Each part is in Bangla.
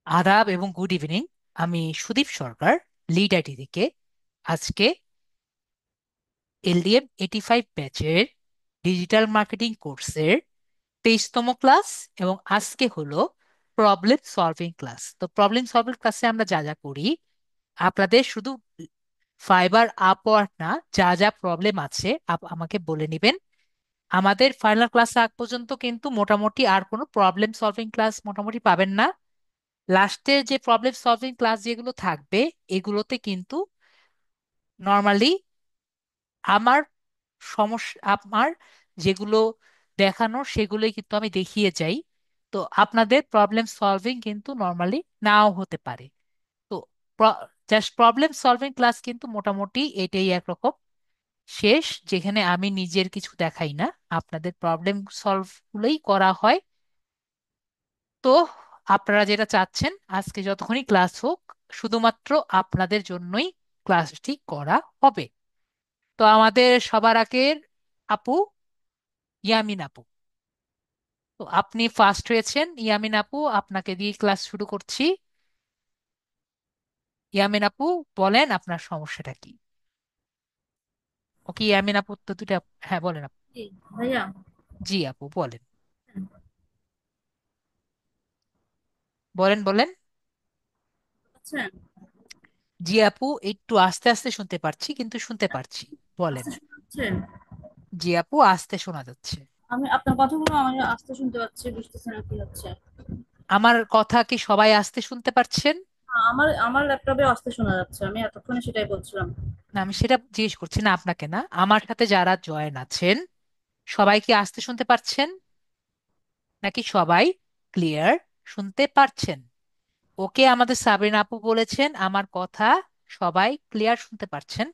আদাব এবং গুড ইভিনিং। আমি সুদীপ সরকার, লিড আইটি থেকে। আজকে এলডিএম 85 ব্যাচের ডিজিটাল মার্কেটিং কোর্সের 23তম ক্লাস, এবং আজকে হলো প্রবলেম সলভিং ক্লাস। তো প্রবলেম সলভিং ক্লাসে আমরা যা যা করি, আপনাদের শুধু ফাইবার আপওয়ার্ক না, যা যা প্রবলেম আছে আমাকে বলে নেবেন। আমাদের ফাইনাল ক্লাসে আগ পর্যন্ত কিন্তু মোটামুটি আর কোনো প্রবলেম সলভিং ক্লাস মোটামুটি পাবেন না। লাস্টের যে প্রবলেম সলভিং ক্লাস যেগুলো থাকবে, এগুলোতে কিন্তু নর্মালি আমার আমার যেগুলো দেখানো সেগুলোই কিন্তু আমি দেখিয়ে যাই। তো আপনাদের প্রবলেম সলভিং কিন্তু নর্মালি নাও হতে পারে। তো জাস্ট প্রবলেম সলভিং ক্লাস কিন্তু মোটামুটি এটাই একরকম শেষ, যেখানে আমি নিজের কিছু দেখাই না, আপনাদের প্রবলেম সলভ গুলোই করা হয়। তো আপনারা যেটা চাচ্ছেন, আজকে যতক্ষণই ক্লাস হোক, শুধুমাত্র আপনাদের জন্যই ক্লাসটি করা হবে। তো আমাদের সবার আগের আপু, ইয়ামিন আপু। তো আপনি ফার্স্ট হয়েছেন, ইয়ামিন আপু, আপনাকে দিয়ে ক্লাস শুরু করছি। ইয়ামিন আপু, বলেন আপনার সমস্যাটা কি। ওকে, ইয়ামিন আপু তো দুটা। হ্যাঁ, বলেন আপু। জি, ভাইয়া। জি আপু, বলেন। বলেন বলেন। আচ্ছা। জি আপু, একটু আস্তে আস্তে শুনতে পারছি, কিন্তু শুনতে পারছি। বলেন। আস্তে শোনা যাচ্ছে? জি আপু, আস্তে শোনা যাচ্ছে। আমি আপনার কথাগুলো আমি আস্তে শুনতে পাচ্ছি, বুঝতেছি না কি হচ্ছে। আমার কথা কি সবাই আস্তে শুনতে পারছেন? আমার আমার ল্যাপটপে আস্তে শোনা যাচ্ছে, আমি এতক্ষণে সেটাই বলছিলাম। না, আমি সেটা জিজ্ঞেস করছি না আপনাকে, না আমার সাথে যারা জয়েন আছেন সবাই কি আস্তে শুনতে পারছেন, নাকি সবাই ক্লিয়ার শুনতে পারছেন? ওকে, আমাদের সাবরিন আপু বলেছেন আমার কথা সবাই ক্লিয়ার শুনতে পারছেন।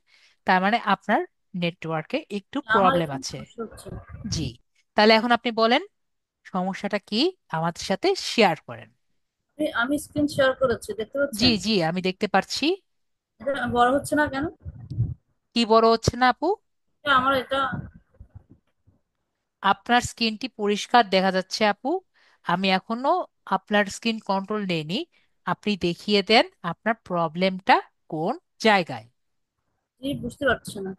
তার মানে আপনার নেটওয়ার্কে একটু আমার প্রবলেম এখানে আছে। সমস্যা হচ্ছে। জি, তাহলে এখন আপনি বলেন সমস্যাটা কি, আমাদের সাথে শেয়ার করেন। আমি স্ক্রিন শেয়ার করেছি, দেখতে জি পাচ্ছেন? জি, আমি দেখতে পাচ্ছি। এটা বড় হচ্ছে না কেন? কি বড় হচ্ছে না আপু? আমার এটা আপনার স্ক্রিনটি পরিষ্কার দেখা যাচ্ছে আপু। আমি এখনো আপনার স্ক্রিন কন্ট্রোল নেইনি। আপনি দেখিয়ে দেন আপনার প্রবলেমটা কোন জায়গায়। বুঝতে পারছি না।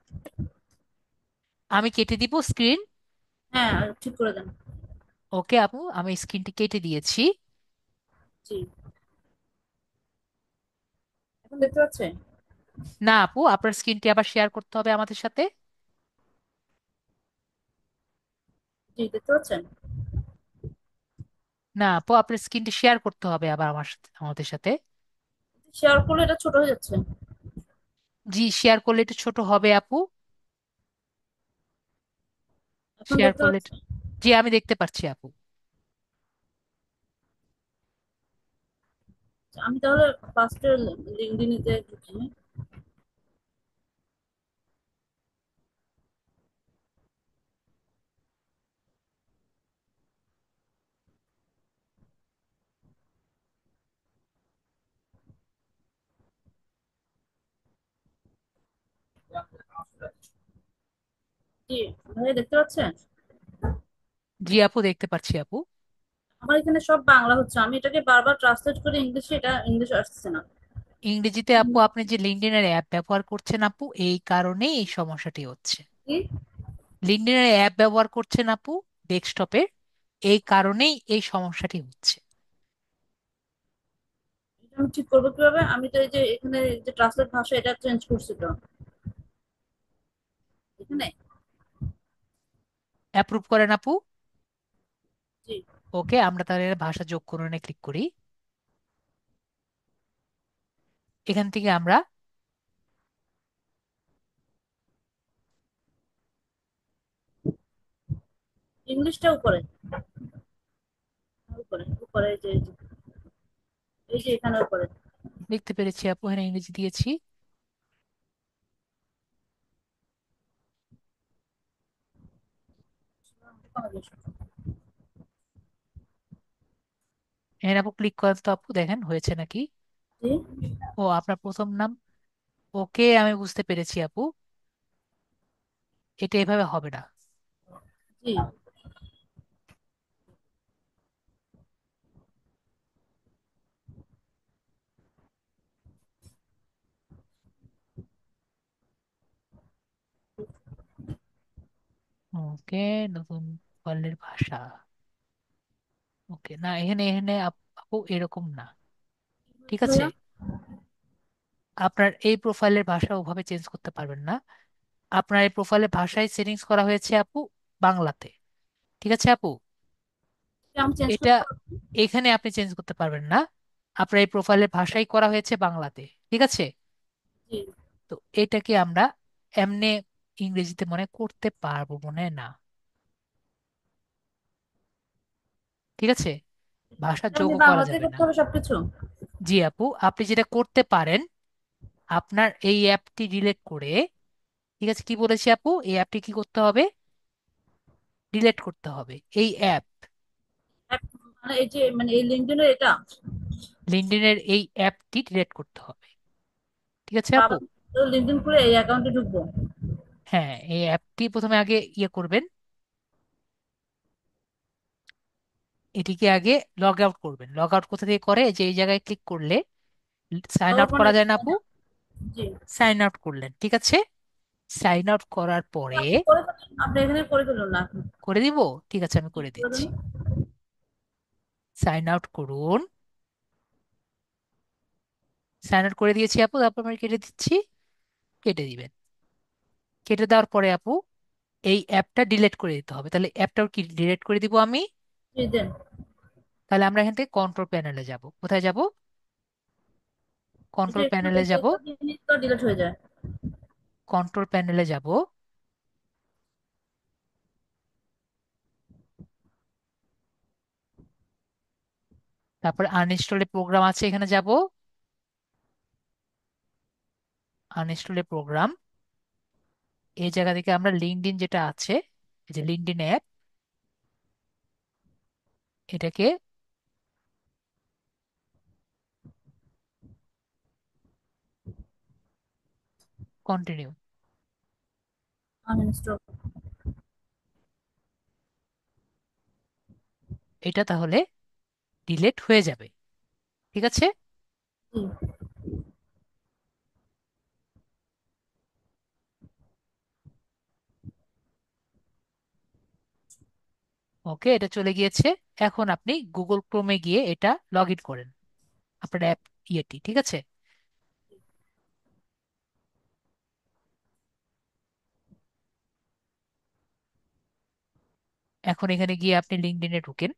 আমি কেটে দিব স্ক্রিন। হ্যাঁ, ঠিক করে দেন। ওকে আপু, আমি স্ক্রিনটি কেটে দিয়েছি। জি, এখন দেখতে পাচ্ছেন? না আপু, আপনার স্ক্রিনটি আবার শেয়ার করতে হবে আমাদের সাথে। জি, দেখতে পাচ্ছেন? না আপু, আপনার স্ক্রিনটি শেয়ার করতে হবে আবার আমাদের সাথে। শেয়ার করলে এটা ছোট হয়ে যাচ্ছে। জি, শেয়ার করলে একটু ছোট হবে আপু। এখন শেয়ার দেখতে করলে পাচ্ছেন? জি, আমি দেখতে পাচ্ছি আপু। আমি তাহলে ফার্স্টে লিঙ্কডইনে ঢুকি। জি, ভাইয়া দেখতে পাচ্ছেন? জি আপু, দেখতে পাচ্ছি আপু। আমার এখানে সব বাংলা হচ্ছে, আমি এটাকে বারবার ট্রান্সলেট করে ইংলিশে, এটা ইংলিশ আসছে না। ইংরেজিতে আপু, আপনি যে লিঙ্কডইনের অ্যাপ ব্যবহার করছেন আপু, এই কারণেই এই সমস্যাটি হচ্ছে। কি? লিঙ্কডইনের অ্যাপ ব্যবহার করছেন আপু, ডেস্কটপে, এই কারণেই এই সমস্যাটি হচ্ছে। এটা আমি ঠিক করবো কিভাবে? আমি তো এই যে এখানে যে ট্রান্সলেট ভাষা এটা চেঞ্জ করছি তো এখানে। অ্যাপ্রুভ করেন আপু। জি। ওকে, আমরা তাহলে ভাষা যোগ করণে ক্লিক করি। এখান থেকে আমরা ইংলিশটা উপরে, উপরে উপরে, এই যে এখানে উপরে। দেখতে পেরেছি আপু, এখানে ইংরেজি দিয়েছি। এখানে আপু ক্লিক করেন তো আপু, দেখেন হয়েছে নাকি। জি। ও, আপনার প্রথম নাম। ওকে, আমি বুঝতে পেরেছি আপু, এটা এভাবে হবে না। জি। ওকে, নতুন প্রোফাইলের ভাষা। ওকে, না এখানে এখানে আপু এরকম না। ঠিক আছে, ভাইয়া? আপনার এই প্রোফাইলের ভাষা ওভাবে চেঞ্জ করতে পারবেন না। আপনার এই প্রোফাইলের ভাষায় সেটিংস করা হয়েছে আপু বাংলাতে। ঠিক আছে আপু, আমি চেঞ্জ এটা করতে পারবো? এখানে আপনি চেঞ্জ করতে পারবেন না। আপনার এই প্রোফাইলের ভাষাই করা হয়েছে বাংলাতে। ঠিক আছে, জি। তো এটাকে আমরা এমনি ইংরেজিতে মনে করতে পারবো মনে না। ঠিক আছে, ভাষা যোগ আমি করা বাংলাতেই যাবে করতে না। হবে সবকিছু? জি আপু, আপনি যেটা করতে পারেন, আপনার এই অ্যাপটি ডিলিট করে, ঠিক আছে কি বলেছি আপু, এই অ্যাপটি কি করতে হবে, ডিলিট করতে হবে এই অ্যাপ। মানে এই যে মানে এই লিঙ্কডইনের এটা? লিঙ্কডইনের এই অ্যাপটি ডিলিট করতে হবে। ঠিক আছে আপু, আবার লিঙ্কডইন খুলে এই অ্যাকাউন্টে ঢুকবো? হ্যাঁ এই অ্যাপটি প্রথমে আগে ইয়ে করবেন, এটিকে আগে লগ আউট করবেন। লগ আউট কোথা থেকে করে, যে এই জায়গায় ক্লিক করলে সাইন আবার আউট মানে করা যায় না তাই আপু, না? জি। সাইন আউট করলেন। ঠিক আছে, সাইন আউট করার পরে আপনি করে ফেলুন, আপনি এখানে করে ফেলুন না এখন। করে দিব। ঠিক আছে, আমি করে করে দিচ্ছি। দিন। সাইন আউট করুন। সাইন আউট করে দিয়েছি আপু, তারপর আমি কেটে দিচ্ছি। কেটে দিবেন। কেটে দেওয়ার পরে আপু এই অ্যাপটা ডিলিট করে দিতে হবে। তাহলে অ্যাপটাও কি ডিলিট করে দিব আমি। জি দেন। তাহলে আমরা এখান থেকে কন্ট্রোল প্যানেলে যাব। কোথায় যাব, এই যে কন্ট্রোল এখানে প্যানেলে বেশি যাব। একটা জিনিস তো ডিলিট হয়ে যায়। কন্ট্রোল প্যানেলে যাব, তারপর আনইনস্টলে প্রোগ্রাম আছে এখানে যাব। আনইনস্টলে প্রোগ্রাম, এই জায়গা থেকে আমরা লিঙ্কডইন যেটা আছে, এই যে লিঙ্কডইন অ্যাপ, এটাকে কন্টিনিউ, আনইনস্টল। এটা তাহলে ডিলিট হয়ে যাবে। ঠিক আছে, জি। ওকে এটা চলে গিয়েছে। এখন আপনি গুগল ক্রোমে গিয়ে এটা লগ ইন করেন, আপনার অ্যাপ ইয়েটি। ঠিক আছে, এখন এখানে গিয়ে আপনি লিঙ্কডইনে ঢুকেন।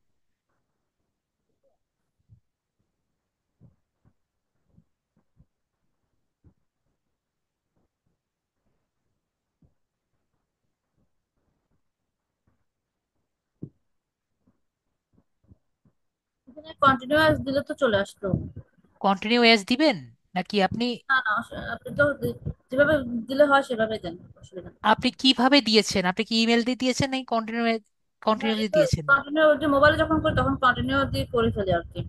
এখানে কন্টিনিউয়াস দিলে তো চলে আসতো। কন্টিনিউ এজ দিবেন নাকি আপনি, না না, আপনি তো যেভাবে দিলে হয় সেভাবে দেন, অসুবিধা নেই। আপনি কিভাবে দিয়েছেন, আপনি কি ইমেল দিয়ে দিয়েছেন নাকি কন্টিনিউ, না, কন্টিনিউ এই দিয়ে তো দিয়েছেন? কন্টিনিউ, যে মোবাইলে যখন করি তখন কন্টিনিউ দিয়ে করে ফেলি আর কি।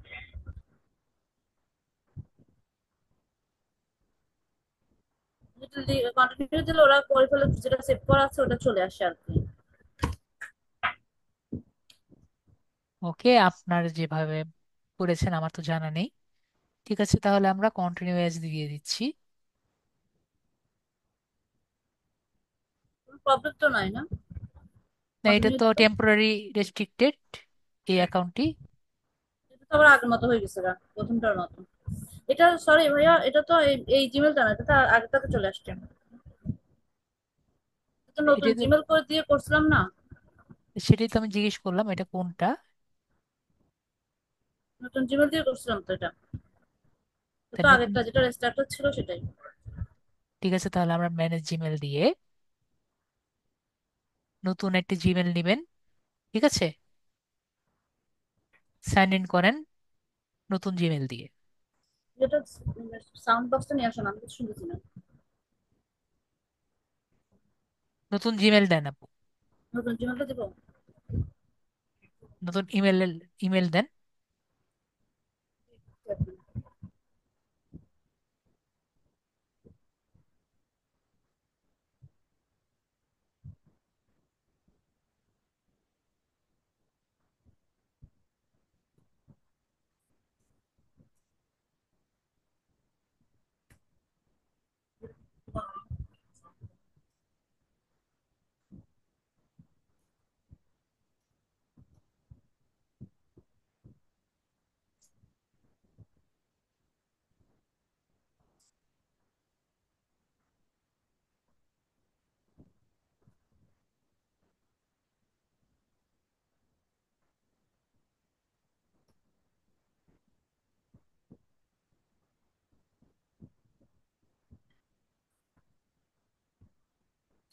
কন্টিনিউ দিলে ওরা করে ফেলে, যেটা সেভ করা আছে ওটা চলে আসে আর কি। ওকে, আপনার যেভাবে করেছেন আমার তো জানা নেই। ঠিক আছে, তাহলে আমরা কন্টিনিউ এজ দিয়ে দিচ্ছি। কোনো প্রবলেম তো নাই না? না এটা কন্টিনিউ তো দিলে টেম্পোরারি রেস্ট্রিক্টেড, এই অ্যাকাউন্টটি। এটা তো আবার আগের মতো হয়ে গেছে গা, প্রথমটার মতো। এটা সরি ভাইয়া, এটা তো এই জিমেলটা না, এটা তো আগেরটাতে চলে আসছে। এটা তো নতুন এটাই তো, জিমেল করে দিয়ে করছিলাম না? সেটাই তো আমি জিজ্ঞেস করলাম এটা কোনটা। নতুন জিমেল দিয়ে করছিলাম তো এটা। এটা তাই তো নতুন, আগেরটা যেটা স্টার্টার ছিল সেটাই। ঠিক আছে তাহলে আমরা ম্যানেজ জিমেল দিয়ে নতুন একটি জিমেল নেবেন। ঠিক আছে, সাইন ইন করেন নতুন জিমেল দিয়ে। যেটা সাউন্ড বক্সটা নিয়ে আসো না, আমি কিছু শুনতেছি না। নতুন জিমেল দেন আপু, নতুন জিমেলটা দিব? নতুন ইমেল, ইমেল দেন।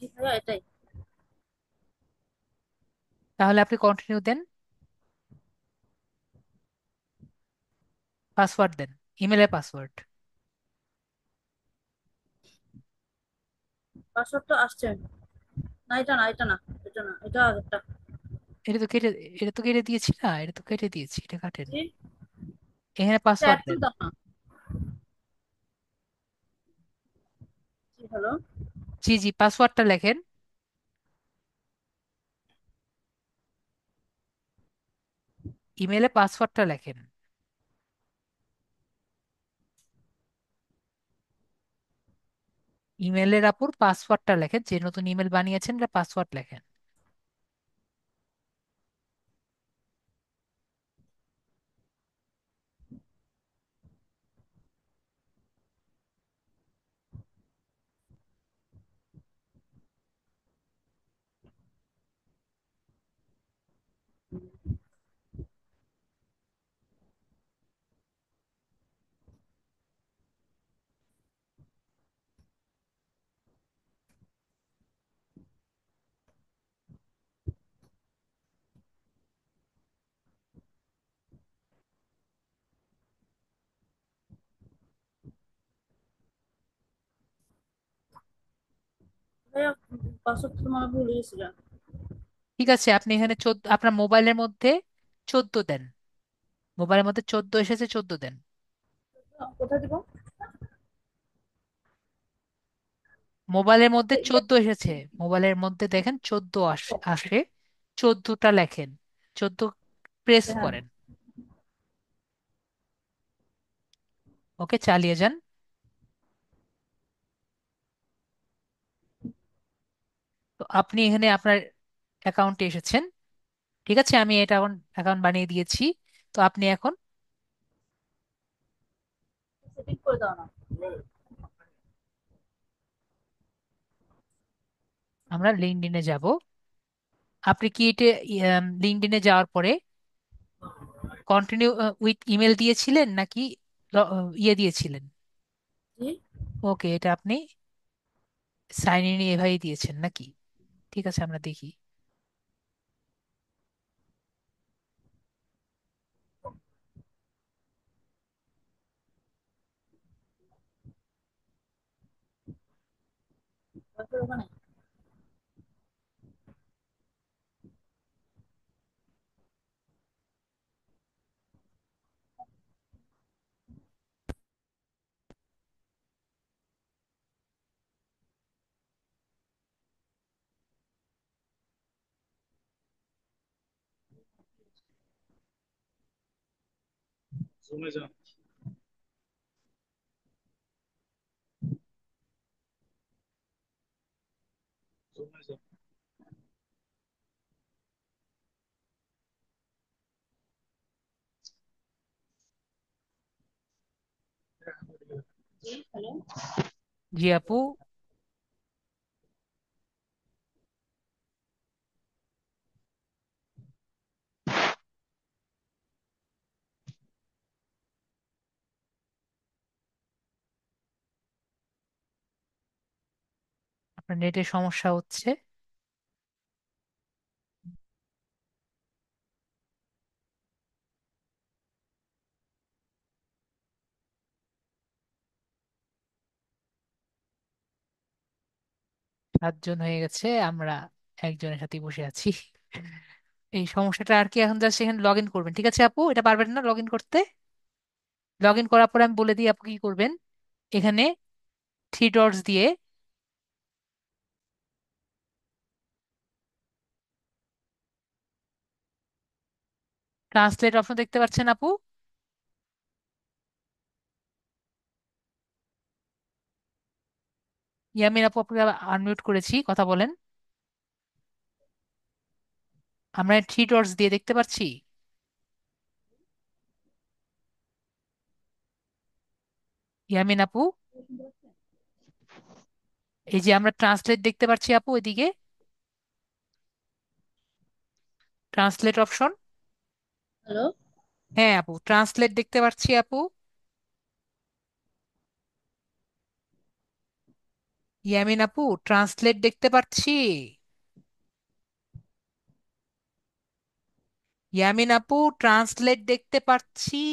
জি ভাইয়া, এটাই। তাহলে আপনি কন্টিনিউ দেন, পাসওয়ার্ড দেন, ইমেলের পাসওয়ার্ড। পাসওয়ার্ড তো আসছে। না, এটা না, এটা না, এটা না, এটা আগেরটা। এটা তো কেটে এটা তো কেটে দিয়েছি না, এটা তো কেটে দিয়েছি, এটা কাটেন। জি। এখানে এটা পাসওয়ার্ড একদম দেন। দাও না। জি হ্যালো। জি জি, পাসওয়ার্ডটা লেখেন। ইমেলে পাসওয়ার্ডটা লেখেন। ইমেলের আপুর পাসওয়ার্ডটা লেখেন, যে নতুন ইমেল বানিয়েছেন এটা পাসওয়ার্ড লেখেন। ভাইয়া, পাসওয়ার্ড তো তোমার ভুলে গেছিলাম। ঠিক আছে, আপনি এখানে 14, আপনার মোবাইলের মধ্যে 14 দেন। মোবাইলের মধ্যে 14 এসেছে, 14 দেন। কোথায় দিব? মোবাইলের মধ্যে ইয়ে, 14 এসেছে, মোবাইলের মধ্যে দেখেন 14 আসে, 14টা লেখেন, 14 প্রেস হ্যাঁ। করেন। ওকে, চালিয়ে যান। তো আপনি এখানে আপনার অ্যাকাউন্টে এসেছেন। ঠিক আছে, আমি এটা এখন অ্যাকাউন্ট বানিয়ে দিয়েছি। তো আপনি এখন, সেটিং করে দাও না। আমরা লিঙ্কডইনে যাব। আপনি কি এটা লিঙ্কডইনে যাওয়ার পরে কন্টিনিউ উইথ ইমেল দিয়েছিলেন নাকি ইয়ে দিয়েছিলেন? জি। ওকে, এটা আপনি সাইন ইন এভাবেই দিয়েছেন নাকি? ঠিক আছে, আমরা দেখি। তারপর ওখানে। জুমে যান। জুমে যান। জি হ্যালো। জি আপু, আপনার নেটের সমস্যা হচ্ছে। সাতজন হয়ে গেছে, আমরা একজনের সাথে বসে আছি। এই সমস্যাটা আর কি, এখন যা সেখানে লগ ইন করবেন। ঠিক আছে আপু, এটা পারবেন না লগ ইন করতে? লগ ইন করার পরে আমি বলে দিই আপু কি করবেন। এখানে 3 ডটস দিয়ে ট্রান্সলেট অপশন দেখতে পাচ্ছেন আপু? ইয়ামিন আপু, আপনাকে আনমিউট করেছি, কথা বলেন। আমরা 3 ডটস দিয়ে দেখতে পাচ্ছি। ইয়ামিন আপু, এই যে আমরা ট্রান্সলেট দেখতে পাচ্ছি আপু, এদিকে ট্রান্সলেট অপশন। হ্যালো। হ্যাঁ আপু, ট্রান্সলেট দেখতে পাচ্ছি আপু। ইয়ামিন আপু, ট্রান্সলেট দেখতে পাচ্ছি। ইয়ামিন আপু, ট্রান্সলেট দেখতে পাচ্ছি।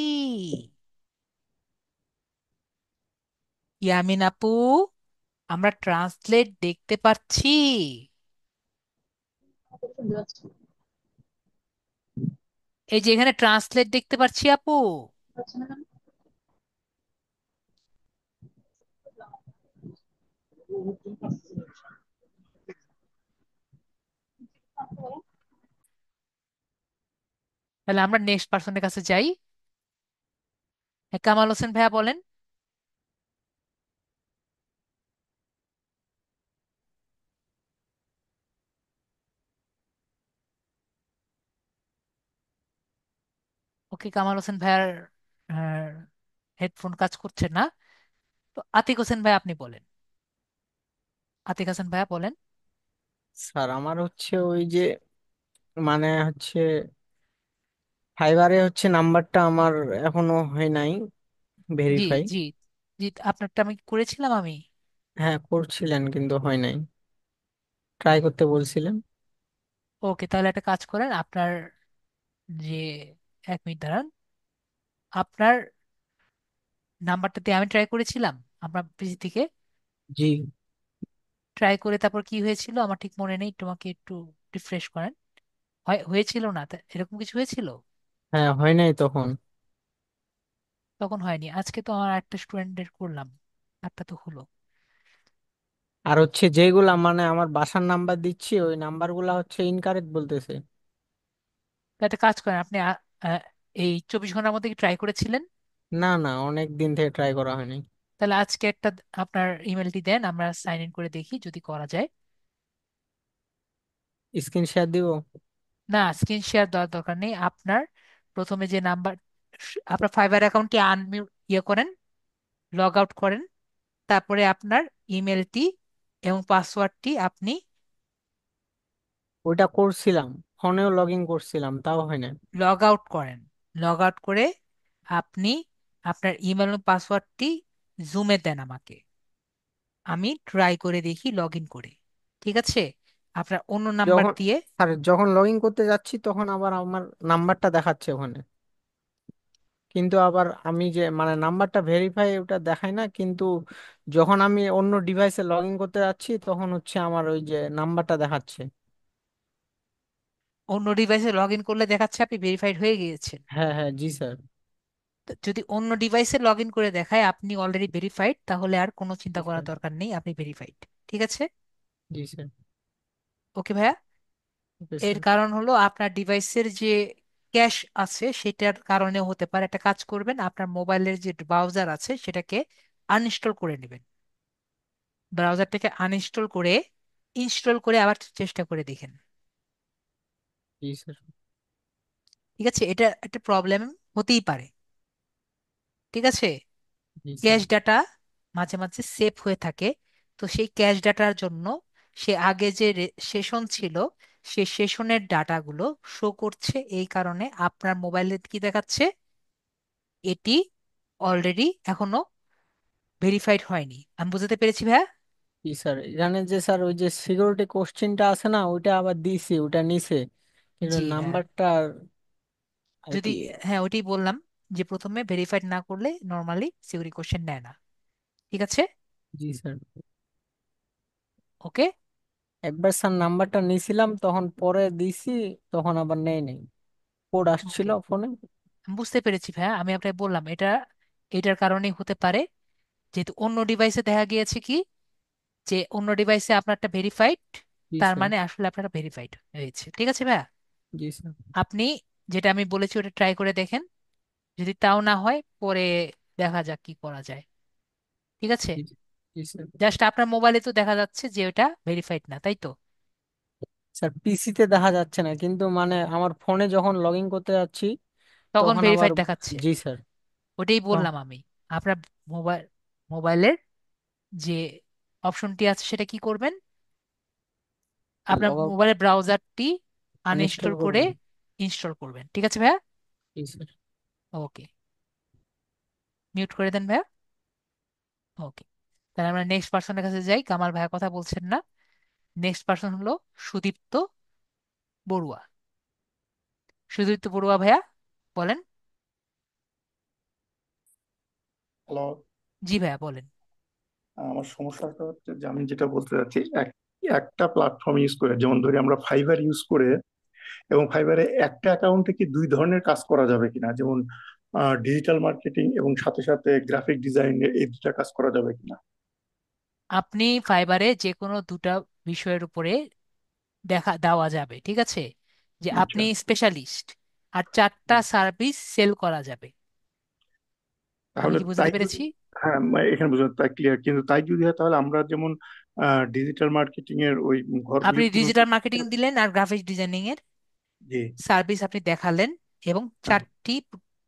ইয়ামিন আপু, আমরা ট্রান্সলেট দেখতে পাচ্ছি। শুনতে পাচ্ছি। এই যে এখানে ট্রান্সলেট দেখতে পাচ্ছি আপু। পাচ্ছি না কেন? তাহলে আমরা নেক্সট পার্সনের কাছে যাই। হ্যাঁ, কামাল হোসেন ভাইয়া বলেন। ওকে, কামাল হোসেন ভাইয়ার হেডফোন কাজ করছে না। তো আতিক হোসেন ভাই আপনি বলেন। আতিক হোসেন ভাইয়া বলেন। স্যার আমার হচ্ছে ওই যে মানে হচ্ছে ফাইবারে হচ্ছে নাম্বারটা আমার এখনো হয় নাই জি ভেরিফাই। জি জি, আপনারটা আমি করেছিলাম আমি। হ্যাঁ করছিলেন কিন্তু হয় নাই, ট্রাই করতে বলছিলেন। ওকে, তাহলে একটা কাজ করেন আপনার যে, 1 মিনিট দাঁড়ান। আপনার নাম্বারটাতে আমি ট্রাই করেছিলাম আপনার পিসি থেকে। জি। ট্রাই করে তারপর কি হয়েছিল আমার ঠিক মনে নেই, তোমাকে একটু রিফ্রেশ করেন। হয়েছিল না এরকম কিছু হয়েছিল? হ্যাঁ হয় নাই তখন। তখন হয়নি, আজকে তো আমার একটা স্টুডেন্টের করলাম, একটা তো হলো। আর হচ্ছে যেগুলা মানে আমার বাসার নাম্বার দিচ্ছি ওই নাম্বারগুলা হচ্ছে ইনকারেক্ট বলতেছে। তা একটা কাজ করেন আপনি, এই 24 ঘন্টার মধ্যে কি ট্রাই করেছিলেন? না না, অনেক দিন থেকে ট্রাই করা হয়নি। তাহলে আজকে একটা আপনার ইমেলটি দেন, আমরা সাইন ইন করে দেখি যদি করা যায়। স্ক্রিন শেয়ার দিব? না, স্ক্রিন শেয়ার দেওয়ার দরকার নেই আপনার। প্রথমে যে নাম্বার, আপনার ফাইবার অ্যাকাউন্টটি আনমিউট করেন, লগ আউট করেন। তারপরে আপনার ইমেলটি এবং পাসওয়ার্ডটি আপনি ওইটা করছিলাম, ফোনেও লগ ইন করছিলাম তাও হয় না। লগ আউট করেন। লগ আউট করে আপনি আপনার ইমেল এবং পাসওয়ার্ডটি জুমে দেন আমাকে। আমি ট্রাই করে দেখি লগ ইন করে। ঠিক আছে, আপনার অন্য নাম্বার যখন দিয়ে। আর যখন লগ ইন করতে যাচ্ছি তখন আবার আমার নাম্বারটা দেখাচ্ছে ওখানে, কিন্তু আবার আমি যে মানে নাম্বারটা ভেরিফাই ওটা দেখায় না, কিন্তু যখন আমি অন্য ডিভাইসে লগ ইন করতে যাচ্ছি তখন হচ্ছে আমার ওই যে নাম্বারটা দেখাচ্ছে। অন্য ডিভাইসে লগ ইন করলে দেখাচ্ছে আপনি ভেরিফাইড হয়ে গিয়েছেন। হ্যাঁ হ্যাঁ জি স্যার। তো যদি অন্য ডিভাইসে লগ ইন করে দেখায় আপনি অলরেডি ভেরিফাইড, তাহলে আর কোনো চিন্তা জি করার স্যার। দরকার নেই, আপনি ভেরিফাইড। ঠিক আছে। জি স্যার। ওকে ভাইয়া। ওকে এর স্যার। কারণ হলো আপনার ডিভাইসের যে ক্যাশ আছে সেটার কারণে হতে পারে। একটা কাজ করবেন, আপনার মোবাইলের যে ব্রাউজার আছে সেটাকে আনইনস্টল করে নেবেন। ব্রাউজারটাকে আনইনস্টল করে ইনস্টল করে আবার চেষ্টা করে দেখেন। জি স্যার। ঠিক আছে, এটা একটা প্রবলেম হতেই পারে। ঠিক আছে। জি স্যার। ক্যাশ ডাটা মাঝে মাঝে সেভ হয়ে থাকে। তো সেই ক্যাশ ডাটার জন্য সে আগে যে সেশন ছিল সেই সেশনের ডাটাগুলো শো করছে, এই কারণে আপনার মোবাইলে কি দেখাচ্ছে, এটি অলরেডি এখনো ভেরিফাইড হয়নি। আমি বুঝতে পেরেছি ভাইয়া? জি স্যার, এখানে যে স্যার ওই যে সিকিউরিটি কোশ্চেনটা আছে না ওইটা আবার দিছি, ওটা নিছে, কিন্তু জি হ্যাঁ। নাম্বারটা আর যদি, কি। হ্যাঁ ওইটাই বললাম যে প্রথমে ভেরিফাইড না করলে নর্মালি সিকিউরিটি কোশ্চেন নেয় না। ঠিক আছে। জি স্যার। ওকে। একবার স্যার নাম্বারটা নিছিলাম তখন পরে দিছি, তখন আবার নেই নাই, কোড আসছিল ওকে, ফোনে। আমি বুঝতে পেরেছি ভাইয়া, আমি আপনাকে বললাম এটা এটার কারণেই হতে পারে। যেহেতু অন্য ডিভাইসে দেখা গিয়েছে কি, যে অন্য ডিভাইসে আপনারটা ভেরিফাইড, জি তার স্যার। মানে আসলে আপনারা ভেরিফাইড হয়েছে। ঠিক আছে ভাইয়া। জি স্যার। আপনি যেটা আমি বলেছি ওটা ট্রাই করে দেখেন। যদি তাও না হয় পরে দেখা যাক কি করা যায়। ঠিক আছে। জি জি স্যার। জাস্ট আপনার মোবাইলে তো দেখা যাচ্ছে যে ওটা ভেরিফাইড না, তাই তো? স্যার পিসিতে দেখা যাচ্ছে না, কিন্তু মানে আমার ফোনে যখন লগ ইন করতে যাচ্ছি তখন তখন আবার। ভেরিফাইড দেখাচ্ছে। জি স্যার। ওটাই তো বললাম আমি। আপনার মোবাইল মোবাইলের যে অপশনটি আছে সেটা কি করবেন, আপনার লগ আউট মোবাইলের ব্রাউজারটি আনইনস্টল আনইনস্টল করে করবেন। ইনস্টল করবেন। ঠিক আছে ভাইয়া। জি স্যার। ওকে, মিউট করে দেন ভাইয়া। ওকে। তাহলে আমরা নেক্সট পার্সনের কাছে যাই। কামাল ভাইয়া কথা বলছেন না। নেক্সট পার্সন হলো সুদীপ্ত বড়ুয়া। সুদীপ্ত বড়ুয়া ভাইয়া বলেন। হ্যালো। জি ভাইয়া বলেন। আমার সমস্যাটা হচ্ছে যে আমি যেটা বলতে চাচ্ছি, একটা প্ল্যাটফর্ম ইউজ করে, যেমন ধরি আমরা ফাইবার ইউজ করে, এবং ফাইবারে একটা অ্যাকাউন্টে কি দুই ধরনের কাজ করা যাবে কিনা, যেমন ডিজিটাল মার্কেটিং এবং সাথে সাথে গ্রাফিক ডিজাইন, এই দুটা কাজ করা যাবে কিনা? আপনি ফাইবারে যে কোনো দুটা বিষয়ের উপরে দেখা দেওয়া যাবে, ঠিক আছে? যে আচ্ছা। আপনি স্পেশালিস্ট, আর চারটা সার্ভিস সেল করা যাবে। আমি তাহলে কি তাই বুঝাতে যদি, পেরেছি? হ্যাঁ এখানে বুঝলাম, তাই ক্লিয়ার। কিন্তু তাই যদি হয় তাহলে আমরা যেমন ডিজিটাল মার্কেটিং এর ওই ঘরগুলি আপনি পূরণ ডিজিটাল করতে। মার্কেটিং দিলেন আর গ্রাফিক্স ডিজাইনিং এর জি। সার্ভিস আপনি দেখালেন, এবং হ্যাঁ। চারটি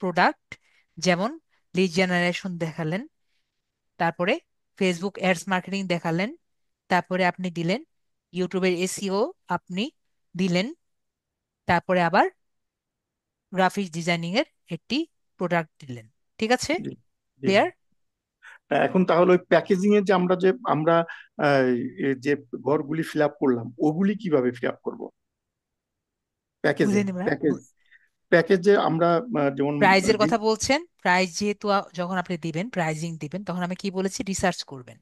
প্রোডাক্ট, যেমন লিড জেনারেশন দেখালেন, তারপরে ফেসবুক অ্যাডস মার্কেটিং দেখালেন, তারপরে আপনি দিলেন ইউটিউবের এসইও আপনি দিলেন, তারপরে আবার গ্রাফিক্স ডিজাইনিং এর একটি প্রোডাক্ট দিলেন। ঠিক আছে? জি। জি। ক্লিয়ার? এখন তাহলে ওই প্যাকেজিং এর যে আমরা যে ঘরগুলি ফিল আপ করলাম, ওগুলি কিভাবে ফিল আপ করবো? প্যাকেজে, বুঝিনি ভাইয়া। প্যাকেজে আমরা যেমন প্রাইজের কথা বলছেন, প্রাইস যেহেতু যখন আপনি দিবেন প্রাইজিং দিবেন, তখন আমি কি বলেছি, রিসার্চ করবেন।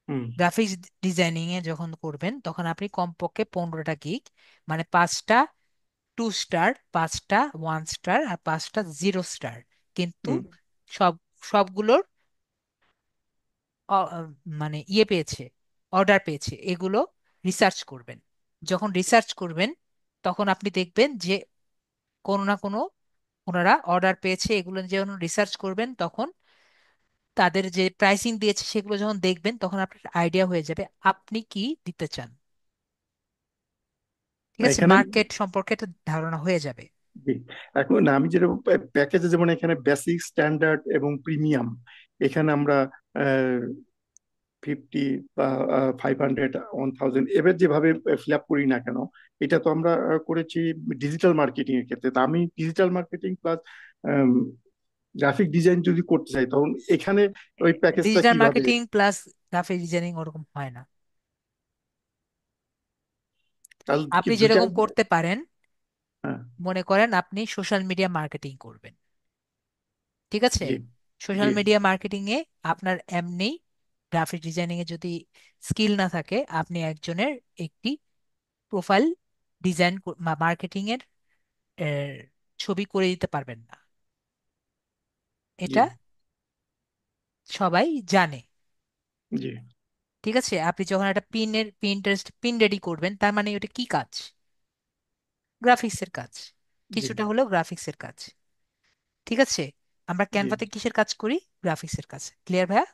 হুম। গ্রাফিক্স ডিজাইনিং এ যখন করবেন তখন আপনি কমপক্ষে 15টা গিগ, মানে 5টা 2 স্টার, 5টা 1 স্টার, আর 5টা 0 স্টার, কিন্তু হুম। সব সবগুলোর মানে ইয়ে পেয়েছে, অর্ডার পেয়েছে, এগুলো রিসার্চ করবেন। যখন রিসার্চ করবেন তখন আপনি দেখবেন যে কোনো না কোনো ওনারা অর্ডার পেয়েছে, এগুলো যখন রিসার্চ করবেন তখন তাদের যে প্রাইসিং দিয়েছে সেগুলো যখন দেখবেন তখন আপনার আইডিয়া হয়ে যাবে আপনি কি দিতে চান। ঠিক আছে? এখানে মার্কেট সম্পর্কে একটা ধারণা হয়ে যাবে। জি, এখন আমি যেটা প্যাকেজে, যেমন এখানে বেসিক, স্ট্যান্ডার্ড এবং প্রিমিয়াম, এখানে আমরা 50 বা 500, 1000 এবার যেভাবে ফিল আপ করি না কেন, এটা তো আমরা করেছি ডিজিটাল মার্কেটিং এর ক্ষেত্রে। তা আমি digital marketing plus graphic design যদি করতে চাই, তখন এখানে ওই প্যাকেজটা ডিজিটাল কিভাবে? মার্কেটিং প্লাস গ্রাফিক ডিজাইনিং ওরকম হয় না। তাহলে কি আপনি দুইটা? যেরকম করতে পারেন, হ্যাঁ। মনে করেন আপনি সোশ্যাল মিডিয়া মার্কেটিং করবেন, ঠিক আছে? জি। জি। সোশ্যাল মিডিয়া মার্কেটিং এ আপনার এমনি গ্রাফিক ডিজাইনিং এ যদি স্কিল না থাকে, আপনি একজনের একটি প্রোফাইল ডিজাইন মার্কেটিং এর ছবি করে দিতে পারবেন না। জি। এটা সবাই জানে। জি। ঠিক আছে? আপনি যখন একটা পিন্টারেস্ট পিন রেডি করবেন, তার মানে ওটা কি কাজ? গ্রাফিক্সের কাজ। জি। কিছুটা হলেও গ্রাফিক্সের কাজ। ঠিক আছে? আমরা জি। ক্যানভাতে কিসের কাজ করি? গ্রাফিক্সের কাজ। ক্লিয়ার ভাইয়া?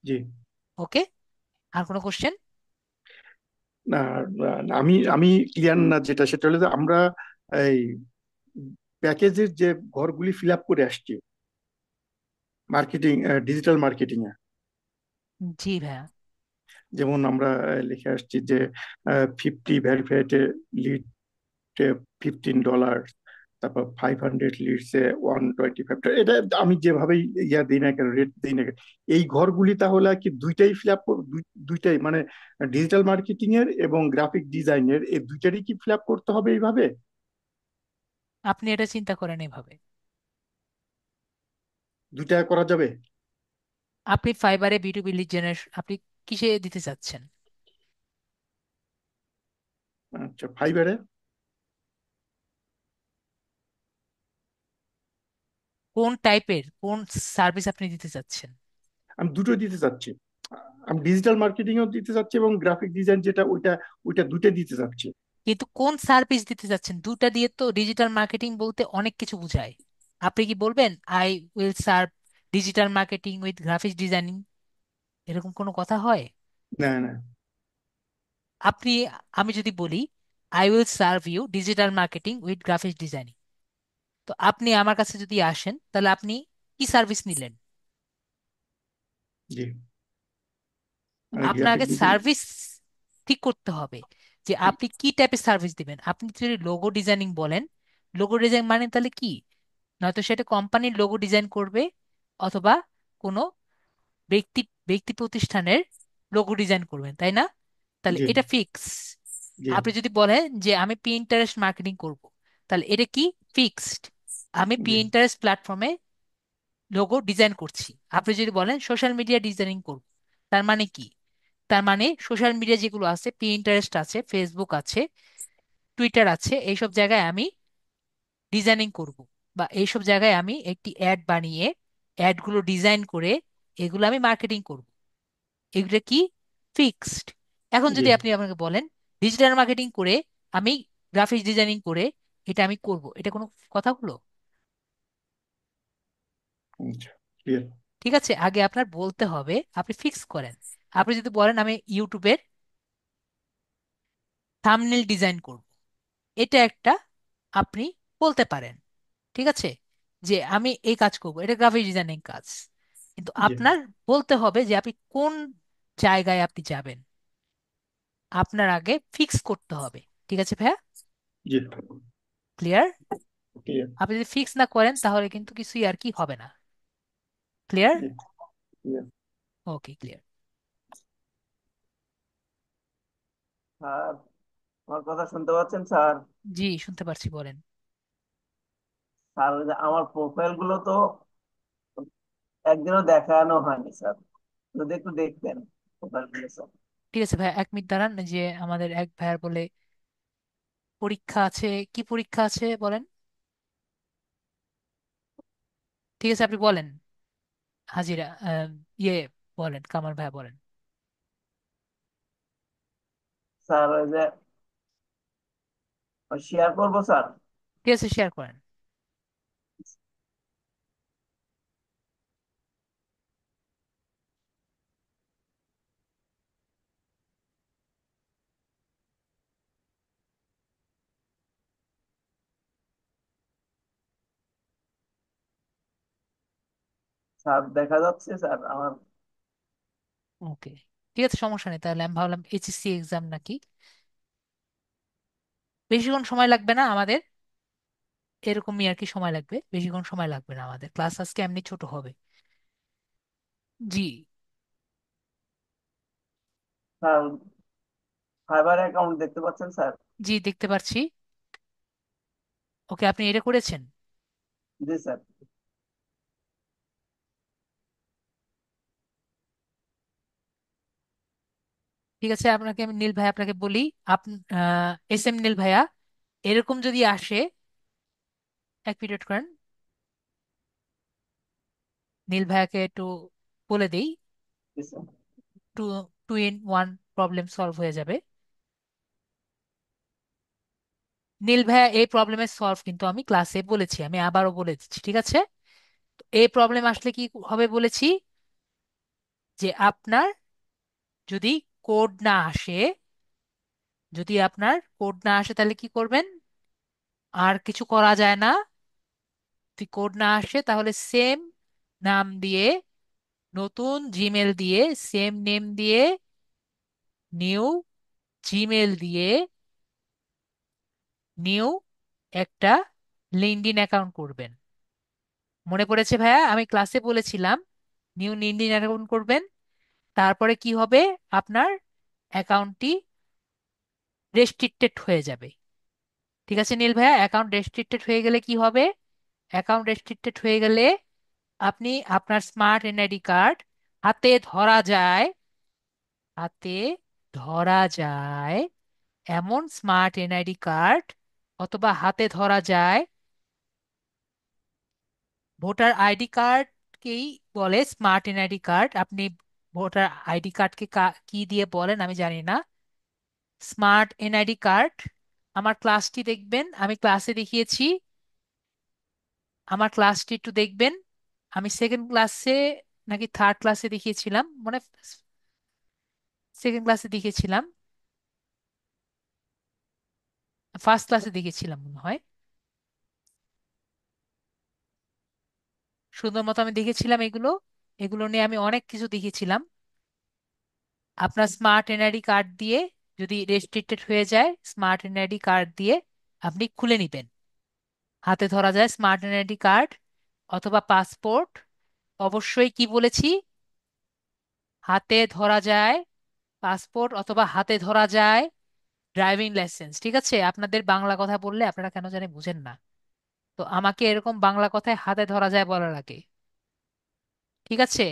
জি। ওকে। আর কোনো কোশ্চেন? না, আমি আমি ক্লিয়ার না, যেটা সেটা হলো যে আমরা এই প্যাকেজের যে ঘরগুলি ফিল আপ করে আসছি মার্কেটিং, ডিজিটাল মার্কেটিং এ, জি ভাইয়া। যেমন আমরা লিখে আসছি যে 50 ভেরিফাইড লিড $15, তারপর 500 লিডসে $125। এটা আমি যেভাবে ইয়া দিই না কেন, রেট দিই না কেন, এই ঘরগুলি তাহলে কি দুইটাই ফিল আপ, দুইটাই মানে ডিজিটাল মার্কেটিং এর এবং গ্রাফিক ডিজাইনের, এই দুইটারই কি ফিল আপ করতে হবে এইভাবে? আপনি এটা চিন্তা করেন এভাবে। দুইটা করা যাবে? আপনি ফাইবারে B2B লিড জেনারেশন আপনি কিসে দিতে চাচ্ছেন? আচ্ছা, ফাইবারে কোন টাইপের কোন সার্ভিস আপনি দিতে চাচ্ছেন? আমি দুটো দিতে চাচ্ছি। আমি ডিজিটাল মার্কেটিং ও দিতে চাচ্ছি এবং গ্রাফিক ডিজাইন যেটা, ওইটা ওইটা দুটো দিতে চাচ্ছি। কিন্তু কোন সার্ভিস দিতে চাচ্ছেন? দুটা দিয়ে তো ডিজিটাল মার্কেটিং বলতে অনেক কিছু বোঝায়। আপনি কি বলবেন I will serve digital marketing with graphics designing? এরকম কোনো কথা হয়? না, না। আপনি, আমি যদি বলি I will serve you digital marketing with graphics designing, তো আপনি আমার কাছে যদি আসেন তাহলে আপনি কি সার্ভিস নিলেন? জি। মানে গ্রাফিক আপনাকে ডিজাইন। সার্ভিস ঠিক করতে হবে যে আপনি কি টাইপের সার্ভিস দিবেন। আপনি যদি লোগো ডিজাইনিং বলেন, লোগো ডিজাইন মানে তাহলে কি? নয়তো সেটা কোম্পানির লোগো ডিজাইন করবে, অথবা কোনো ব্যক্তি ব্যক্তি প্রতিষ্ঠানের লোগো ডিজাইন করবেন, তাই না? তাহলে জি এটা ফিক্স। জি আপনি যদি বলেন যে আমি পিন্টারেস্ট মার্কেটিং করব, তাহলে এটা কি ফিক্সড। আমি জি পিন্টারেস্ট প্ল্যাটফর্মে লোগো ডিজাইন করছি। আপনি যদি বলেন সোশ্যাল মিডিয়া ডিজাইনিং করব, তার মানে কি? তার মানে সোশ্যাল মিডিয়া যেগুলো আছে, পিন্টারেস্ট আছে, ফেসবুক আছে, টুইটার আছে, এইসব জায়গায় আমি ডিজাইনিং করব, বা এইসব জায়গায় আমি একটি অ্যাড বানিয়ে অ্যাডগুলো ডিজাইন করে এগুলো আমি মার্কেটিং করব। এগুলো কি ফিক্সড। এখন জি যদি আপনি আমাকে বলেন ডিজিটাল মার্কেটিং করে আমি গ্রাফিক্স ডিজাইনিং করে এটা আমি করব, এটা কোনো কথা হলো? আচ্ছা, ক্লিয়ার। ঠিক আছে, আগে আপনার বলতে হবে, আপনি ফিক্স করেন। আপনি যদি বলেন আমি ইউটিউবের থাম্বনেল ডিজাইন করব, এটা একটা আপনি বলতে পারেন। ঠিক আছে, যে আমি এই কাজ করব, এটা গ্রাফিক ডিজাইনিং কাজ। কিন্তু জি আপনার বলতে হবে যে আপনি কোন জায়গায় আপনি যাবেন, আপনার আগে ফিক্স করতে হবে। ঠিক আছে ভাইয়া, জি ক্লিয়ার? ক্লিয়ার। আপনি যদি ফিক্স না করেন তাহলে কিন্তু কিছুই আর কি হবে না। ক্লিয়ার? জি ক্লিয়ার। ওকে, ক্লিয়ার। স্যার, আমার কথা শুনতে পাচ্ছেন স্যার? জি, শুনতে পারছি, বলেন। স্যার, ওই যে আমার প্রোফাইল গুলো তো একদিনও দেখানো হয়নি স্যার, যদি একটু দেখতেন প্রোফাইল গুলো স্যার। ঠিক আছে ভাইয়া, 1 মিনিট দাঁড়ান, যে আমাদের এক ভাইয়ার বলে পরীক্ষা আছে। কি পরীক্ষা আছে বলেন? ঠিক আছে, আপনি বলেন। হাজিরা ইয়ে বলেন, কামাল ভাইয়া বলেন। স্যার, ওই যে শেয়ার করবো স্যার? ঠিক আছে, শেয়ার করেন। স্যার, দেখা যাচ্ছে স্যার আমার? ওকে, ঠিক আছে, সমস্যা নেই। তাহলে আমি ভাবলাম এইচএসসি এক্সাম নাকি। বেশিক্ষণ সময় লাগবে না আমাদের, এরকমই আর কি সময় লাগবে, বেশিক্ষণ সময় লাগবে না আমাদের, ক্লাস আজকে এমনি ছোট হবে। জি। স্যার, ফাইবার অ্যাকাউন্ট দেখতে পাচ্ছেন স্যার? জি, দেখতে পাচ্ছি। ওকে, আপনি এটা করেছেন? জি স্যার। ঠিক আছে, আপনাকে আমি নীল ভাই আপনাকে বলি, আপ এস এম নীল ভাইয়া, এরকম যদি আসে, এক পিরিয়ড করেন, নীল ভাইয়াকে একটু বলে দিই, জি sir. Two two in one problem solve হয়ে যাবে। নীল ভাইয়া, এই প্রবলেমের সলভ কিন্তু আমি ক্লাসে বলেছি, আমি আবারও বলে দিচ্ছি, ঠিক আছে? তো এই প্রবলেম আসলে কি হবে বলেছি, যে আপনার যদি কোড না আসে, যদি আপনার কোড না আসে তাহলে কি করবেন? আর কিছু করা যায় না। যদি কোড না আসে তাহলে সেম নাম দিয়ে, নতুন জিমেল দিয়ে, সেম নেম দিয়ে, নিউ জিমেল দিয়ে, নিউ একটা লিঙ্কডইন অ্যাকাউন্ট করবেন। মনে পড়েছে ভাইয়া, আমি ক্লাসে বলেছিলাম নিউ লিঙ্কডইন অ্যাকাউন্ট করবেন। তারপরে কি হবে? আপনার অ্যাকাউন্টটি রেস্ট্রিক্টেড হয়ে যাবে। ঠিক আছে নীল ভাইয়া, অ্যাকাউন্ট রেস্ট্রিক্টেড হয়ে গেলে কি হবে? অ্যাকাউন্ট রেস্ট্রিক্টেড হয়ে গেলে আপনি আপনার স্মার্ট এনআইডি কার্ড হাতে ধরা যায়, হাতে ধরা যায় এমন স্মার্ট এনআইডি কার্ড, অথবা হাতে ধরা যায় ভোটার আইডি কার্ডকেই বলে স্মার্ট এনআইডি কার্ড। আপনি ভোটার আইডি কার্ডকে কি দিয়ে বলেন আমি জানি না, স্মার্ট এনআইডি কার্ড। আমার ক্লাসটি দেখবেন, আমি ক্লাসে দেখিয়েছি, আমার ক্লাসটি একটু দেখবেন। আমি সেকেন্ড ক্লাসে নাকি থার্ড ক্লাসে দেখিয়েছিলাম, মানে সেকেন্ড ক্লাসে দেখিয়েছিলাম, ফার্স্ট ক্লাসে দেখিয়েছিলাম মনে হয়। সুন্দর মতো আমি দেখেছিলাম এগুলো, এগুলো নিয়ে আমি অনেক কিছু দেখিয়েছিলাম। আপনার স্মার্ট এনআইডি কার্ড দিয়ে যদি রেস্ট্রিক্টেড হয়ে যায়, স্মার্ট এনআইডি কার্ড দিয়ে আপনি খুলে নিবেন। হাতে ধরা যায় স্মার্ট এনআইডি কার্ড অথবা পাসপোর্ট। অবশ্যই কি বলেছি, হাতে ধরা যায় পাসপোর্ট, অথবা হাতে ধরা যায় ড্রাইভিং লাইসেন্স। ঠিক আছে, আপনাদের বাংলা কথা বললে আপনারা কেন জানি বুঝেন না, তো আমাকে এরকম বাংলা কথায় হাতে ধরা যায় বলার আগে। ঠিক আছে,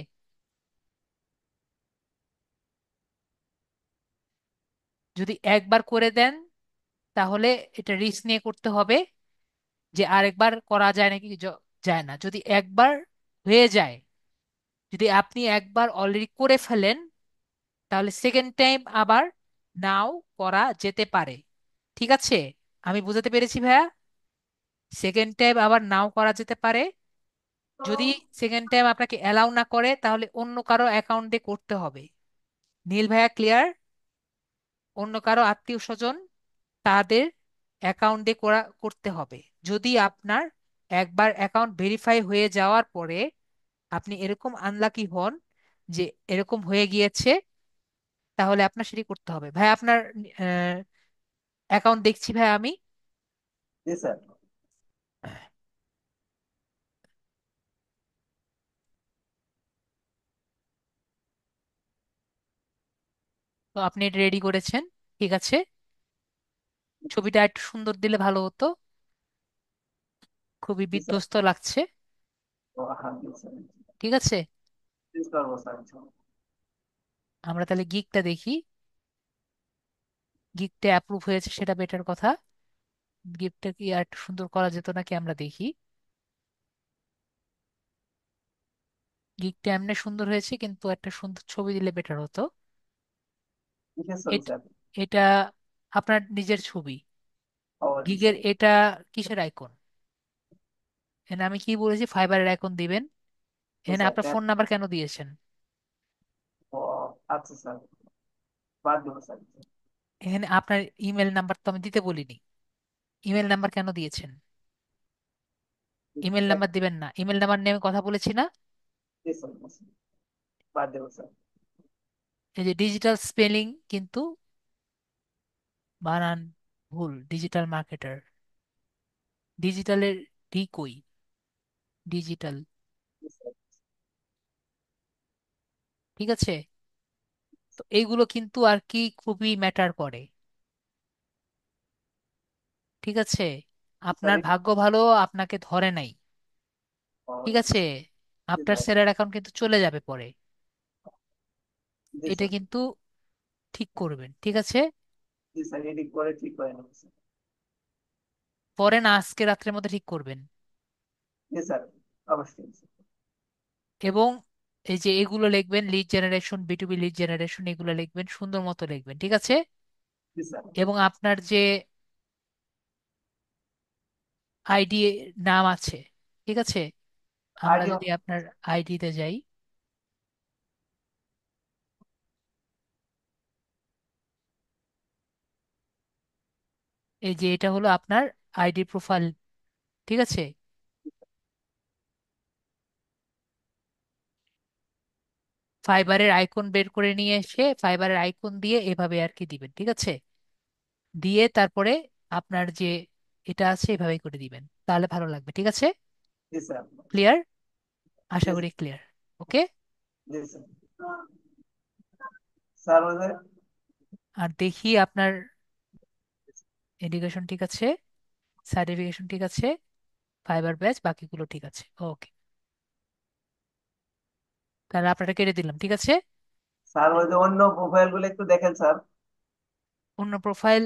যদি একবার করে দেন তাহলে এটা রিস্ক নিয়ে করতে হবে যে আরেকবার করা যায় নাকি, যায় না। যদি একবার হয়ে যায়, যদি আপনি একবার অলরেডি করে ফেলেন, তাহলে সেকেন্ড টাইম আবার নাও করা যেতে পারে। ঠিক আছে, আমি বুঝাতে পেরেছি ভাইয়া? সেকেন্ড টাইম আবার নাও করা যেতে পারে। যদি সেকেন্ড টাইম আপনাকে অ্যালাউ না করে, তাহলে অন্য কারো অ্যাকাউন্ট দিয়ে করতে হবে। নীল ভাইয়া ক্লিয়ার? অন্য কারো আত্মীয় স্বজন, তাদের অ্যাকাউন্ট দিয়ে করতে হবে। যদি আপনার একবার অ্যাকাউন্ট ভেরিফাই হয়ে যাওয়ার পরে আপনি এরকম আনলাকি হন যে এরকম হয়ে গিয়েছে, তাহলে আপনার সেটি করতে হবে। ভাই আপনার অ্যাকাউন্ট দেখছি ভাই আমি। জি স্যার। তো আপনি এটা রেডি করেছেন, ঠিক আছে। ছবিটা একটু সুন্দর দিলে ভালো হতো, খুবই জি স্যার। বিধ্বস্ত লাগছে। ও হ্যাঁ, জি স্যার। ঠিক আছে, চেঞ্জ করবো স্যার। আমরা তাহলে গিকটা দেখি। গিকটা অ্যাপ্রুভ হয়েছে সেটা বেটার কথা। গিকটা কি আর একটু সুন্দর করা যেত নাকি আমরা দেখি। গিকটা এমনি সুন্দর হয়েছে, কিন্তু একটা সুন্দর ছবি দিলে বেটার হতো। কিসের ছবি এট- স্যার? এটা আপনার নিজের ছবি। ও জি গিগের স্যার। এটা কিসের আইকন? এখানে আমি কি বলেছি, ফাইবারের আইকন দিবেন। জি এখানে স্যার। আপনার ফোন নাম্বার কেন দিয়েছেন? ও আচ্ছা স্যার, বাদ দেবো স্যার। এখানে আপনার ইমেল নাম্বার তো আমি দিতে বলিনি। ইমেল নাম্বার কেন দিয়েছেন? ইমেল নাম্বার দিবেন না, ইমেল নাম্বার নিয়ে আমি কথা বলেছি না। জি স্যার, বাদ দেবো স্যার। এই যে ডিজিটাল স্পেলিং কিন্তু বানান ভুল, ডিজিটাল মার্কেটার, ডিজিটালের ডি কই, ডিজিটাল। জি স্যার। ঠিক আছে, তো এইগুলো কিন্তু আর কি খুবই ম্যাটার করে। ঠিক আছে, স্যার আপনার ভাগ্য ভালো, আপনাকে ধরে নাই। ও ঠিক আছে, জি আপনার স্যার। স্যারের অ্যাকাউন্ট কিন্তু চলে যাবে পরে। জি এটা স্যার। কিন্তু ঠিক করবেন, ঠিক আছে। জি স্যার, এডিট করে ঠিক করে নেবো স্যার। পরে না, আজকে রাত্রের মধ্যে ঠিক করবেন। জি স্যার, অবশ্যই স্যার। এবং এই যে এগুলো লিখবেন, লিড জেনারেশন, বিটুবি লিড জেনারেশন, এগুলো লিখবেন, সুন্দর মতো লিখবেন, ঠিক আছে। জি স্যার। এবং আপনার যে আইডি নাম আছে, ঠিক আছে, আমরা আইডিও। যদি আপনার আইডিতে যাই, এই যে এটা হলো আপনার আইডি প্রোফাইল, ঠিক আছে। ফাইবারের আইকন বের করে নিয়ে এসে ফাইবারের আইকন দিয়ে এভাবে আর কি দিবেন, ঠিক আছে। দিয়ে তারপরে আপনার যে এটা আছে এভাবেই করে দিবেন, তাহলে ভালো লাগবে, ঠিক আছে। জি স্যার। ক্লিয়ার? আশা জি করি ক্লিয়ার। ওকে। জি স্যার। স্যার ওই যে আর দেখি আপনার এডুকেশন ঠিক আছে, সার্টিফিকেশন ঠিক আছে, ফাইবার ব্যাচ, বাকিগুলো ঠিক আছে। ওকে, তাহলে আপনারা কেটে দিলাম, ঠিক আছে। স্যার ওই যে অন্য প্রোফাইল গুলো একটু দেখেন স্যার। অন্য প্রোফাইল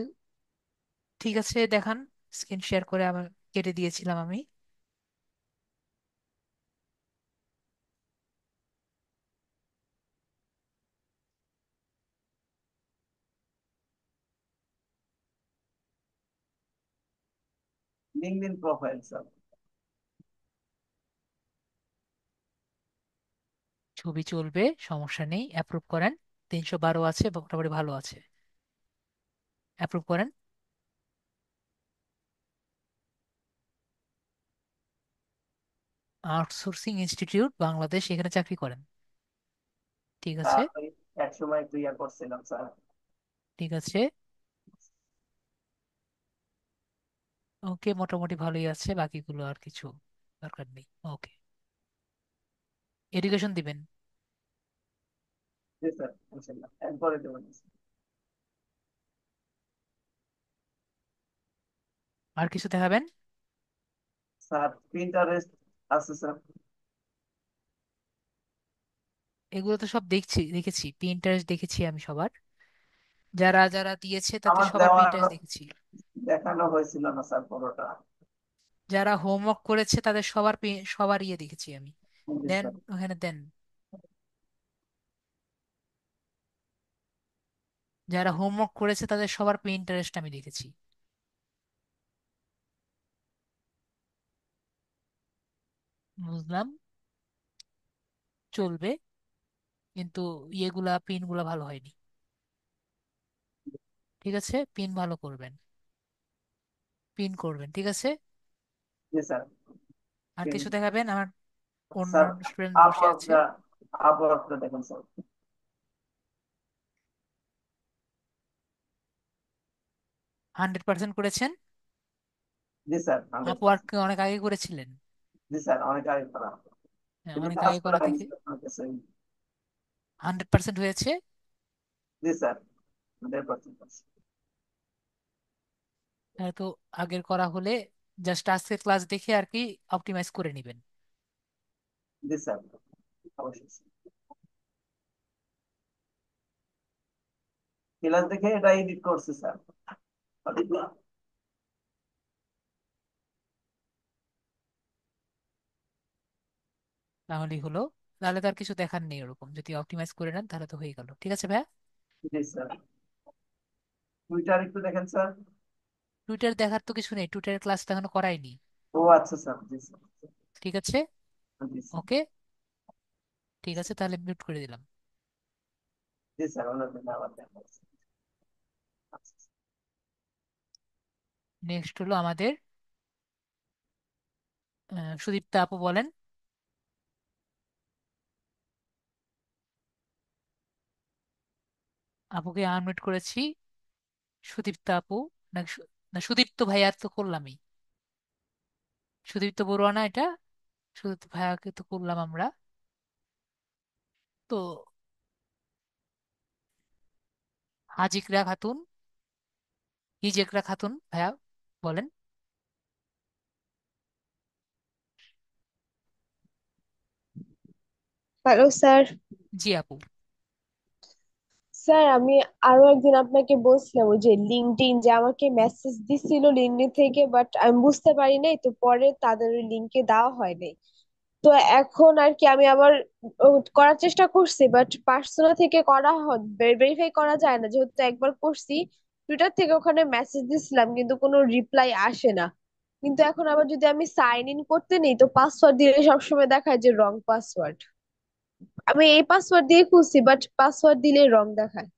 ঠিক আছে, দেখান। স্ক্রিন শেয়ার করে আমার কেটে দিয়েছিলাম আমি। LinkedIn profile sir. ছবি চলবে, সমস্যা নেই, অ্যাপ্রুভ করেন। 312 আছে, মোটামুটি ভালো আছে। অ্যাপ্রুভ করেন। আউটসোর্সিং ইনস্টিটিউট বাংলাদেশ, এখানে চাকরি করেন? ঠিক আছে, স্যার ওই এক সময় একটু ইয়া করছিলাম স্যার। ঠিক আছে। ওকে, মোটামুটি ভালোই আছে, বাকিগুলো আর কিছু দরকার নেই। ওকে, এডুকেশন দিবেন। জি স্যার, ইনশাল্লাহ এরপরে দেবেন। আর কিছু দেখাবেন? স্যার প্রিন্টারেস্ট আছে স্যার। এগুলো তো সব দেখেছি, প্রিন্টারেস্ট দেখেছি আমি সবার, যারা যারা দিয়েছে তাদের আমার সবার দেওয়া প্রিন্টারেস্ট দেখেছি। দেখানো হয়েছিল না স্যার পুরোটা। যারা হোমওয়ার্ক করেছে তাদের সবার সবার ইয়ে দেখেছি আমি। জি দেন, স্যার। ওখানে দেন। যারা হোমওয়ার্ক করেছে তাদের সবার প্রিন্টারেস্ট আমি দেখেছি। বুঝলাম, চলবে, কিন্তু ইয়েগুলা পিনগুলা ভালো হয়নি। ঠিক আছে, পিন ভালো করবেন, পিন করবেন, ঠিক আছে। জি স্যার। আর কিছু দেখাবেন? আমার অন্য স্যার স্টুডেন্ট বসে আছে। আপওয়ার্কটা আপওয়ার্কটা দেখেন স্যার। 100% করেছেন? জি স্যার, 100%। আপওয়ার্ক অনেক আগে করেছিলেন? জি স্যার, অনেক আগে করা, হ্যাঁ, কিন্তু অনেক কাজ আগে করা করা হয়নি থেকে স্যার আপনার কাছে। 100% হয়েছে। জি স্যার, 100%। তো আগের করা হলে জাস্ট আজকের ক্লাস দেখে আর কি অপটিমাইজ করে নেবেন। জি স্যার, অবশ্যই স্যার। ক্লাস দেখে এটা এডিট করছি স্যার। তাহলেই হলো। তাহলে তো আর কিছু দেখার নেই, ওরকম যদি অপটিমাইজ করে নেন তাহলে তো হয়ে গেল। ঠিক আছে ভাইয়া। জি স্যার। টুইটার একটু দেখেন স্যার। টুইটার দেখার তো কিছু নেই, টুইটারের ক্লাস তো এখনো করাইনি। ও আচ্ছা স্যার, জি স্যার। ঠিক আছে। জি স্যার। ওকে, ঠিক আছে, তাহলে মিউট করে দিলাম। জি স্যার, অন্যদিন আবার দেখা হচ্ছে। আচ্ছা। নেক্সট হলো আমাদের সুদীপ্তা আপু, বলেন। আপুকে আনমিউট করেছি। সুদীপ্তা আপু, না না, সুদীপ্ত ভাইয়া তো করলামই। সুদীপ্ত বড়ুয়া না এটা? সুদীপ্ত ভাইয়াকে তো করলাম আমরা। তো হাজিকরা খাতুন, হিজেকরা খাতুন ভাইয়া, বলেন। Hello sir. জি আপু। স্যার আমি আরো একদিন আপনাকে বলছিলাম ওই যে লিঙ্কডইন, যে আমাকে মেসেজ দিছিল লিঙ্কডইন থেকে, বাট আমি বুঝতে পারি নাই, তো পরে তাদের ওই লিঙ্কে দেওয়া হয় নাই। তো এখন আর কি আমি আবার করার চেষ্টা করছি, বাট পার্সোনাল থেকে করা ভেরিফাই করা যায় না, যেহেতু একবার করছি টুইটার থেকে ওখানে মেসেজ দিছিলাম কিন্তু কোনো রিপ্লাই আসে না। কিন্তু এখন আবার যদি আমি সাইন ইন করতে নেই তো পাসওয়ার্ড দিলে সবসময় দেখায় যে রং পাসওয়ার্ড। আমি এই পাসওয়ার্ড দিয়ে খুলছি বাট পাসওয়ার্ড দিলে রং দেখায়।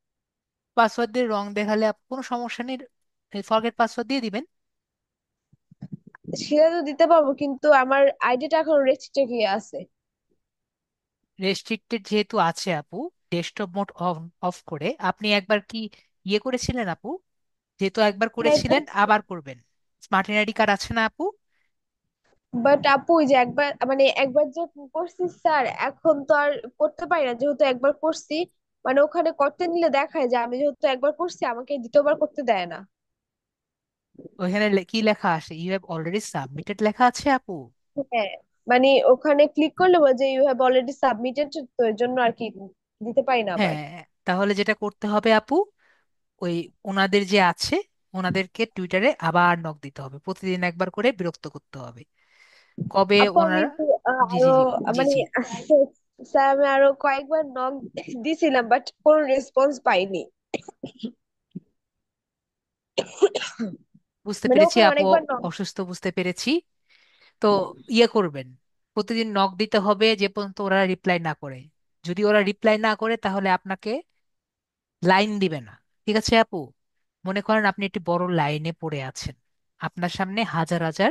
পাসওয়ার্ড দিয়ে রং দেখালে কোনো সমস্যা নেই, ফরগেট পাসওয়ার্ড দিয়ে দিবেন। সেটা তো দিতে পারবো কিন্তু আমার আইডিটা এখন রেস্ট্রিক্ট আছে। রেস্ট্রিক্টেড যেহেতু আছে আপু, ডেস্কটপ মোড অফ অফ করে আপনি একবার কি ইয়ে করেছিলেন আপু? যেহেতু একবার করেছিলেন আবার করবেন। স্মার্ট এনআইডি কার্ড আছে না আপু? বাট আপু ওই যে একবার মানে একবার যে করছি স্যার, এখন তো আর করতে পারি না যেহেতু একবার করছি। মানে ওখানে করতে নিলে দেখায় যে আমি যেহেতু একবার করছি আমাকে দ্বিতীয়বার করতে দেয় না। ওইখানে কি লেখা আসে? ইউ হ্যাভ অলরেডি সাবমিটেড লেখা আছে আপু। হ্যাঁ, মানে ওখানে ক্লিক করলে বলে যে ইউ হ্যাভ অলরেডি সাবমিটেড, তো এর জন্য আর কি দিতে পারি না আবার। হ্যাঁ, তাহলে যেটা করতে হবে আপু, ওই ওনাদের যে আছে, ওনাদেরকে টুইটারে আবার নক দিতে হবে, প্রতিদিন একবার করে, বিরক্ত করতে হবে। কবে আপু আমি ওনারা? তো জি আরো জি জি। জি মানে জি, স্যার আমি আরো কয়েকবার নক দিছিলাম বাট কোনো রেসপন্স পাইনি। বুঝতে মানে পেরেছি ওখানে আপু, অনেকবার নক। অসুস্থ, বুঝতে পেরেছি। তো ইয়ে করবেন, প্রতিদিন নক দিতে হবে যে পর্যন্ত ওরা রিপ্লাই না করে। যদি ওরা রিপ্লাই না করে তাহলে আপনাকে লাইন দিবে না। ঠিক আছে আপু? মনে করেন আপনি একটি বড় লাইনে পড়ে আছেন, আপনার সামনে হাজার হাজার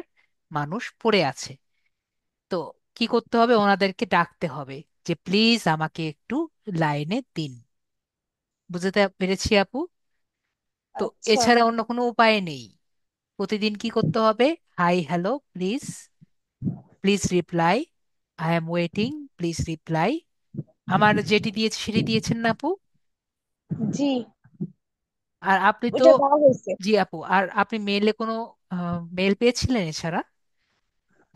মানুষ পড়ে আছে। তো কি করতে হবে? ওনাদেরকে ডাকতে হবে যে প্লিজ আমাকে একটু লাইনে দিন। বুঝতে পেরেছি আপু? তো আচ্ছা। এছাড়া অন্য কোনো উপায় নেই। প্রতিদিন কি করতে হবে? Hi hello please, please reply, I am waiting, please reply, আমার যেটি দিয়েছি সেটি দিয়েছেন না আপু? জি, আর আপনি তো, ওইটা দেওয়া হয়েছে। জি আপু, আর আপনি মেইলে কোনো মেল পেয়েছিলেন এছাড়া,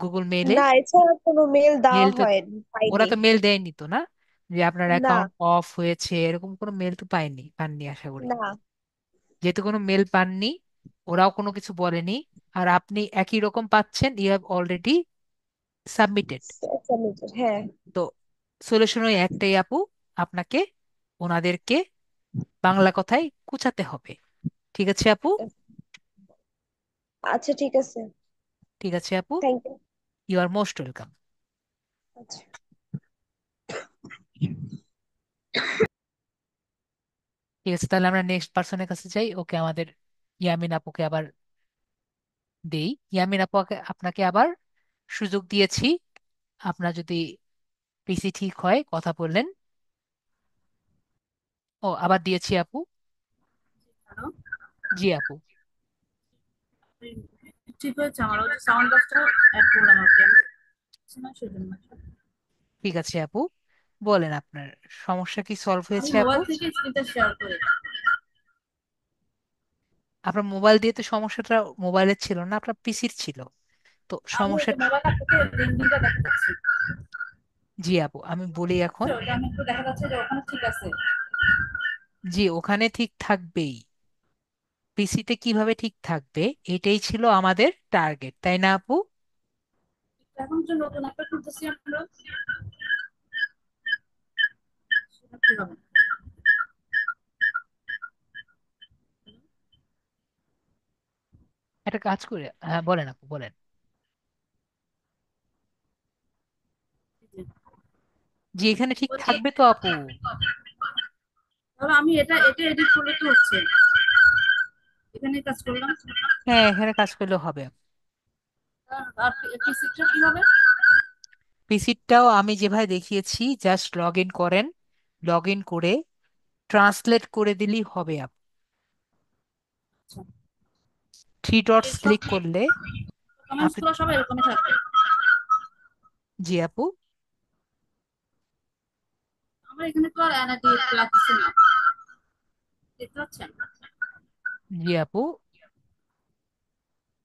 গুগল মেইলে? না, এছাড়া কোনো মেল দেওয়া মেল তো, হয়নি, ওরা পাইনি। তো মেল দেয়নি তো না, যে আপনার না, অ্যাকাউন্ট অফ হয়েছে, এরকম কোনো মেল তো পাননি আশা করি। না, যেহেতু কোনো মেল পাননি, ওরাও কোনো কিছু বলেনি, আর আপনি একই রকম পাচ্ছেন, you have already submitted. Submitted, হ্যাঁ। তো সলিউশন ওই একটাই আপু, আপনাকে ওনাদেরকে বাংলা কথায় কুচাতে হবে। ঠিক আছে আপু? আচ্ছা, ঠিক আছে। ঠিক আছে আপু, thank you. You are most welcome. আচ্ছা। ঠিক আছে, তাহলে আমরা নেক্সট পার্সনের কাছে যাই। ওকে, আমাদের ইয়ামিন আপুকে আবার দেই। ইয়ামিন আপুকে আপনাকে আবার সুযোগ দিয়েছি, আপনার যদি পিসি ঠিক হয়, কথা বললেন। ও, আবার দিয়েছি আপু। হ্যালো, জি আপু। ঠিক হয়েছে। আমার ওই সাউন্ড বক্সটা অ্যাড করলাম আর কি, আমি দেখছি না সেজন্য। ঠিক আছে আপু, বলেন আপনার সমস্যা কি সলভ আমি হয়েছে আপু? মোবাইল থেকে স্ক্রিনটা শেয়ার করি। আপনার মোবাইল দিয়ে তো সমস্যাটা মোবাইলের ছিল না, আপনার পিসির ছিল। তো আমি ওই সমস্যা, যে মোবাইল থেকে লিঙ্কটা দেখা যাচ্ছে। জি আপু আমি বলি এখন। বুঝছো? ওটা আমি একটু দেখা যাচ্ছে যে ওখানে ঠিক আছে। জি, ওখানে ঠিক থাকবেই, পিসিতে কিভাবে ঠিক থাকবে, এটাই ছিল আমাদের টার্গেট, তাই না আপু? এখন যে নতুন একটা খুলতেছি আমরা, সেটা কি হবে? একটা কাজ করে, হ্যাঁ বলেন আপু বলেন। জি, এখানে ঠিক বলছি, থাকবে তো আপু। ধরো আমি এটা এটা এডিট করলে তো হচ্ছে, এখানে কাজ করলাম। হ্যাঁ, এখানে কাজ করলেও হবে। আর পিসিটা কি হবে? পিসিটাও আমি যেভাবে দেখিয়েছি, জাস্ট লগ ইন করেন, লগ ইন করে ট্রান্সলেট করে দিলেই হবে আপু। আচ্ছা, থ্রি ডটস এইসব ক্লিক করলে কমেন্টস আপনি, গুলো সব এরকমই থাকবে। জি আপু, আমার এখানে তো আর এনআইডি লাগছে না, দেখতে পাচ্ছেন? জি আপু,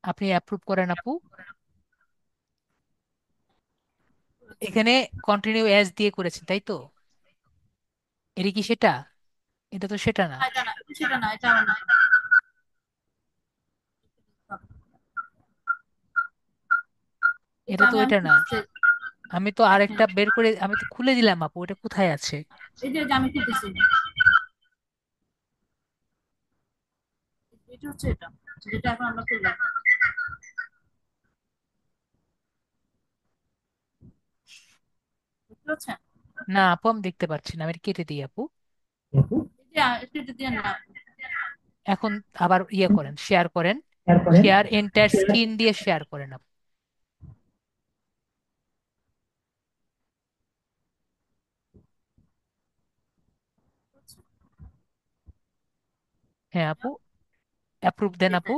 আপনি অ্যাপ্রুভ করেন আপু। আচ্ছা, এখানে কন্টিনিউ অ্যাজ দিয়ে করেছেন তাই তো? এটা কি সেটা? এটা তো সেটা না। না, এটা না, সেটা না, এটা আমার না। এটা এটা তো আমি আমি এটা না। খুঁজছি। আমি তো দেখেন, আরেকটা বের করে, আমি তো খুলে দিলাম আপু, এটা কোথায় আছে? এই যে আমি খুঁজতেছি, এটা হচ্ছে এটা, যেটা এখন আমরা করলাম, বুঝতে পারছেন? না আপু, আমি দেখতে পাচ্ছি না, আমি এটা কেটে দিই আপু। এই যে এটা দিয়ে না, এখন আবার ইয়ে করেন, শেয়ার করেন, শেয়ার এন্টায়ার স্ক্রিন দিয়ে শেয়ার করেন আপু। হ্যাঁ আপু, অ্যাপ্রুভ দেন এটা আপু।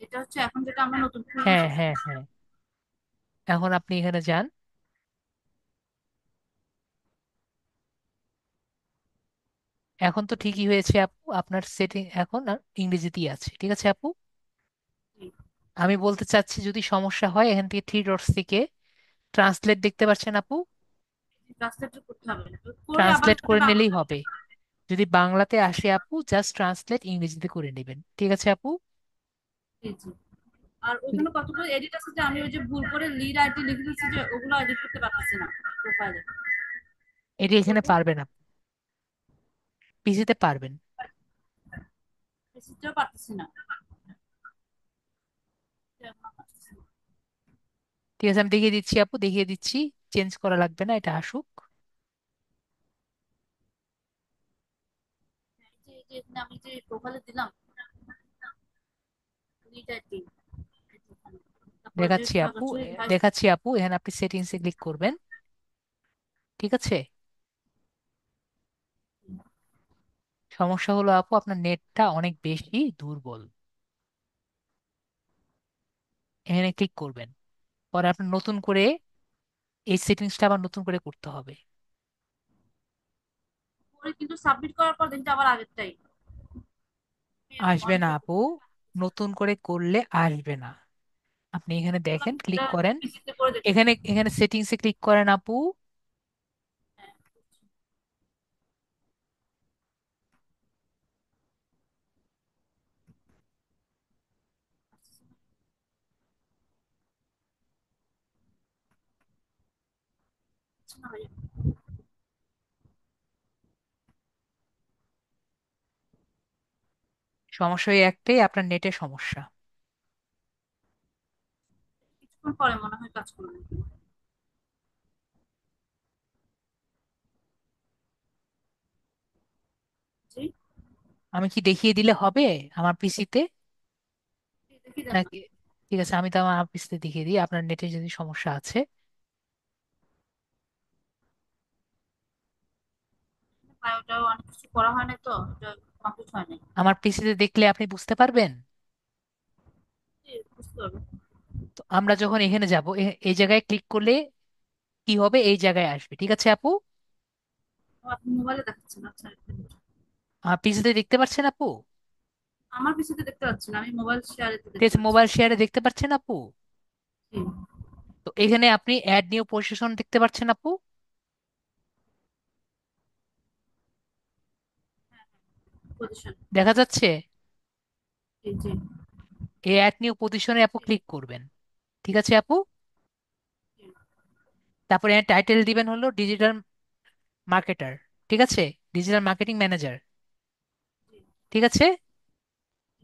এটা হচ্ছে এখন যেটা আমরা নতুন খুললাম হ্যাঁ সেটা। হ্যাঁ হ্যাঁ, এখন আপনি এখানে যান। এখন তো ঠিকই হয়েছে আপু, আপনার সেটিং এখন আর ইংরেজিতেই আছে, ঠিক আছে আপু? আমি বলতে চাচ্ছি, যদি সমস্যা হয় এখান থেকে থ্রি ডটস থেকে ট্রান্সলেট দেখতে পাচ্ছেন আপু, ট্রান্সলেট করতে হবে না, তো করে আবার ট্রান্সলেট এটা করে ডাউনলোড নিলেই করতে হবে। হবে। যদি বাংলাতে আসে আপু, জাস্ট ট্রান্সলেট ইংরেজিতে করে নেবেন, ঠিক আছে আপু? জি, জি। আর ওখানে কতগুলো এডিট আছে যে আমি ওই যে ভুল করে লিড আইডি লিখে দিচ্ছি, যে ওগুলো এডিট করতে পারতেছি না প্রোফাইলে। এটি কি এখানে করবো? পারবেন আপু, পিসিতে পারবেন। সেটাও পারতেছি না। পারতেছি না। ঠিক আছে, আমি দেখিয়ে দিচ্ছি আপু, দেখিয়ে দিচ্ছি, চেঞ্জ করা লাগবে না, এটা আসুক। এই যে এখানে আমি যে প্রোফাইলে দিলাম লিড আইডি, তারপরে যে দেখাচ্ছি আপু, সরাসরি দেখাচ্ছি আপু, এখানে আপনি সেটিংসে ক্লিক করবেন, ঠিক আছে? সমস্যা হলো আপু, আপনার নেটটা অনেক বেশি দুর্বল। এখানে ক্লিক করবেন, পরে আপনার নতুন করে এই সেটিংসটা আবার নতুন করে করতে হবে। করি, কিন্তু সাবমিট করার পর দেখছি আবার আগেরটাই। আসবে না অনেকবার আপু, নতুন করে করলে আসবে না। আপনি এখানে দেখেন, ক্লিক এটা করেন, পিসিতে করে দেখছি। এখানে এখানে সেটিংসে ক্লিক করেন আপু। হ্যাঁ, আচ্ছা না ভাইয়া। সমস্যা ওই একটাই, আপনার নেটের সমস্যা। কিছুক্ষণ পরে মনে হয় কাজ করবে। জি, আমি কি দেখিয়ে দিলে হবে আমার পিসিতে দেখি দেন না। নাকি? ঠিক আছে, আমি তো আমার পিসিতে দেখিয়ে দিই আপনার নেটের যদি সমস্যা আছে। বায়োটাও অনেক কিছু করা হয় না, তো এটা কমপ্লিট হয় নাই। আমার পিসিতে দেখলে আপনি বুঝতে পারবেন। জি, বুঝতে পারবে। তো আমরা যখন এখানে যাব, এই জায়গায় ক্লিক করলে কি হবে, এই জায়গায় আসবে, ঠিক আছে আপু? ও, আপনি মোবাইলে দেখাচ্ছেন, আচ্ছা একটা মিনিট। আমার পিসিতে দেখতে পাচ্ছেন আপু? আমার পিসিতে দেখতে পাচ্ছি না, আমি মোবাইল শেয়ারেতে ঠিক দেখতে আছে, পাচ্ছি। মোবাইল শেয়ারে দেখতে পাচ্ছেন আপু? জি, তো এখানে আপনি অ্যাড নিউ পজিশন দেখতে পাচ্ছেন আপু? পজিশন। দেখা যাচ্ছে? জি জি এই অ্যাড নিউ পজিশনে আপু জি ক্লিক করবেন, ঠিক আছে আপু? জি তারপরে টাইটেল দিবেন হলো ডিজিটাল মার্কেটার, ঠিক আছে? ডিজিটাল মার্কেটিং ম্যানেজার, ঠিক আছে?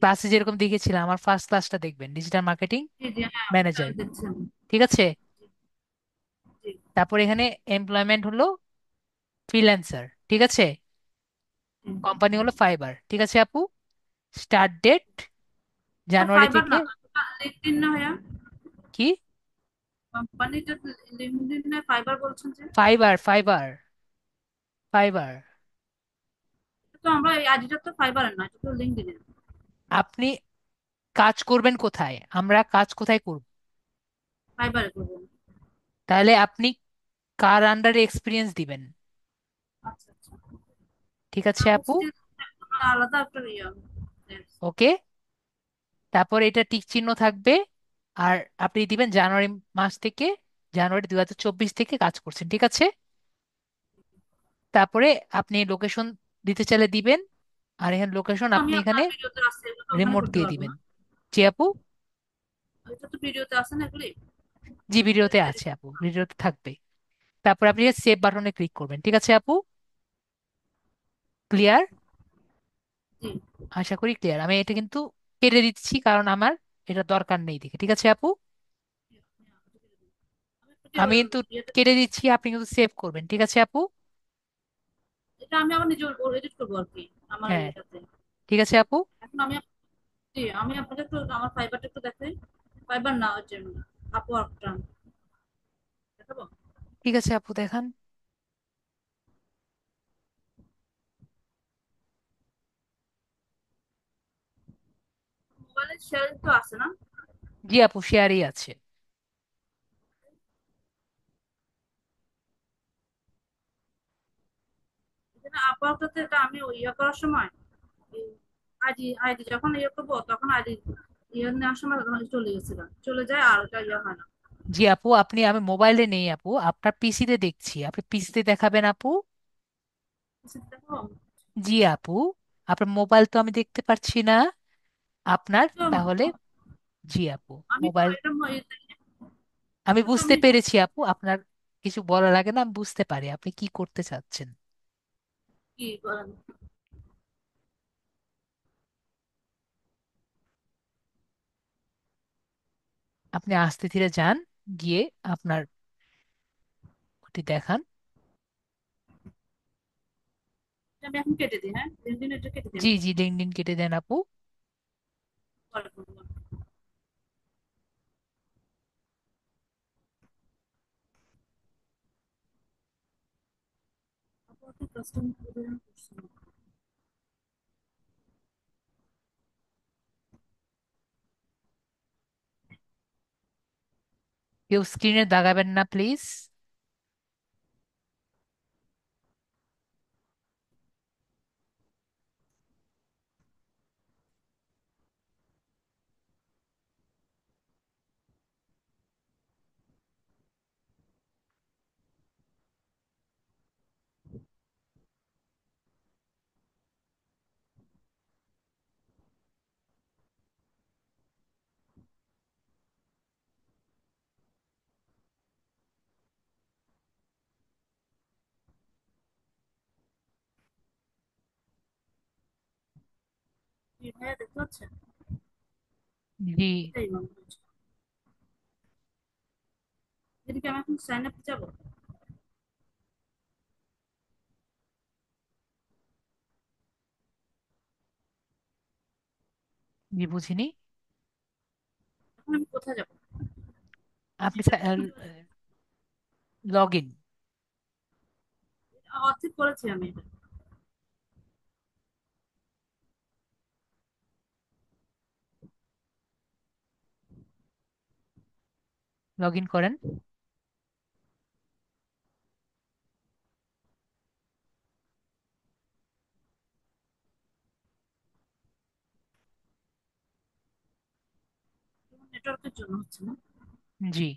ক্লাসে যেরকম দেখিয়েছিলাম, আমার ফার্স্ট ক্লাসটা দেখবেন, ডিজিটাল মার্কেটিং জি জি, হ্যাঁ ওটা ম্যানেজার, আমি দেখছি আমি। ঠিক আছে? জি জি তারপর এখানে এমপ্লয়মেন্ট হলো ফ্রিল্যান্সার, ঠিক আছে? জি। কোম্পানি হলো ফাইবার, ঠিক আছে আপু? স্টার্ট ডেট এটা জানুয়ারি ফাইবার থেকে। না তো, এটা লিঙ্কডইন না ভাইয়া? কি? কোম্পানিটা লিঙ্কডইন না, ফাইবার বলছেন যে? Fibre, fibre, fibre. এটা তো আমরা এই আইডিটা তো ফাইবারের না, এটা তো লিঙ্কডইনের। আপনি কাজ করবেন কোথায়, আমরা কাজ কোথায় করব? ফাইবারে করবো। তাহলে আপনি কার আন্ডারে এক্সপিরিয়েন্স দিবেন? আচ্ছা আচ্ছা। ঠিক আছে আমি আপু? বলছি যে আলাদা একটা ইয়ে। ওকে। তারপর এটা টিক চিহ্ন থাকবে, আর আপনি দিবেন জানুয়ারি মাস থেকে, জানুয়ারি 2024 থেকে কাজ করছেন, ঠিক আছে? তারপরে আপনি লোকেশন দিতে চাইলে দিবেন, আর এখানে লোকেশন আমি আপনি আপনার এখানে ভিডিওতে আছে, এগুলো তো ওখানে রিমোট করতে দিয়ে পারবো দিবেন। না? জি আপু? এটা তো ভিডিওতে আছে না এগুলি? জি, ভিডিওতে আছে আপু, ভিডিওতে থাকবে। তারপর আপনি সেভ বাটনে ক্লিক করবেন, ঠিক আছে আপু? ক্লিয়ার? জি। আশা করি ক্লিয়ার। আমি এটা কিন্তু কেটে দিচ্ছি, কারণ আমার এটা দরকার নেই দেখে, ঠিক আছে আপু? আমি একটু আমি কিন্তু ইয়েতে, কেটে দিচ্ছি, আপনি কিন্তু সেভ করবেন, ঠিক আছে আপু? এটা আমি আবার নিজে এডিট করবো আর কি, আমার হ্যাঁ, এটাতে। ঠিক আছে আপু। এখন আমি, জি আমি আপনাকে একটু আমার ফাইবারটা একটু দেখাই। ফাইবার না, ওই যে আপওয়ার্কটা দেখাবো। ঠিক আছে আপু, দেখান। মোবাইলে শেয়ারিং তো আছে না? জি আপু, শেয়ারই আছে। এখানে আপওয়ার্কটাতে এটা আমি ওই ইয়ে করার সময়, আইডি আইডি যখন ইয়ে করবো তখন আইডি ইয়ে নেওয়ার সময় তখন চলে গেছিল, চলে যায় আর ওটা ইয়ে হয় না। জি আপু, আমি মোবাইলে নেই আপু, আপনার পিসিতে দেখছি, আপনি পিসিতে দেখাবেন আপু। সেটা দেখো। জি আপু, আপনার মোবাইল তো আমি দেখতে পাচ্ছি না আপনার, তো তাহলে। জি আপু, আমি তো মোবাইল। এটা আমি এটা তো বুঝতে আমি পেরেছি আপু, আপনার কিছু বলা লাগে না, আমি বুঝতে পারি আপনি কি করতে চাচ্ছেন। কি করেন। আপনি আস্তে ধীরে যান, গিয়ে আপনার ওটি দেখান। এটা আমি এখন কেটে দিই, হ্যাঁ দিন এটা কেটে দিই জি আমি। জি, লিঙ্কডইন কেটে দেন আপু। পরে করবো। আপওয়ার্কে কাস্টম করছি না। কেউ স্ক্রিনে দাগাবেন না, প্লিজ। কি ভাইয়া দেখতে পাচ্ছেন? জি। এই মনে হচ্ছে। এদিকে আমি এখন সাইন আপ যাবো। জি, বুঝিনি। এখন আমি কোথায় যাবো? আপনি এটা তো এখন লগ ইন। অর্ধেক করেছি আমি এটা। লগ ইন করেন। নেটওয়ার্কের জন্য হচ্ছে না। জি।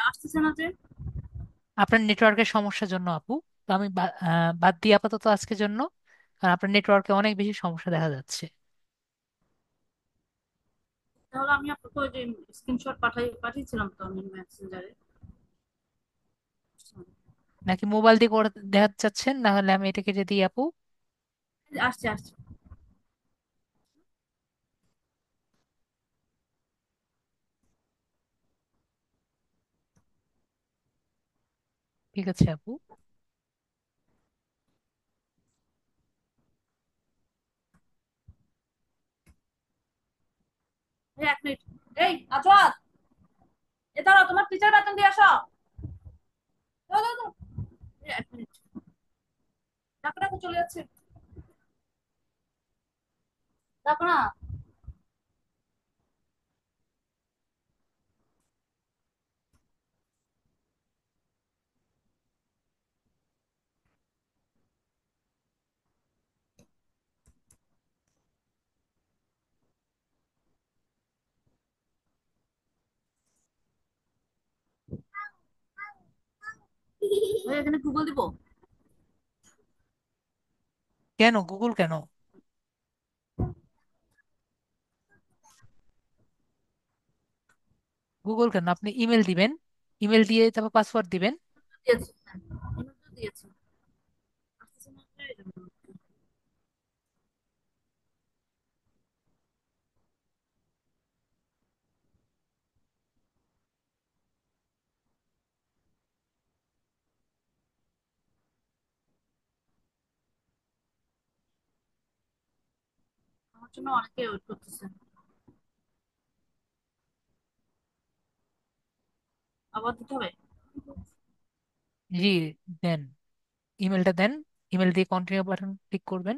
আসতেছে না যে। আপনার নেটওয়ার্কের সমস্যার জন্য আপু। তো আমি বাদ দিই আপাতত আজকের জন্য, কারণ আপনার নেটওয়ার্কে অনেক বেশি সমস্যা দেখা যাচ্ছে। তাহলে আমি আপনাকে ওই যে স্ক্রিনশট পাঠিয়েছিলাম তো আমি মেসেঞ্জারে। নাকি মোবাইল দিয়ে করে দেখাতে চাচ্ছেন? না হলে আমি এটা কেটে দিই আপু। আসছে আসছে। ঠিক আছে আপু। এই এক মিনিট। এই আজওয়াত, এ দাঁড়াও, তোমার টিচার বেতন দিয়ে আসো। দাও, দাও, দাও। এই এক মিনিট। ডাকো ডাকো, চলে যাচ্ছে। ডাকো না। ভাই এখানে গুগল দিব? কেন গুগল কেন? গুগল কেন? আপনি ইমেল দিবেন, ইমেল দিয়ে তারপর পাসওয়ার্ড দিবেন। দিয়েছি, হ্যাঁ, email তো দিয়েছি। আসতেছে না যে, এই জন্য। আমার জন্য অনেকে ওয়েট করতেছে। আবার দিতে হবে? জি, দেন, ইমেলটা দেন। ইমেল দিয়ে কন্টিনিউ বাটন ক্লিক করবেন।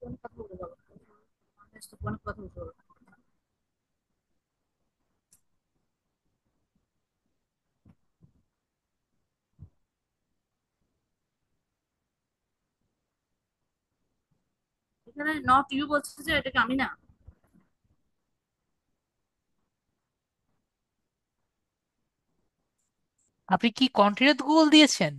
কোন কথা বলে যাবো? কোন কথা বলতে হবে? এখানে নট ইউ বলছে যে, এটাকে আমি না। আপনি কি কন্টিনিউ গুগল দিয়েছেন?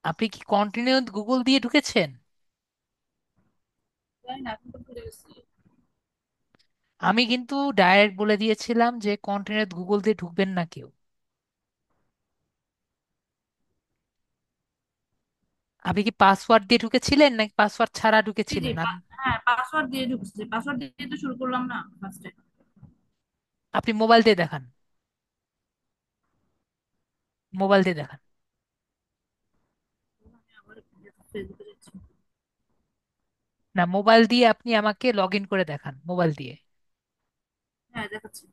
আপনি কি কন্টিনিউ গুগল দিয়ে ঢুকেছেন? জানি না, এখন তো ভুলে গেছি। আমি কিন্তু ডাইরেক্ট বলে দিয়েছিলাম যে কন্টিনিউ গুগল দিয়ে ঢুকবেন না কেউ। আপনি কি পাসওয়ার্ড দিয়ে ঢুকেছিলেন নাকি পাসওয়ার্ড ছাড়া জি জি, ঢুকেছিলেন? হ্যাঁ, পাসওয়ার্ড দিয়ে ঢুকছি, পাসওয়ার্ড দিয়ে তো শুরু করলাম না ফার্স্টে। আপনি মোবাইল দিয়ে দেখান, মোবাইল দিয়ে দেখান। আমি আবার ফেসবুকে যাচ্ছি। না, মোবাইল দিয়ে আপনি আমাকে লগ ইন করে দেখান, মোবাইল দিয়ে। হ্যাঁ, দেখাচ্ছি।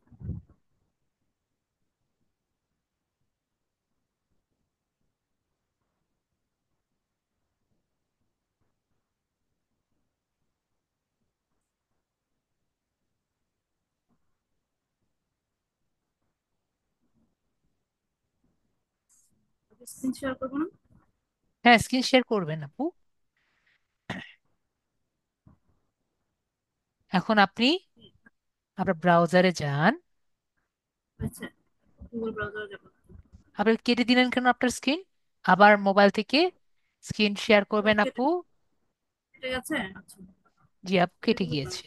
স্ক্রিন শেয়ার করবো না? হ্যাঁ, স্ক্রিন শেয়ার করবেন আপু। এখন আপনি আপনার ব্রাউজারে যান। আচ্ছা, গুগল ব্রাউজারে যাবো। আপনি কেটে দিলেন কেন আপনার স্ক্রিন? আবার মোবাইল থেকে স্ক্রিন শেয়ার ও, করবেন কেটে আপু। কেটে গেছে, আচ্ছা। জি আপু, কেটে কেটে দিলাম। গিয়েছে।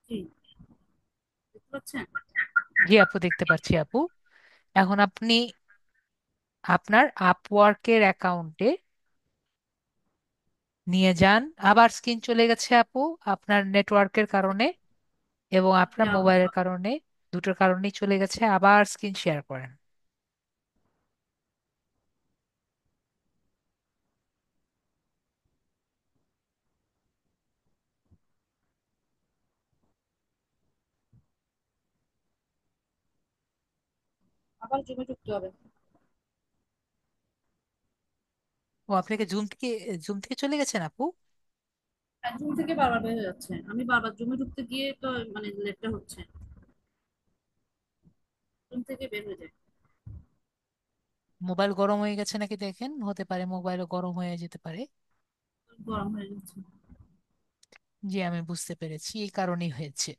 জি, দেখতে পাচ্ছেন? জি আপু, দেখতে পাচ্ছি আপু। এখন আপনি আপনার আপওয়ার্কের অ্যাকাউন্টে নিয়ে যান। আবার স্ক্রিন চলে গেছে আপু, আপনার নেটওয়ার্কের কারণে এবং আপনার যা, মোবাইলের কারণে, দুটোর কারণেই চলে গেছে। আবার স্ক্রিন শেয়ার করেন। আবার জুমে ঢুকতে হবে। ও, আপনাকে জুম থেকে চলে গেছেন আপু? জুম থেকে বারবার বের হয়ে যাচ্ছে, আমি বারবার জুমে ঢুকতে গিয়ে তো মানে লেটটা হচ্ছে, জুম থেকে বের হয়ে যায়। মোবাইল গরম হয়ে গেছে নাকি দেখেন, হতে পারে মোবাইলও গরম হয়ে যেতে পারে। গরম হয়ে যাচ্ছে। জি, আমি বুঝতে পেরেছি, এই কারণেই হয়েছে।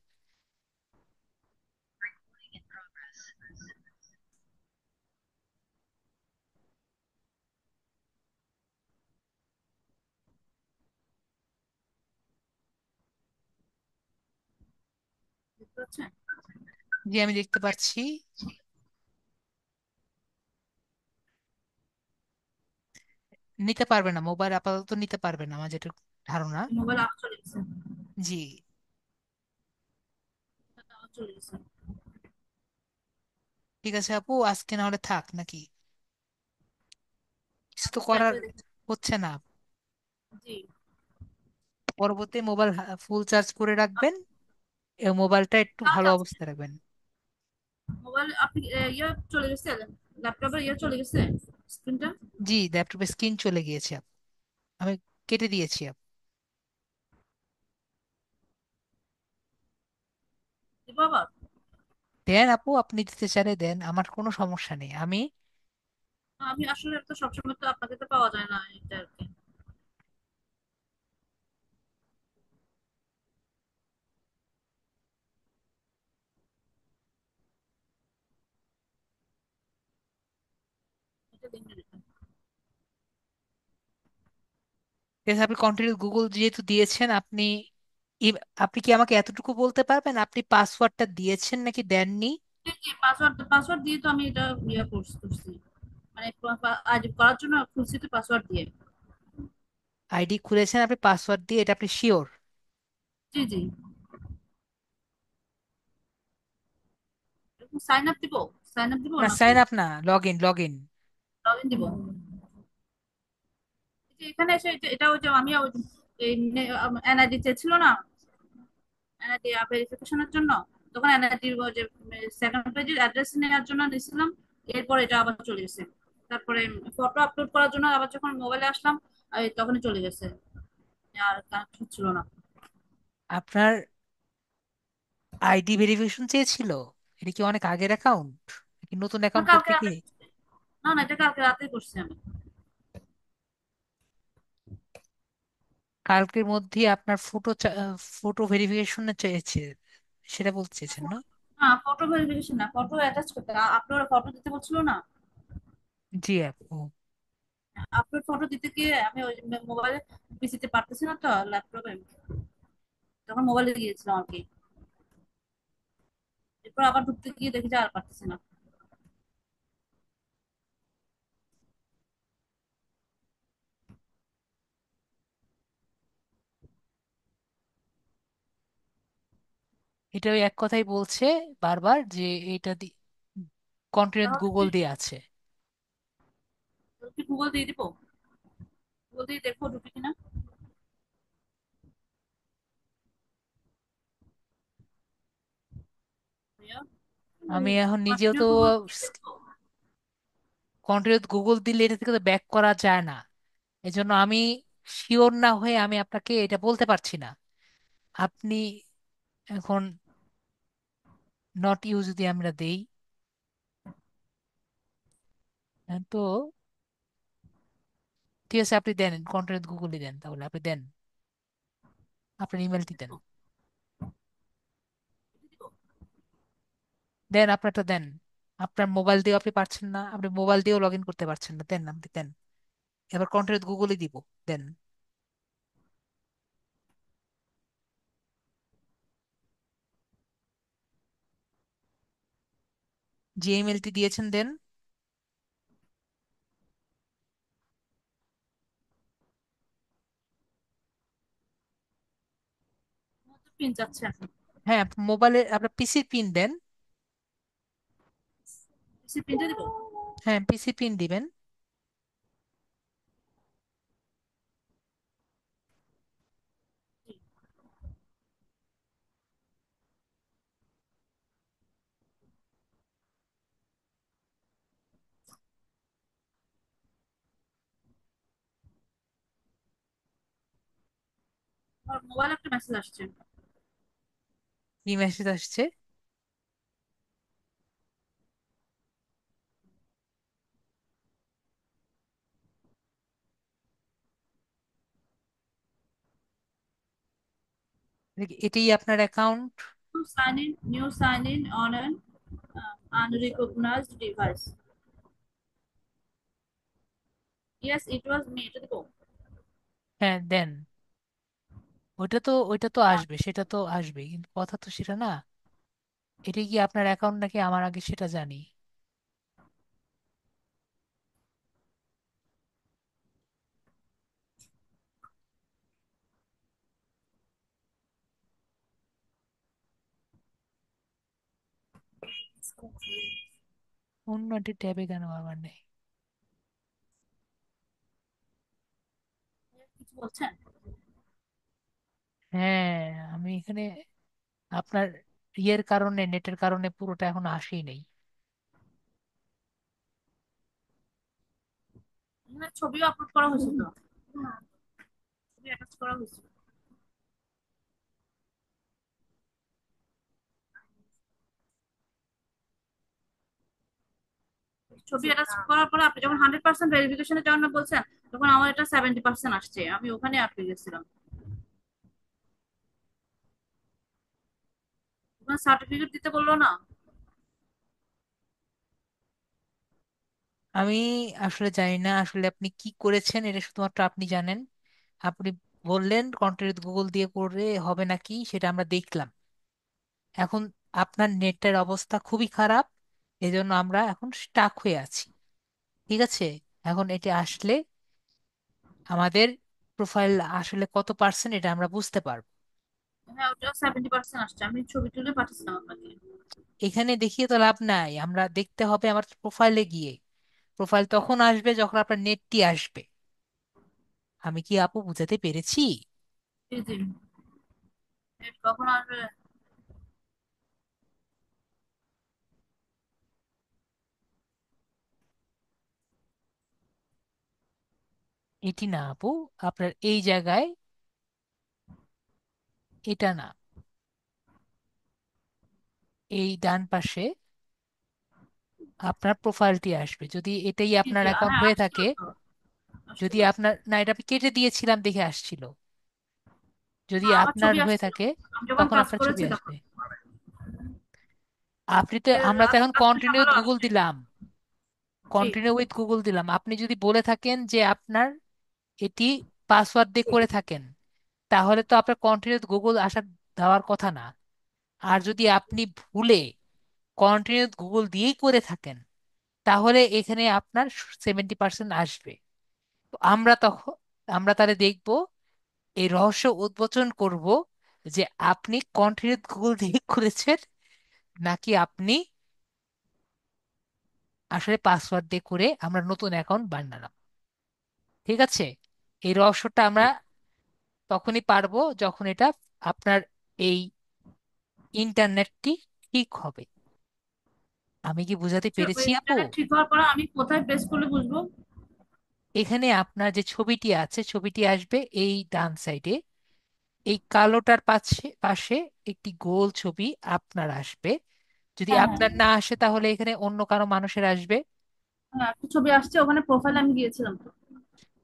দেখতে পাচ্ছেন? জি, আমি দেখতে পাচ্ছি। নিতে পারবে না, মোবাইল আপাতত নিতে পারবে না, আমার যেটা ধারণা। মোবাইল আবার চলে গেছে। জি। আবার চলে গেছে। ঠিক আছে আপু, আজকে না হলে থাক নাকি? কিছু তো আমি ট্রাই করার করে দেখছি। হচ্ছে না। জি। পরবর্তী মোবাইল ফুল চার্জ করে রাখবেন এবং মোবাইলটা একটু চার্জ ভালো আছে। অবস্থায় রাখবেন। মোবাইল আপনি ইয়ে চলে গেছে, ল্যাপটপের ইয়ে চলে গেছে, স্ক্রিনটা। জি, ল্যাপটপের স্ক্রিন চলে গিয়েছে আপু। আমি কেটে দিয়েছি আপু। দিব আবার? দেন আপু, আপনি দিতে চাইলে দেন, আমার কোনো সমস্যা নেই। আমি আমি আসলে তো সবসময় তো আপনাকে তো পাওয়া যায় না, এটা আর কি। এটা দিন এটা। ঠিক আছে, আপনি কন্টিনিউ গুগল যেহেতু দিয়েছেন, আপনি কি আমাকে এতটুকু বলতে পারবেন আপনি পাসওয়ার্ডটা দিয়েছেন নাকি দেননি? জি, জি, পাসওয়ার্ড পাসওয়ার্ড দিয়ে তো আমি এটা ইয়ে করছি, মানে আইডি করার জন্য খুলছি তো পাসওয়ার্ড দিয়ে। আইডি খুলেছেন আপনি পাসওয়ার্ড দিয়ে, এটা আপনি শিওর? জি, জি। সাইন আপ দিব, সাইন আপ দিব না, নাকি সাইন আপ না, log in, log in. Log in দিব? এই যে এখানে এসে এটা ওই যে আমি ওই এনআইডি চেয়েছিল না, এনআইডি ভেরিফিকেশনের জন্য, তখন এনআইডি যে সেকেন্ড পেজের অ্যাড্রেস নেওয়ার জন্য নিয়েছিলাম, এরপর এটা আবার চলে গেছে। তারপরে ফটো আপলোড করার জন্য আবার যখন মোবাইলে আসলাম, তখনই চলে গেছে, আর কানেক্ট হচ্ছিল না। আপনার আইডি ভেরিফিকেশন চেয়েছিল? এটা কি অনেক আগের অ্যাকাউন্ট নাকি নতুন না, অ্যাকাউন্ট কালকে করতে রাতে গিয়ে? করছি। না, না, এটা কালকে রাতেই করছি আমি। কালকের মধ্যে আপনার ফটো ভেরিফিকেশন চেয়েছে, সেটা বলতে চেয়েছেন না? না, ফটো ভেরিফিকেশন না, ফটো অ্যাটাচ করতে, আপলোড ফটো দিতে বলছিল না। জি আপু। আপলোড ফটো দিতে গিয়ে আমি ওই মোবাইলে পিসিতে পারতেছি না তো, ল্যাপটপে, তখন মোবাইলে গিয়েছিলাম আর কি। এরপর আবার ঢুকতে গিয়ে দেখি যে আর পারতেছি না। এটা ওই এক কথাই বলছে বারবার যে এটা কন্টিনিউ তাহলে গুগল দিয়ে আছে। কি গুগল দিয়ে দিব? গুগল দিয়ে দেখো ঢুকে কিনা। ভাইয়া, আমি এখন নিজেও কন্টিনিউ তো গুগল দিয়ে দেখো। কন্টিনিউ গুগল দিলে এটা থেকে তো ব্যাক করা যায় না। এজন্য আমি শিওর না হয়ে আমি আপনাকে এটা বলতে পারছি না। আপনি এখন নট ইউজ যদি আমরা দেই, তো ঠিক আছে আপনি দেন কন্টিনিউ গুগলই দেন, তাহলে আপনি দেন আপনার ইমেলটি দেন। দেন আপনারটা দেন। আপনার মোবাইল দিয়েও আপনি পারছেন না, আপনি মোবাইল দিয়েও লগ ইন করতে পারছেন না, দেন আপনি দেন। এবার কন্টিনিউ গুগলই দিব, দেন। যে ইমেলটি দিয়েছেন দেন। পিন চাচ্ছেন? হ্যাঁ, মোবাইলে আপনার পিসির পিন দেন। সে পিনটা দিব? হ্যাঁ, পিসি পিন দিবেন। আমার মোবাইলে একটা মেসেজ আসছে। কি মেসেজ আসছে? এটাই আপনার account? New sign in on an unrecognized device. Yes, it was me. এটা দিব? হ্যাঁ দেন। ওইটা তো আসবে, সেটা তো আসবে, কিন্তু কথা তো সেটা না। এটা কি আপনার অ্যাকাউন্ট নাকি আমার, আগে সেটা জানি। অন্য একটি ট্যাবে কেন আমার নেই? কিছু বলছেন? হ্যাঁ, আমি এখানে আপনার ইয়ের কারণে, নেটের কারণে পুরোটা এখন আসেই নেই। এখানে ছবিও আপলোড করা হয়েছে তো, ছবি অ্যাটাচ করা হয়েছে। ছবি অ্যাটাচ করার পরে আপনি যখন 100% ভেরিফিকেশনের জন্য বলছেন, তখন আমার এটা 70% আসছে, আমি ওখানে আটকে গেছিলাম। ওখানে সার্টিফিকেট দিতে বললো না? আমি আসলে জানি না আসলে আপনি কি করেছেন, এটা শুধুমাত্র আপনি জানেন। আপনি বললেন কন্টেন্ট গুগল দিয়ে করে হবে নাকি, সেটা আমরা দেখলাম। এখন আপনার নেটের অবস্থা খুবই খারাপ, এজন্য আমরা এখন স্টাক হয়ে আছি। ঠিক আছে, এখন এটা আসলে আমাদের প্রোফাইল আসলে কত পার্সেন্ট এটা আমরা বুঝতে পারবো। হ্যাঁ, ওটা 70% আসছে, আমি ছবি তুলে পাঠিয়েছিলাম আপনাকে। এখানে দেখিয়ে তো লাভ নাই, আমরা দেখতে হবে আমার প্রোফাইলে গিয়ে। প্রোফাইল তখন আসবে যখন আপনার নেটটি আসবে। আমি কি আপু বুঝাতে পেরেছি? জি জি। কখন আসবে? এটি না আপু, আপনার এই জায়গায়, এটা না, এই ডান পাশে আপনার প্রোফাইলটি আসবে, যদি এটাই জি আপনার জি, অ্যাকাউন্ট হ্যাঁ হয়ে আসছিল থাকে। তো, আসছিল। যদি আপনার না, এটা আমি কেটে দিয়েছিলাম দেখে আসছিল। যদি না, আমার আপনার ছবি হয়ে আসছিল থাকে আমি যখন তখন কাজ আপনার ছবি করেছি তখন। আসবে। আমরা তো আজকে কন্টিনিউ উইথ সকালেও গুগল আসছে। দিলাম, জি। কন্টিনিউ উইথ গুগল দিলাম। আপনি যদি বলে থাকেন যে আপনার এটি পাসওয়ার্ড দিয়ে করে থাকেন, তাহলে তো আপনার কন্টিনিউ গুগল আসা দেওয়ার কথা না। আর যদি আপনি ভুলে কন্টিনিউ গুগল দিয়েই করে থাকেন, তাহলে এখানে আপনার 70% আসবে। তো আমরা তাহলে দেখব, এই রহস্য উদ্মোচন করব যে আপনি কন্টিনিউ গুগল দিয়ে করেছেন নাকি আপনি আসলে পাসওয়ার্ড দিয়ে করে আমরা নতুন অ্যাকাউন্ট বানালাম। ঠিক আছে, এই রহস্যটা আমরা তখনই পারবো যখন এটা আপনার এই ইন্টারনেটটি ঠিক হবে। আমি কি বুঝাতে পেরেছি আপু? ইন্টারনেট ঠিক হওয়ার পরে আমি কোথায় প্রেস করলে বুঝবো? এখানে আপনার যে ছবিটি আছে, ছবিটি আসবে এই ডান সাইডে, এই কালোটার পাশে পাশে একটি গোল ছবি আপনার আসবে। যদি হ্যাঁ হ্যাঁ আপনার না আসে তাহলে এখানে অন্য কারো মানুষের আসবে। হ্যাঁ, একটা ছবি আসছে, ওখানে প্রোফাইল আমি গিয়েছিলাম তো।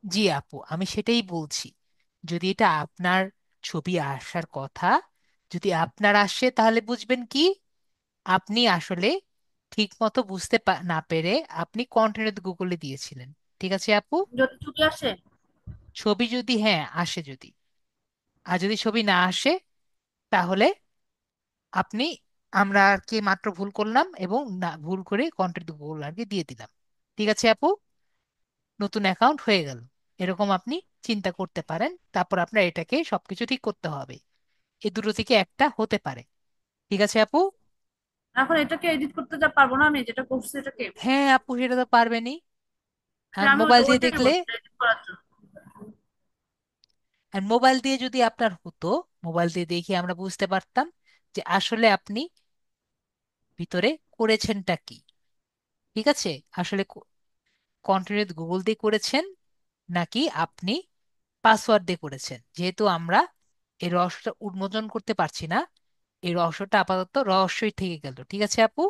জি আপু, আমি সেটাই বলছি। যদি এটা আপনার ছবি আসার কথা, যদি আপনার আসে তাহলে বুঝবেন কি আপনি আসলে ঠিক মতো বুঝতে না পেরে আপনি কন্টিনিউ গুগলে দিয়েছিলেন। ঠিক আছে আপু? যদি ছবি আসে, ছবি যদি হ্যাঁ আসে, যদি আর যদি ছবি না আসে তাহলে আপনি আমরা আর কি মাত্র ভুল করলাম এবং না ভুল করে কন্টিনিউ গুগল আর কি দিয়ে দিলাম। ঠিক আছে আপু, নতুন অ্যাকাউন্ট হয়ে গেল। এরকম আপনি চিন্তা করতে পারেন, তারপর আপনার এটাকে সবকিছু ঠিক করতে হবে। এই দুটো থেকে একটা হতে পারে। ঠিক আছে আপু? এখন এটাকে এডিট করতে যা পারবো না আমি যেটা করছি এটাকে? হ্যাঁ আপু, সেটা তো পারবেনই। সে আর আমি মোবাইল দিয়ে ওইটাই দেখলে, বলছি এডিট করার জন্য। আর মোবাইল দিয়ে যদি আপনার হতো, মোবাইল দিয়ে দেখে আমরা বুঝতে পারতাম যে আসলে আপনি ভিতরে করেছেনটা কি। ঠিক আছে, আসলে কন্টিনিউ গুগল দিয়ে করেছেন নাকি আপনি পাসওয়ার্ড দিয়ে করেছেন। যেহেতু আমরা এই রহস্যটা উন্মোচন করতে পারছি না, এই রহস্যটা আপাতত রহস্যই থেকে গেল। ঠিক আছে আপু,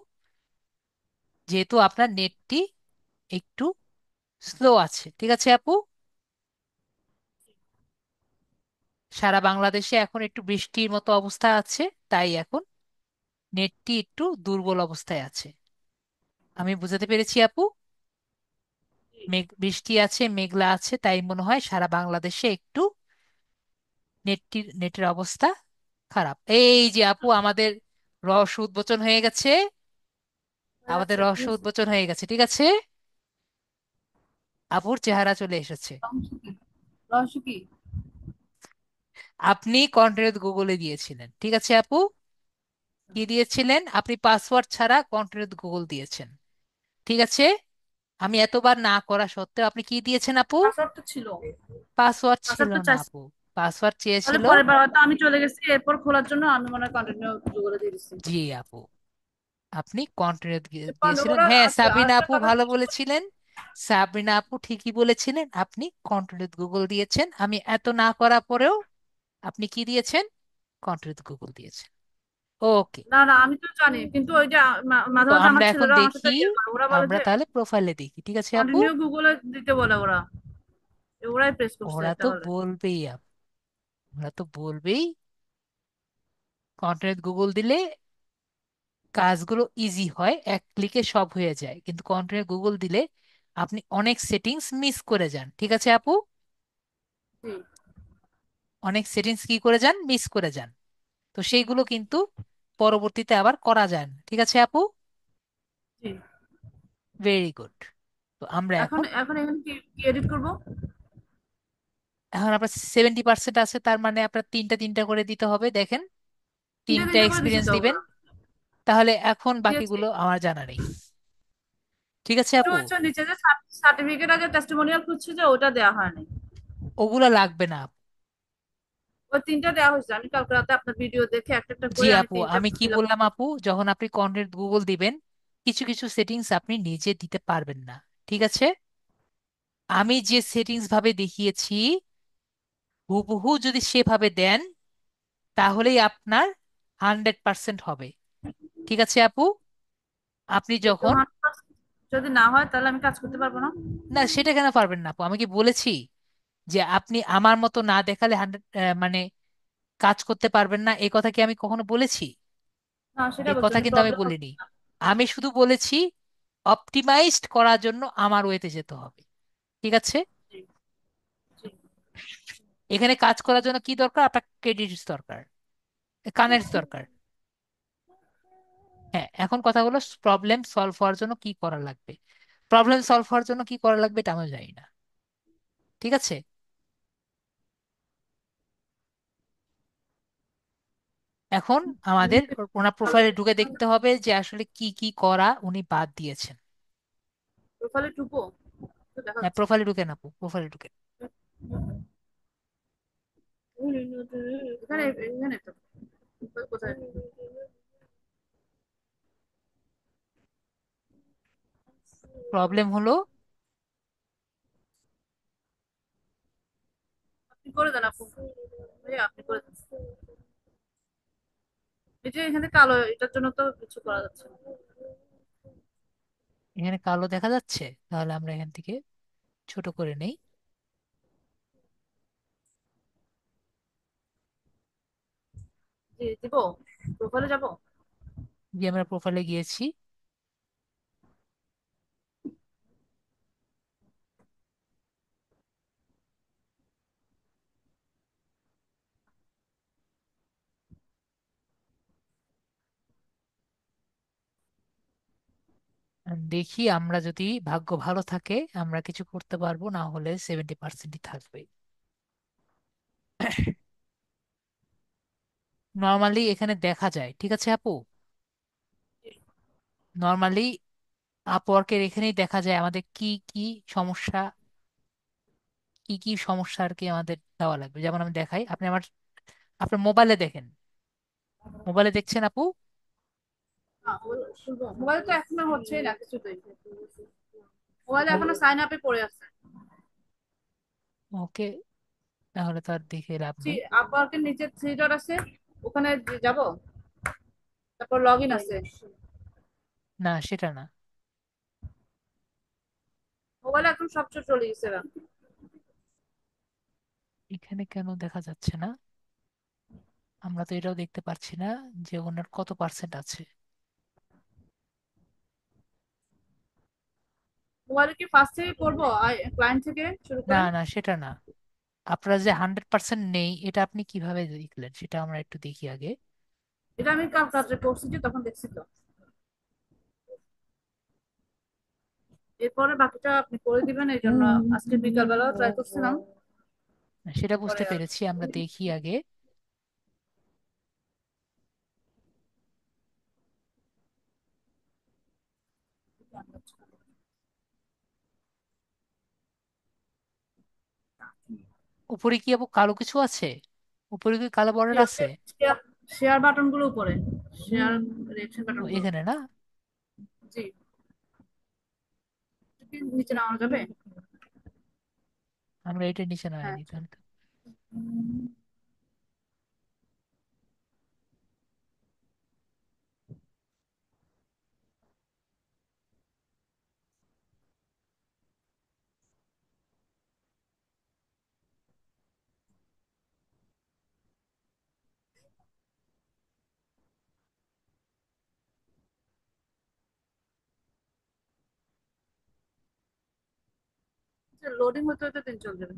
যেহেতু আপনার নেটটি একটু স্লো আছে। ঠিক আছে আপু, সারা বাংলাদেশে এখন একটু বৃষ্টির মতো অবস্থা আছে, তাই এখন নেটটি একটু দুর্বল অবস্থায় আছে। আমি বুঝাতে পেরেছি আপু? বৃষ্টি আছে, মেঘলা আছে, তাই মনে হয় সারা বাংলাদেশে একটু নেটের অবস্থা খারাপ। এই যে আপু, আমাদের রহস্য উদ্মোচন হয়ে গেছে। হয়ে আমাদের গেছে, কি রহস্য হয়েছে? উদ্মোচন হয়ে গেছে। ঠিক আছে, আপুর চেহারা চলে এসেছে। রহস্য কি? রহস্য কি? আপনি কন্টিনিউ গুগলে দিয়েছিলেন। ঠিক আছে আপু, কি দিয়েছিলেন? আপনি পাসওয়ার্ড ছাড়া কন্টিনিউ গুগল দিয়েছেন। ঠিক আছে, আমি এতবার না করা সত্ত্বেও আপনি কি দিয়েছেন আপু? পাসওয়ার্ড তো ছিল, পাসওয়ার্ড ছিল পাসওয়ার্ড তো না চাইছি। আপু, পাসওয়ার্ড তাহলে চেয়েছিল। পরের বার হয়তো আমি চলে গেছি, এরপর খোলার জন্য আমি মনে হয় কন্টিনিউ গুগলে দিয়ে দিচ্ছি। জি আপু, আপনি কন্টিনিউ এরপর দিয়েছিলেন। ওরা হ্যাঁ, সাবিনা আরেকটা আপু কথা ভালো জিজ্ঞেস করো। বলেছিলেন। সাবিনা আপু ঠিকই বলেছিলেন, আপনি কন্টিনিউ গুগল দিয়েছেন। আমি এত না করা পরেও আপনি কি দিয়েছেন? কন্টিনিউ গুগল দিয়েছেন। ওকে, না না, আমি তো জানি, কিন্তু ওই যে মাঝে তো মাঝে আমরা আমার এখন ছেলেরা আমার দেখি, সাথে ইয়ে করে, ওরা বলে আমরা যে তাহলে প্রোফাইলে দেখি। ঠিক আছে আপু, কন্টিনিউ গুগলে দিতে বলে ওরা, ওরাই প্রেস করছে ওরা তো তাহলে। বলবেই আপু, ওরা তো বলবেই। কন্টিনিউ গুগল দিলে কাজগুলো ইজি হয়, এক ক্লিকে সব হয়ে যায়, কিন্তু কন্টিনিউ গুগল দিলে আপনি অনেক সেটিংস মিস করে যান। ঠিক আছে আপু, জি অনেক সেটিংস কি করে যান, মিস করে যান। তো সেইগুলো কিন্তু পরবর্তীতে আবার করা যায় না। ঠিক আছে আপু, জি। Very good. তো আমরা এখন এখন, এখন এখানে কি কি এডিট করবো? এখন আপনার 70% আছে, তার মানে আপনার তিনটা তিনটা করে দিতে হবে। দেখেন, তিনটা তিনটা তিনটা করে দিছি এক্সপিরিয়েন্স তো দিবেন। ওরা, তাহলে এখন দিয়েছি। বাকিগুলো আমার জানা নেই। ঠিক আছে একটু আপু, হচ্ছে নিচে যে সার্টিফিকেট আগে টেস্টিমোনিয়াল খুঁজছে, যে ওটা দেওয়া হয়নি। ওগুলো লাগবে না আপু। ওই তিনটা দেওয়া হয়েছে, আমি কালকে রাতে আপনার ভিডিও দেখে একটা একটা জি করে আমি আপু, তিনটা আমি কি ফিল আপ। বললাম আপু, যখন আপনি কন্টেন্ট গুগল দিবেন কিছু কিছু সেটিংস আপনি নিজে দিতে পারবেন না। ঠিক আছে, আমি যে সেটিংস ভাবে দেখিয়েছি হুবহু যদি সেভাবে দেন তাহলেই আপনার 100% হবে। ঠিক আছে আপু, আপনি যখন, 100% যদি না হয় তাহলে আমি কাজ করতে পারবো না। না সেটা কেন পারবেন না আপু? আমি কি বলেছি যে আপনি আমার মতো না দেখালে 100 মানে কাজ করতে পারবেন না? এই কথা কি আমি কখনো বলেছি? না, সেটা এই বলছি কথা মানে কিন্তু আমি প্রবলেম বলিনি। হচ্ছে না। আমি শুধু বলেছি অপটিমাইজড করার জন্য আমার ওয়েতে যেতে হবে। ঠিক আছে, জি জি। এখানে কাজ করার জন্য কি দরকার? আপনার ক্রেডিটস দরকার, কানেক্টস দরকার। হ্যাঁ, এখন কথা হলো প্রবলেম সলভ হওয়ার জন্য কি করা লাগবে। প্রবলেম সলভ হওয়ার জন্য কি করা লাগবে এটা আমি জানি না। ঠিক আছে, এখন আমাদের ওনার প্রোফাইলে ঢুকে দেখতে হবে যে আসলে কি কি করা উনি বাদ দিয়েছেন। প্রোফাইলে টুকো তো দেখা হ্যাঁ, যাচ্ছে। প্রোফাইলে ঢুকে না, প্রোফাইলে ঢুকে। এখানে এখানে তো কোথায়? প্রবলেম হলো আপনি করে দেন আপু, ভাইয়া আপনি করে দেন। এই যে এখানে কালো, এটার জন্য তো কিছু করা যাচ্ছে না। এখানে কালো দেখা যাচ্ছে, তাহলে আমরা এখান থেকে ছোট করে নেই। জি দিব, প্রোফাইলে যাব। যে আমরা প্রোফাইলে গিয়েছি, দেখি আমরা যদি ভাগ্য ভালো থাকে আমরা কিছু করতে পারবো, না হলে 70%ই থাকবে। নর্মালি এখানে দেখা যায়, ঠিক আছে আপু, নর্মালি আপওয়ার্কের এখানেই দেখা যায় আমাদের কি কি সমস্যা, কি কি সমস্যা আর কি আমাদের দেওয়া লাগবে। যেমন আমি দেখাই, আপনি আমার আপনার মোবাইলে দেখেন, মোবাইলে দেখছেন আপু? মোবাইলে তো এখনো হচ্ছেই না কিছুতেই, মোবাইলে মো- এখনো সাইন আপে পড়ে আছে। ওকে, তাহলে তো আর দেখে লাভ নেই। আপওয়ার্কের নিচে থ্রি ডট আছে, ওখানে যাব, তারপর লগ ইন আছে। না, সেটা না। মোবাইলে এখন সব চলে গেছে গা। এখানে কেন দেখা যাচ্ছে না? আমরা তো এটাও দেখতে পারছি না যে ওনার কত পার্সেন্ট আছে। মোবাইলে কি ফার্স্ট থেকে করবো, ক্লায়েন্ট থেকে শুরু না করে? না, সেটা না। আপনার যে 100% নেই এটা আপনি কিভাবে দেখলেন সেটা আমরা একটু দেখি আগে। এটা আমি কাল রাত্রে করছি, যে তখন দেখছি তো। এরপরে বাকিটা আপনি করে দিবেন, এই জন্য আজকে বিকাল বেলা ট্রাই করছিলাম। সেটা বুঝতে পরে আর পেরেছি, আমরা দেখি আগে। উপরে কি আপু কালো কিছু আছে? উপরে কি কালো বর্ডার আছে? শেয়ার শেয়ার বাটন গুলো উপরে, শেয়ার রিয়েকশন বাটন ও, গুলো। এখানে না? জি, কি নিচে নামানো যাবে? আমরা এটা নিচে হ্যাঁ। নামাইনি তাহলে তো। লোডিং হতে হতে দিন চলে যাবে।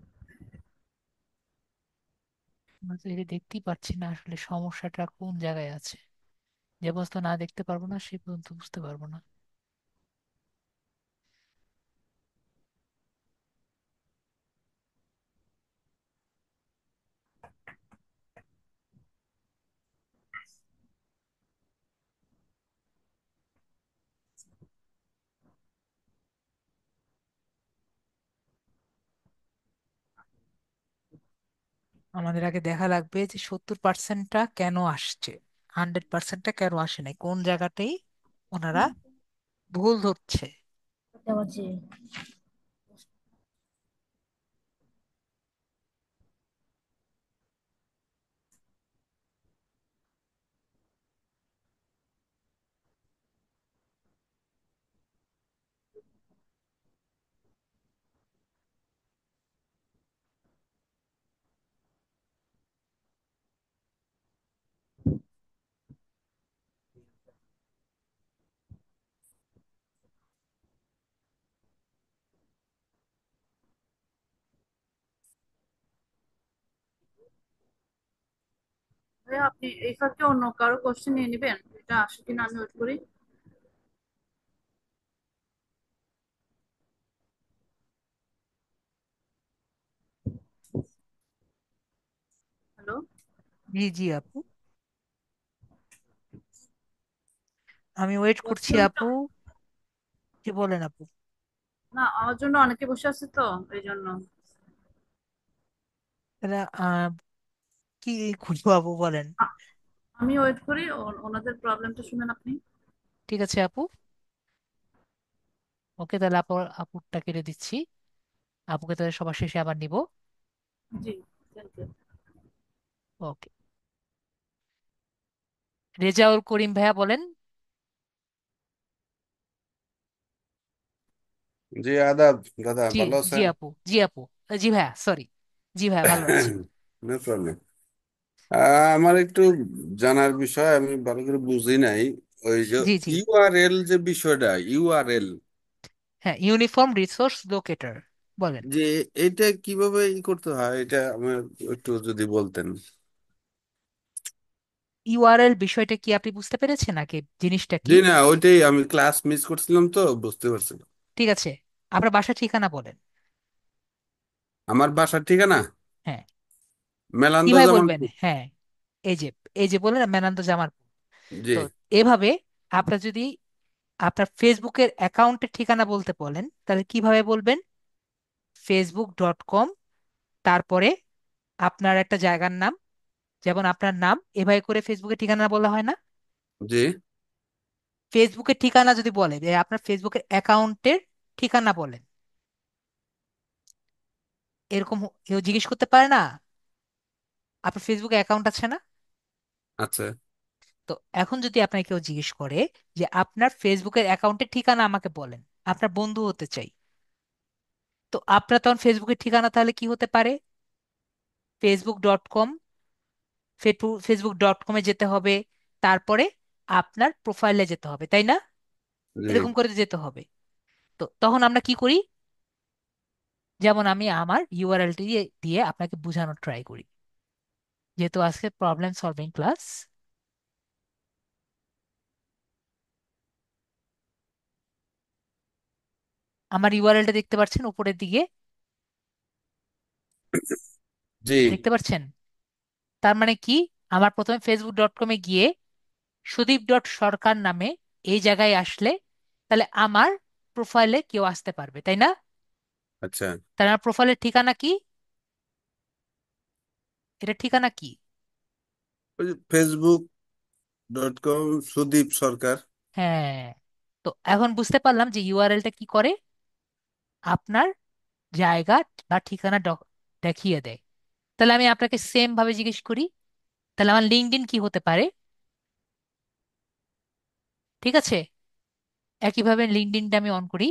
আমরা তো এটা দেখতেই পাচ্ছি না আসলে সমস্যাটা কোন জায়গায় আছে। যে পর্যন্ত না দেখতে পারবো না সে পর্যন্ত বুঝতে পারবো না। আমাদের আগে দেখা লাগবে যে 70%টা কেন আসছে, 100%টা কেন আসে নাই, কোন জায়গাটাই ওনারা ভুল ধরছে। ভাইয়া, আপনি এই ফাঁকে অন্য কারো কোশ্চেন নিয়ে নিবেন, এটা আসে কিনা আমি ওয়েট করি। হ্যালো। জি জি আপু। আমি ওয়েট করছি বলছিলাম তো, আপু। কি বলেন আপু? না আমার জন্য অনেকে বসে আছে তো, এই জন্য। তাহলে কি খুঁজবো আপু, বলেন। আ- আমি ওয়েট করি, ওনাদের প্রবলেমটা শুনেন আপনি। ঠিক আছে আপু। ওকে, তাহলে আপু, আপুরটা কেটে দিচ্ছি। আপুকে তাহলে সবার শেষে আবার নিব। জি, থ্যাংক ইউ। ওকে। রেজাউল করিম ভাইয়া বলেন। জি আদাব দাদা, জি। ভালো জি আছেন? আপু। জি আপু। জি ভাইয়া, সরি। জি ভাইয়া, ভালো আছি। No problem. আমার একটু জানার বিষয়, আমি ভালো করে বুঝি নাই। ওই যে জি জি। ইউআরএল যে বিষয়টা, ইউআরএল হ্যাঁ, ইউনিফর্ম রিসোর্স লোকেটর। বলেন। যে এটা কিভাবে করতে হয়, এটা আমার একটু যদি বলতেন। ইউআরএল বিষয়টা কি আপনি বুঝতে পেরেছেন নাকি, জিনিসটা কি? জি না, ওইটাই আমি ক্লাস মিস করছিলাম তো বুঝতে পারছি না। ঠিক আছে, আপনার বাসার ঠিকানা বলেন। আমার বাসার ঠিকানা হ্যাঁ। মেলান্দ কিভাবে বলবেন? জামালপুর। হ্যাঁ, এই যে, এই যে বললেন মেনান্দ জামালপুর। জি তো এভাবে আপনার যদি আপনার ফেসবুকের অ্যাকাউন্টের ঠিকানা বলতে বলেন, তাহলে কিভাবে বলবেন? facebook.com, তারপরে আপনার একটা জায়গার নাম, যেমন আপনার নাম, এভাবে করে ফেসবুকের ঠিকানা বলা হয় না? জি। ফেসবুকের ঠিকানা যদি বলে যে আপনার ফেসবুকের অ্যাকাউন্টের ঠিকানা বলেন, এরকম কেউ জিজ্ঞেস করতে পারে না? আপনার ফেসবুকে অ্যাকাউন্ট আছে না? আচ্ছা। তো এখন যদি আপনাকে কেউ জিজ্ঞেস করে যে আপনার ফেসবুকের অ্যাকাউন্টের ঠিকানা আমাকে বলেন, আপনার বন্ধু হতে চাই, তো আপনার তখন ফেসবুকের ঠিকানা তাহলে কি হতে পারে? facebook.com। ফেসবুক.com-এ যেতে হবে, তারপরে আপনার প্রোফাইলে যেতে হবে, তাই না? জি। এরকম করে যেতে হবে। তো তখন আমরা কি করি? যেমন আমি আমার ইউআরএলটি দিয়ে দিয়ে আপনাকে বোঝানোর ট্রাই করি, যেহেতু আজকে প্রবলেম সলভিং ক্লাস। আমার ইউআরএলটা দেখতে পাচ্ছেন উপরের দিকে? জি। দেখতে পাচ্ছেন? তার মানে কি, আমার প্রথমে facebook.com-এ গিয়ে সুদীপ.সরকার নামে এই জায়গায় আসলে, তাহলে আমার প্রোফাইলে কেউ আসতে পারবে, তাই না? আচ্ছা। তাহলে আমার প্রোফাইলের ঠিকানা কি? এটা ঠিকানা কি? ওই facebook.com সুদীপ সরকার। হ্যাঁ। তো এখন বুঝতে পারলাম যে ইউআরএলটা কি করে, আপনার জায়গা বা ঠিকানা দেখিয়ে দেয়। তাহলে আমি আপনাকে সেম ভাবে জিজ্ঞেস করি, তাহলে আমার লিঙ্কডইন কি হতে পারে? ঠিক আছে, একইভাবে লিঙ্কডইনটা আমি অন করি।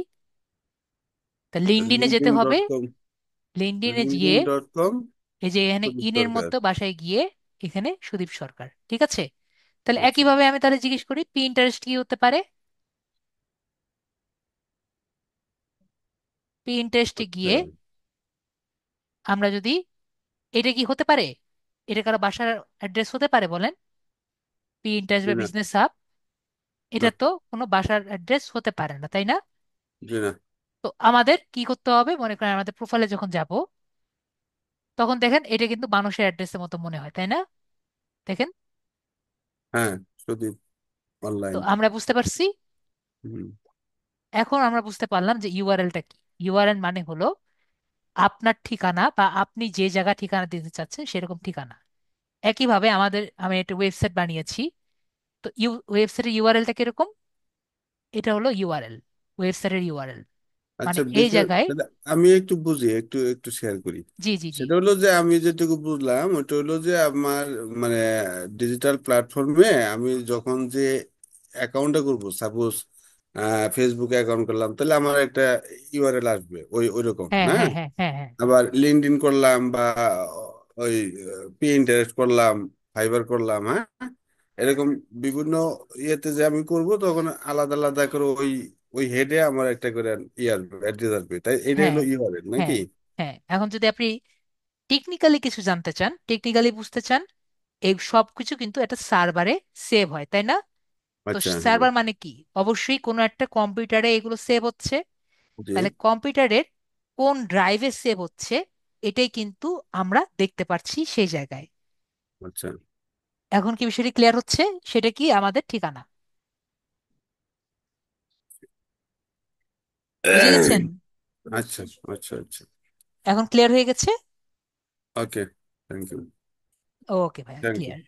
তা লিঙ্কডইনে যেতে লিঙ্কডইন হবে। ডট কম লিঙ্কডইনে গিয়ে লিঙ্কডইন ডট কম এই যে এখানে সুদীপ ইনের সরকার। মতো বাসায় গিয়ে এখানে সুদীপ সরকার, ঠিক আছে? তাহলে আচ্ছা। একইভাবে আমি তাহলে জিজ্ঞেস করি পিন্টারেস্ট কি হতে পারে। পিন্টারেস্টে আচ্ছা। গিয়ে আমরা যদি, এটা কি হতে পারে? এটা কারো বাসার অ্যাড্রেস হতে পারে বলেন? পিন্টারেস্ট জি বা না। বিজনেস হাব, না। এটা তো কোনো বাসার অ্যাড্রেস হতে পারে না, তাই না? জি না। তো আমাদের কি করতে হবে, মনে করেন আমাদের প্রোফাইলে যখন যাব, তখন দেখেন এটা কিন্তু মানুষের অ্যাড্রেসের মতো মনে হয়, তাই না? দেখেন। হ্যাঁ, সুদীপ তো অনলাইন। আমরা বুঝতে পারছি। হুম। এখন আমরা বুঝতে পারলাম যে ইউআরএলটা কি। ইউআরএল মানে হলো আপনার ঠিকানা বা আপনি যে জায়গা ঠিকানা দিতে চাচ্ছেন সেরকম ঠিকানা। একইভাবে আমি একটা ওয়েবসাইট বানিয়েছি। তো ওয়েবসাইটের ইউআরএলটা কিরকম? এটা হলো ইউআরএল, ওয়েবসাইটের ইউআরএল, মানে আচ্ছা, এই বিষয় জায়গায়। তাহলে আমি একটু বুঝি, একটু একটু শেয়ার করি। জি জি জি। সেটা হলো যে আমি যেটুকু বুঝলাম ওটা হলো যে আমার মানে ডিজিটাল প্ল্যাটফর্মে আমি যখন যে অ্যাকাউন্টটা করবো, সাপোজ ফেসবুকে অ্যাকাউন্ট করলাম, তাহলে আমার একটা ইউআরএল আসবে ওই ওই রকম হ্যাঁ না? হ্যাঁ হ্যাঁ হ্যাঁ হ্যাঁ। আবার লিঙ্কডইন করলাম বা ওই পিন্টারেস্ট করলাম, ফাইবার করলাম, হ্যাঁ, এরকম বিভিন্ন ইয়েতে যে আমি করব, তখন আলাদা আলাদা করে ওই ওই হেডে আমার একটা করে ইয়ে আসবে, অ্যাড্রেস আসবে, তাই এটাই হ্যাঁ হলো ইউআরএল নাকি? হ্যাঁ হ্যাঁ। এখন যদি আপনি টেকনিক্যালি কিছু জানতে চান, টেকনিক্যালি বুঝতে চান, এই সব কিছু কিন্তু একটা সার্ভারে সেভ হয়, তাই না? তো আচ্ছা। হ্যাঁ। সার্ভার মানে কি? অবশ্যই কোনো একটা কম্পিউটারে এগুলো সেভ হচ্ছে। জি। তাহলে কম্পিউটারের কোন ড্রাইভে সেভ হচ্ছে, এটাই কিন্তু আমরা দেখতে পাচ্ছি সেই জায়গায়। আচ্ছা। এখন কি বিষয়টি ক্লিয়ার হচ্ছে? সেটা কি আমাদের ঠিকানা। বুঝে গেছেন? আচ্ছা আচ্ছা আচ্ছা। এখন ক্লিয়ার হয়ে গেছে? ওকে, থ্যাংক ইউ। ওকে ভাইয়া, থ্যাংক ইউ। ক্লিয়ার।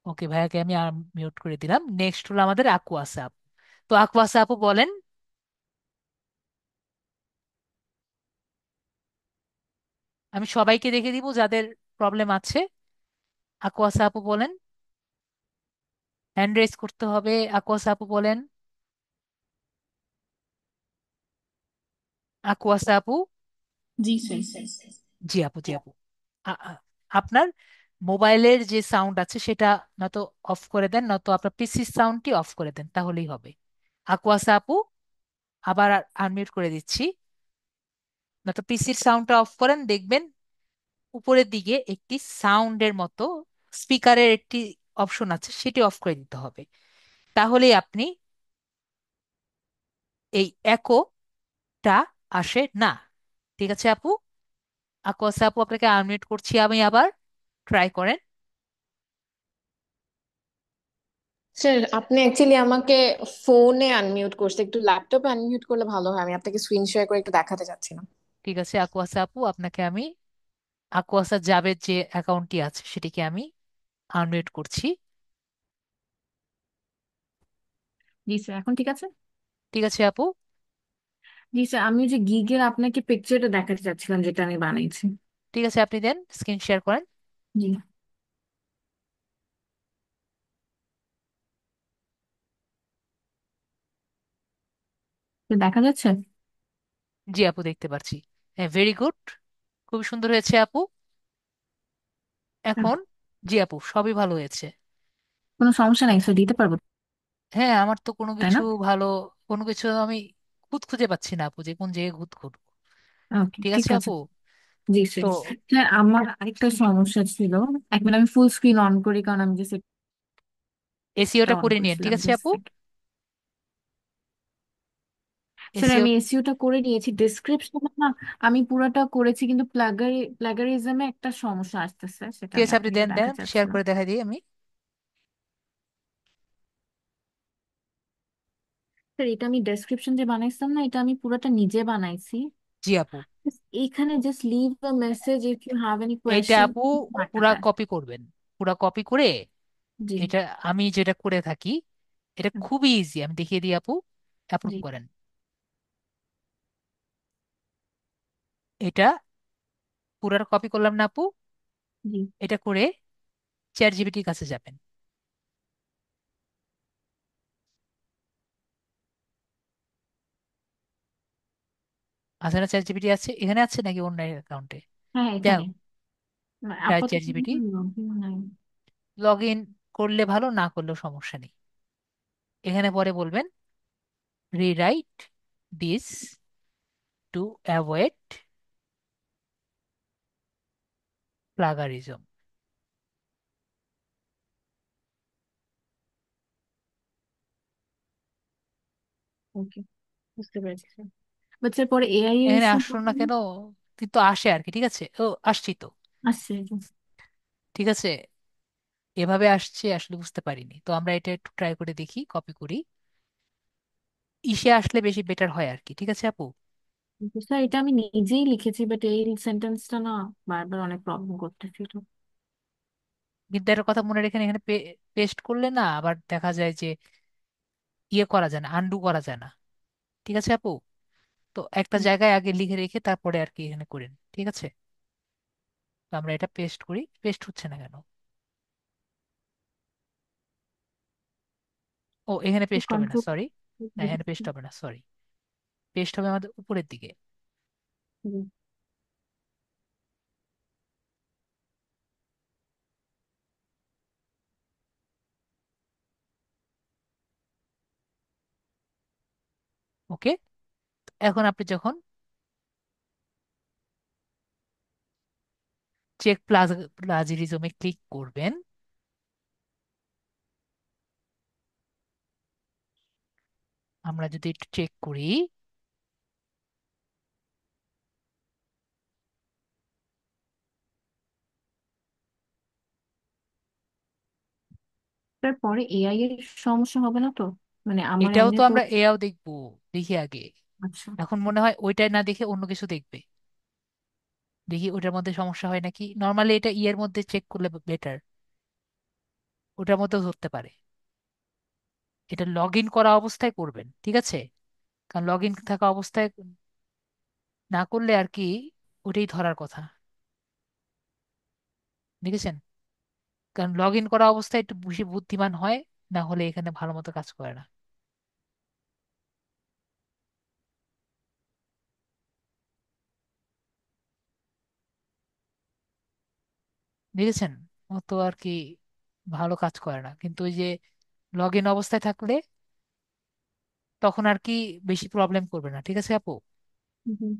ওকে ভাইয়াকে আমি আর মিউট করে দিলাম। নেক্সট হলো আমাদের আকুয়াসা আপু। তো আকুয়াসা আপু বলেন। আমি সবাইকে দেখে দিব যাদের প্রবলেম আছে। আকুয়াসা আপু বলেন, হ্যান্ড রেজ করতে হবে। আকুয়াসা আপু বলেন। আকুয়াসা আপু। জি স্যার। জি আপু, জি আপু। আপনার মোবাইলের যে সাউন্ড আছে সেটা নয়তো অফ করে দেন, নয়তো আপনার পিসির সাউন্ডটি অফ করে দেন, তাহলেই হবে। আকুয়াসা আপু, আবার আনমিউট করে দিচ্ছি। নয়তো পিসির সাউন্ডটা অফ করেন, দেখবেন উপরের দিকে একটি সাউন্ডের মতো স্পিকারের একটি অপশন আছে, সেটি অফ করে দিতে হবে। তাহলেই আপনি এই একোটা আসে না। ঠিক আছে আপু? আকুয়াসা আপু, আপনাকে আনমিউট করছি আমি আবার, ট্রাই করেন। স্যার আপনি অ্যাকচুয়ালি আমাকে ফোনে আনমিউট করছে, একটু ল্যাপটপে আনমিউট করলে ভালো হয়, আমি আপনাকে স্ক্রিন শেয়ার করে একটু দেখাতে চাচ্ছিলাম। ঠিক আছে আকুয়াসা আপু, আপনাকে আমি আকুয়াসা জাবের যে অ্যাকাউন্টটি আছে সেটিকে আমি আনমিউট করছি। জি স্যার, এখন ঠিক আছে? ঠিক আছে আপু। জি স্যার, আমি ওই যে গিগের আপনাকে পিকচারটা দেখাতে চাচ্ছিলাম যেটা আমি বানাইছি। ঠিক আছে, আপনি দেন, স্ক্রিন শেয়ার করেন। জি, তো দেখা যাচ্ছে। জি আপু, দেখতে পাচ্ছি। হ্যাঁ, ভেরি গুড, খুব সুন্দর হয়েছে আপু। হুম, এখন জি আপু, সবই ভালো হয়েছে। কোনো সমস্যা নাই স্যার, দিতে পারবো, হ্যাঁ, আমার তো কোনো তাই কিছু না? ভালো, কোনো কিছু আমি খুঁত খুঁজে পাচ্ছি না আপু, যে কোন জায়গায় খুঁত খুঁতবো। ওকে, ঠিক ঠিক আছে আছে। আপু। জি স্যার। তো স্যার আমার আরেকটা সমস্যা ছিল, এক মিনিট আমি ফুল স্ক্রিন অন করি কারণ আমি জাস্ট এটা এসিওটা অন করে নিন, ঠিক করছিলাম, আছে জাস্ট। আপু। Sir SEO. আমি এসইওটা করে নিয়েছি, ডেসক্রিপশন না আমি পুরাটা করেছি, কিন্তু প্লাগারিজমে একটা সমস্যা আসতেছে, সেটা ঠিক আমি আছে, আপনি আপনাকে দেন একটু দেন, দেখাতে শেয়ার চাচ্ছিলাম। করে দেখাই দিই আমি। স্যার এটা আমি ডেসক্রিপশন যে বানাইছিলাম না, এটা আমি পুরাটা নিজে বানাইছি। জি আপু। এখানে just leave a message if you have any এইটা কোয়েশ্চেন আপু পুরা আটকায়। কপি করবেন, পুরা কপি করে। জি। এটা আমি যেটা করে থাকি, এটা হুম, খুবই ইজি, আমি দেখিয়ে দিই আপু। অ্যাপ্রুভ জি। করেন। এটা পুরাটা কপি করলাম না আপু? জি। এটা করে চ্যাট জিপিটির কাছে যাবেন। আছে না? চ্যাট জিপিটি আছে এখানে, আছে নাকি অন্য অ্যাকাউন্টে? হ্যাঁ যাও, এখানে চ্যাট আপাতত জিপিটি login নাই। লগ ইন করলে ভালো, না করলেও সমস্যা নেই। এখানে পরে বলবেন rewrite this to avoid plagiarism. Okay, বুঝতে পেরেছি স্যার। বাট স্যার পরে এআই এর এখানে ইস্যু আসলো না কেন? কিন্তু আসে আর কি। ঠিক আছে, ও আসছি তো। আসছে। ঠিক আছে, এভাবে আসছে আসলে বুঝতে পারিনি, তো আমরা এটা একটু ট্রাই করে দেখি, কপি করি। ইসে আসলে বেশি বেটার হয় আর কি। ঠিক আছে আপু। স্যার এটা আমি নিজেই লিখেছি, বাট এই সেন্টেন্সটা না বারবার অনেক প্রবলেম করতেছিল। কিন্তু একটা কথা মনে রেখেন, এখানে পেস্ট করলে না আবার দেখা যায় যে ইয়ে করা যায় না, আন্ডু করা যায় না। ঠিক আছে আপু। তো একটা জায়গায় আগে লিখে রেখে তারপরে আর কি এখানে করেন, ঠিক আছে? তো আমরা এটা পেস্ট করি, পেস্ট হচ্ছে না কেন? ও, এখানে পেস্ট হবে না, কন্ট্রোল। সরি। না, এখানে পেস্ট হবে না, সরি। পেস্ট হবে আমাদের উপরের দিকে। ওকে। এখন আপনি যখন চেক প্লাজিরিজমে ক্লিক করবেন, আমরা যদি একটু চেক করি, তারপরে এআই এর সমস্যা হবে না তো? মানে আমার এটাও এমনি তো তো। আমরা এও দেখবো, দেখি আগে। আচ্ছা। এখন মনে হয় ওইটাই না দেখে অন্য কিছু দেখবে। দেখি ওটার মধ্যে সমস্যা হয় নাকি। নর্মালি এটা ইয়ের মধ্যে চেক করলে বেটার, ওটার মধ্যেও ধরতে পারে। এটা লগ ইন করা অবস্থায় করবেন, ঠিক আছে? কারণ লগ ইন থাকা অবস্থায় না করলে আর কি ওটাই ধরার কথা, দেখেছেন? কারণ লগ ইন করা অবস্থায় একটু বেশি বুদ্ধিমান হয়, না হলে এখানে ভালো মতো কাজ করে না। দেখেছেন? ও তো আর কি ভালো কাজ করে না, কিন্তু ওই যে লগ ইন অবস্থায় থাকলে তখন আর কি বেশি প্রবলেম করবে না, ঠিক আছে আপু? হুম।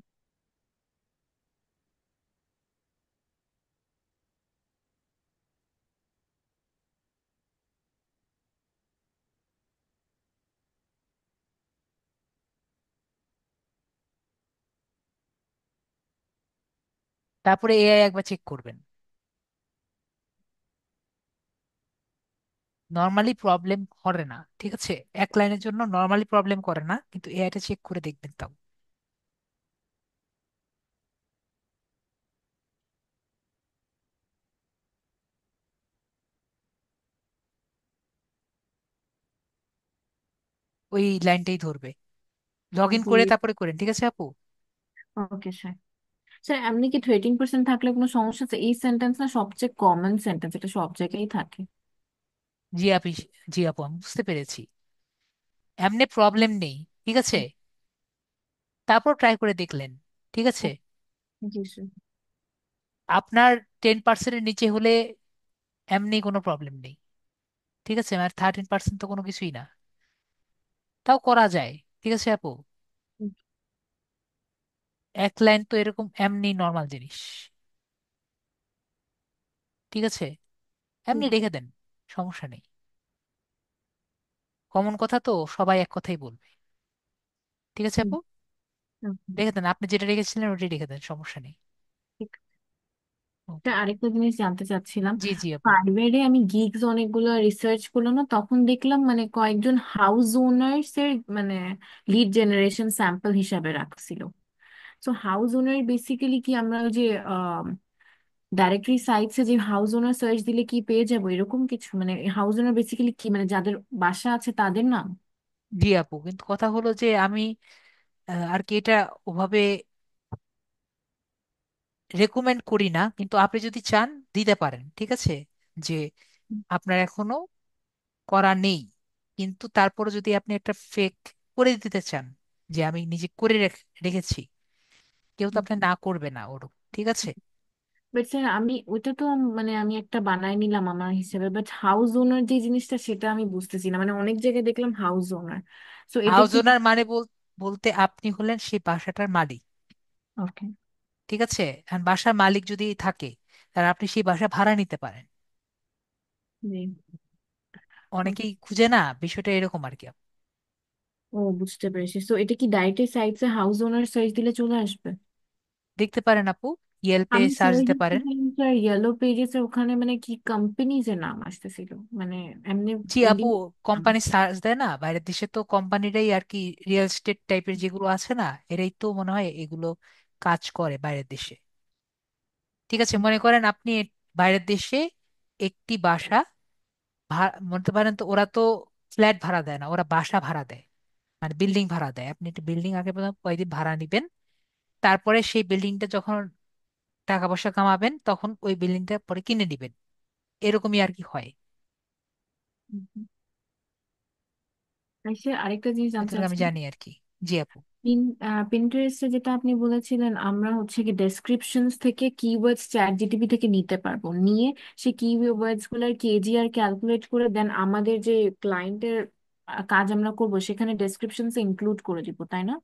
তারপরে এআই একবার চেক করবেন। নর্মালি প্রবলেম করে না, ঠিক আছে? এক লাইনের জন্য নর্মালি প্রবলেম করে না, কিন্তু এআইটা চেক করে দেখবেন তাও। ওই লাইনটাই ধরবে। লগ ইন করে তারপরে করেন, ঠিক আছে আপু? Okay sir. স্যার এমনি কি 13% থাকলে কোনো সমস্যা আছে? এই সেন্টেন্স না সবচেয়ে কমন সেন্টেন্স, এটা সব জায়গায় থাকে। জি আপু, জি আপু, আমি বুঝতে পেরেছি। এমনি প্রবলেম নেই, ঠিক আছে? তারপর ট্রাই করে দেখলেন, ঠিক আছে? জি স্যার। আপনার 10%-এর নিচে হলে এমনি কোনো প্রবলেম নেই, ঠিক আছে? আর 13% তো কোনো কিছুই না, তাও করা যায়, ঠিক আছে আপু? এক লাইন তো এরকম এমনি নর্মাল জিনিস, ঠিক আছে? এমনি রেখে দেন, সমস্যা নেই। কমন কথা তো সবাই এক কথাই বলবে, ঠিক আছে আপু? রেখে দেন, আপনি যেটা রেখেছিলেন ওটাই রেখে দেন, সমস্যা নেই। ওকে। আরেকটা জিনিস জানতে চাচ্ছিলাম। জি জি আপু। ফাইবারে আমি গিগস অনেকগুলো রিসার্চ করলাম না, তখন দেখলাম মানে কয়েকজন হাউস ওনার্স এর মানে লিড জেনারেশন স্যাম্পল হিসাবে রাখছিল। তো হাউস ওনার বেসিক্যালি কি আমরা ওই যে ডাইরেক্টরি সাইটসে যে হাউস ওনার সার্চ দিলে কি পেয়ে যাবো এরকম কিছু? মানে হাউস ওনার বেসিক্যালি কি, মানে যাদের বাসা আছে তাদের নাম? জি আপু, কিন্তু কথা হলো যে আমি আর কি এটা ওভাবে রেকমেন্ড করি না, কিন্তু আপনি যদি চান দিতে পারেন, ঠিক আছে? যে আপনার এখনো করা নেই, কিন্তু তারপরে যদি আপনি একটা ফেক করে দিতে চান, যে আমি নিজে করে রেখেছি, কেউ তো আপনি না করবে না ওরকম, ঠিক আছে? বাট স্যার আমি ওইটা তো মানে আমি একটা বানাই নিলাম আমার হিসেবে, বাট হাউস ওনার যে জিনিসটা সেটা আমি বুঝতেছি না, মানে অনেক জায়গায় দেখলাম হাউস ওনার। সো এটা হাউস কি? ওনার মানে বলতে আপনি হলেন সেই বাসাটার মালিক, ওকে। ঠিক আছে? আর বাসার মালিক যদি থাকে, তাহলে আপনি সেই বাসা ভাড়া নিতে পারেন। জি। Okay. অনেকেই খুঁজে না, বিষয়টা এরকম আর কি। ও বুঝতে পেরেছি। সো এটা কি ডাইরেক্টলি সাইটসে হাউস ওনার সার্চ দিলে চলে আসবে? দেখতে পারেন আপু, ইয়েলপে আমি সার্চ সার্চ দিতে পারেন। দিচ্ছিলাম স্যার ইয়েলো পেজেস, ওখানে মানে কি কোম্পানিজ এর নাম আসতেছিল, মানে এমনি জি আপু, ইন্ডিয়ান নাম। কোম্পানি সার্চ দেয় না বাইরের দেশে, তো কোম্পানিরাই আর কি রিয়েল এস্টেট টাইপের যেগুলো আছে না, এরাই তো মনে হয় এগুলো কাজ করে বাইরের দেশে। ঠিক আছে, মনে করেন আপনি বাইরের দেশে একটি বাসা বলতে পারেন, তো ওরা তো ফ্ল্যাট ভাড়া দেয় না, ওরা বাসা ভাড়া দেয়, মানে বিল্ডিং ভাড়া দেয়। আপনি একটি বিল্ডিং আগে প্রথম কয়েকদিন ভাড়া নিবেন, তারপরে সেই বিল্ডিংটা যখন টাকা পয়সা কামাবেন তখন ওই বিল্ডিংটা পরে কিনে নিবেন, এরকমই আর কি হয়। আচ্ছা আরেকটা জিনিস জানতে যতটুকু আমি চাচ্ছি। জানি আর কি। জি আপু। পিন্টারেস্টে যেটা আপনি বলেছিলেন আমরা হচ্ছে কি ডেসক্রিপশনস থেকে কিওয়ার্ডস চ্যাট জিটিপি থেকে নিতে পারবো, নিয়ে সেই কিওয়ার্ডস গুলার কেজিআর ক্যালকুলেট করে দেন আমাদের যে ক্লায়েন্টের কাজ আমরা করব সেখানে ডেসক্রিপশনস ইনক্লুড করে দিব, তাই না?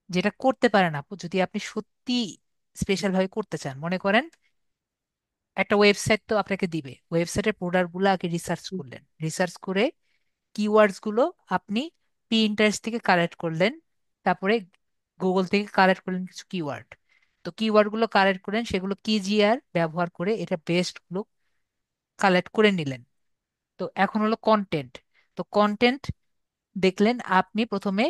যেটা করতে পারেন আপু, যদি আপনি সত্যি স্পেশাল ভাবে করতে চান, মনে করেন একটা ওয়েবসাইট তো আপনাকে দিবে, ওয়েবসাইটের প্রোডাক্ট গুলো আগে রিসার্চ করলেন, রিসার্চ করে কিওয়ার্ডস গুলো আপনি পিন্টারেস্ট থেকে কালেক্ট করলেন, তারপরে গুগল থেকে কালেক্ট করলেন কিছু কিওয়ার্ড। তো কিওয়ার্ড গুলো কালেক্ট করলেন, সেগুলো কিজিআর ব্যবহার করে এটা বেস্ট গুলো কালেক্ট করে নিলেন। তো তো এখন হলো কন্টেন্ট। তো কন্টেন্ট দেখলেন আপনি প্রথমে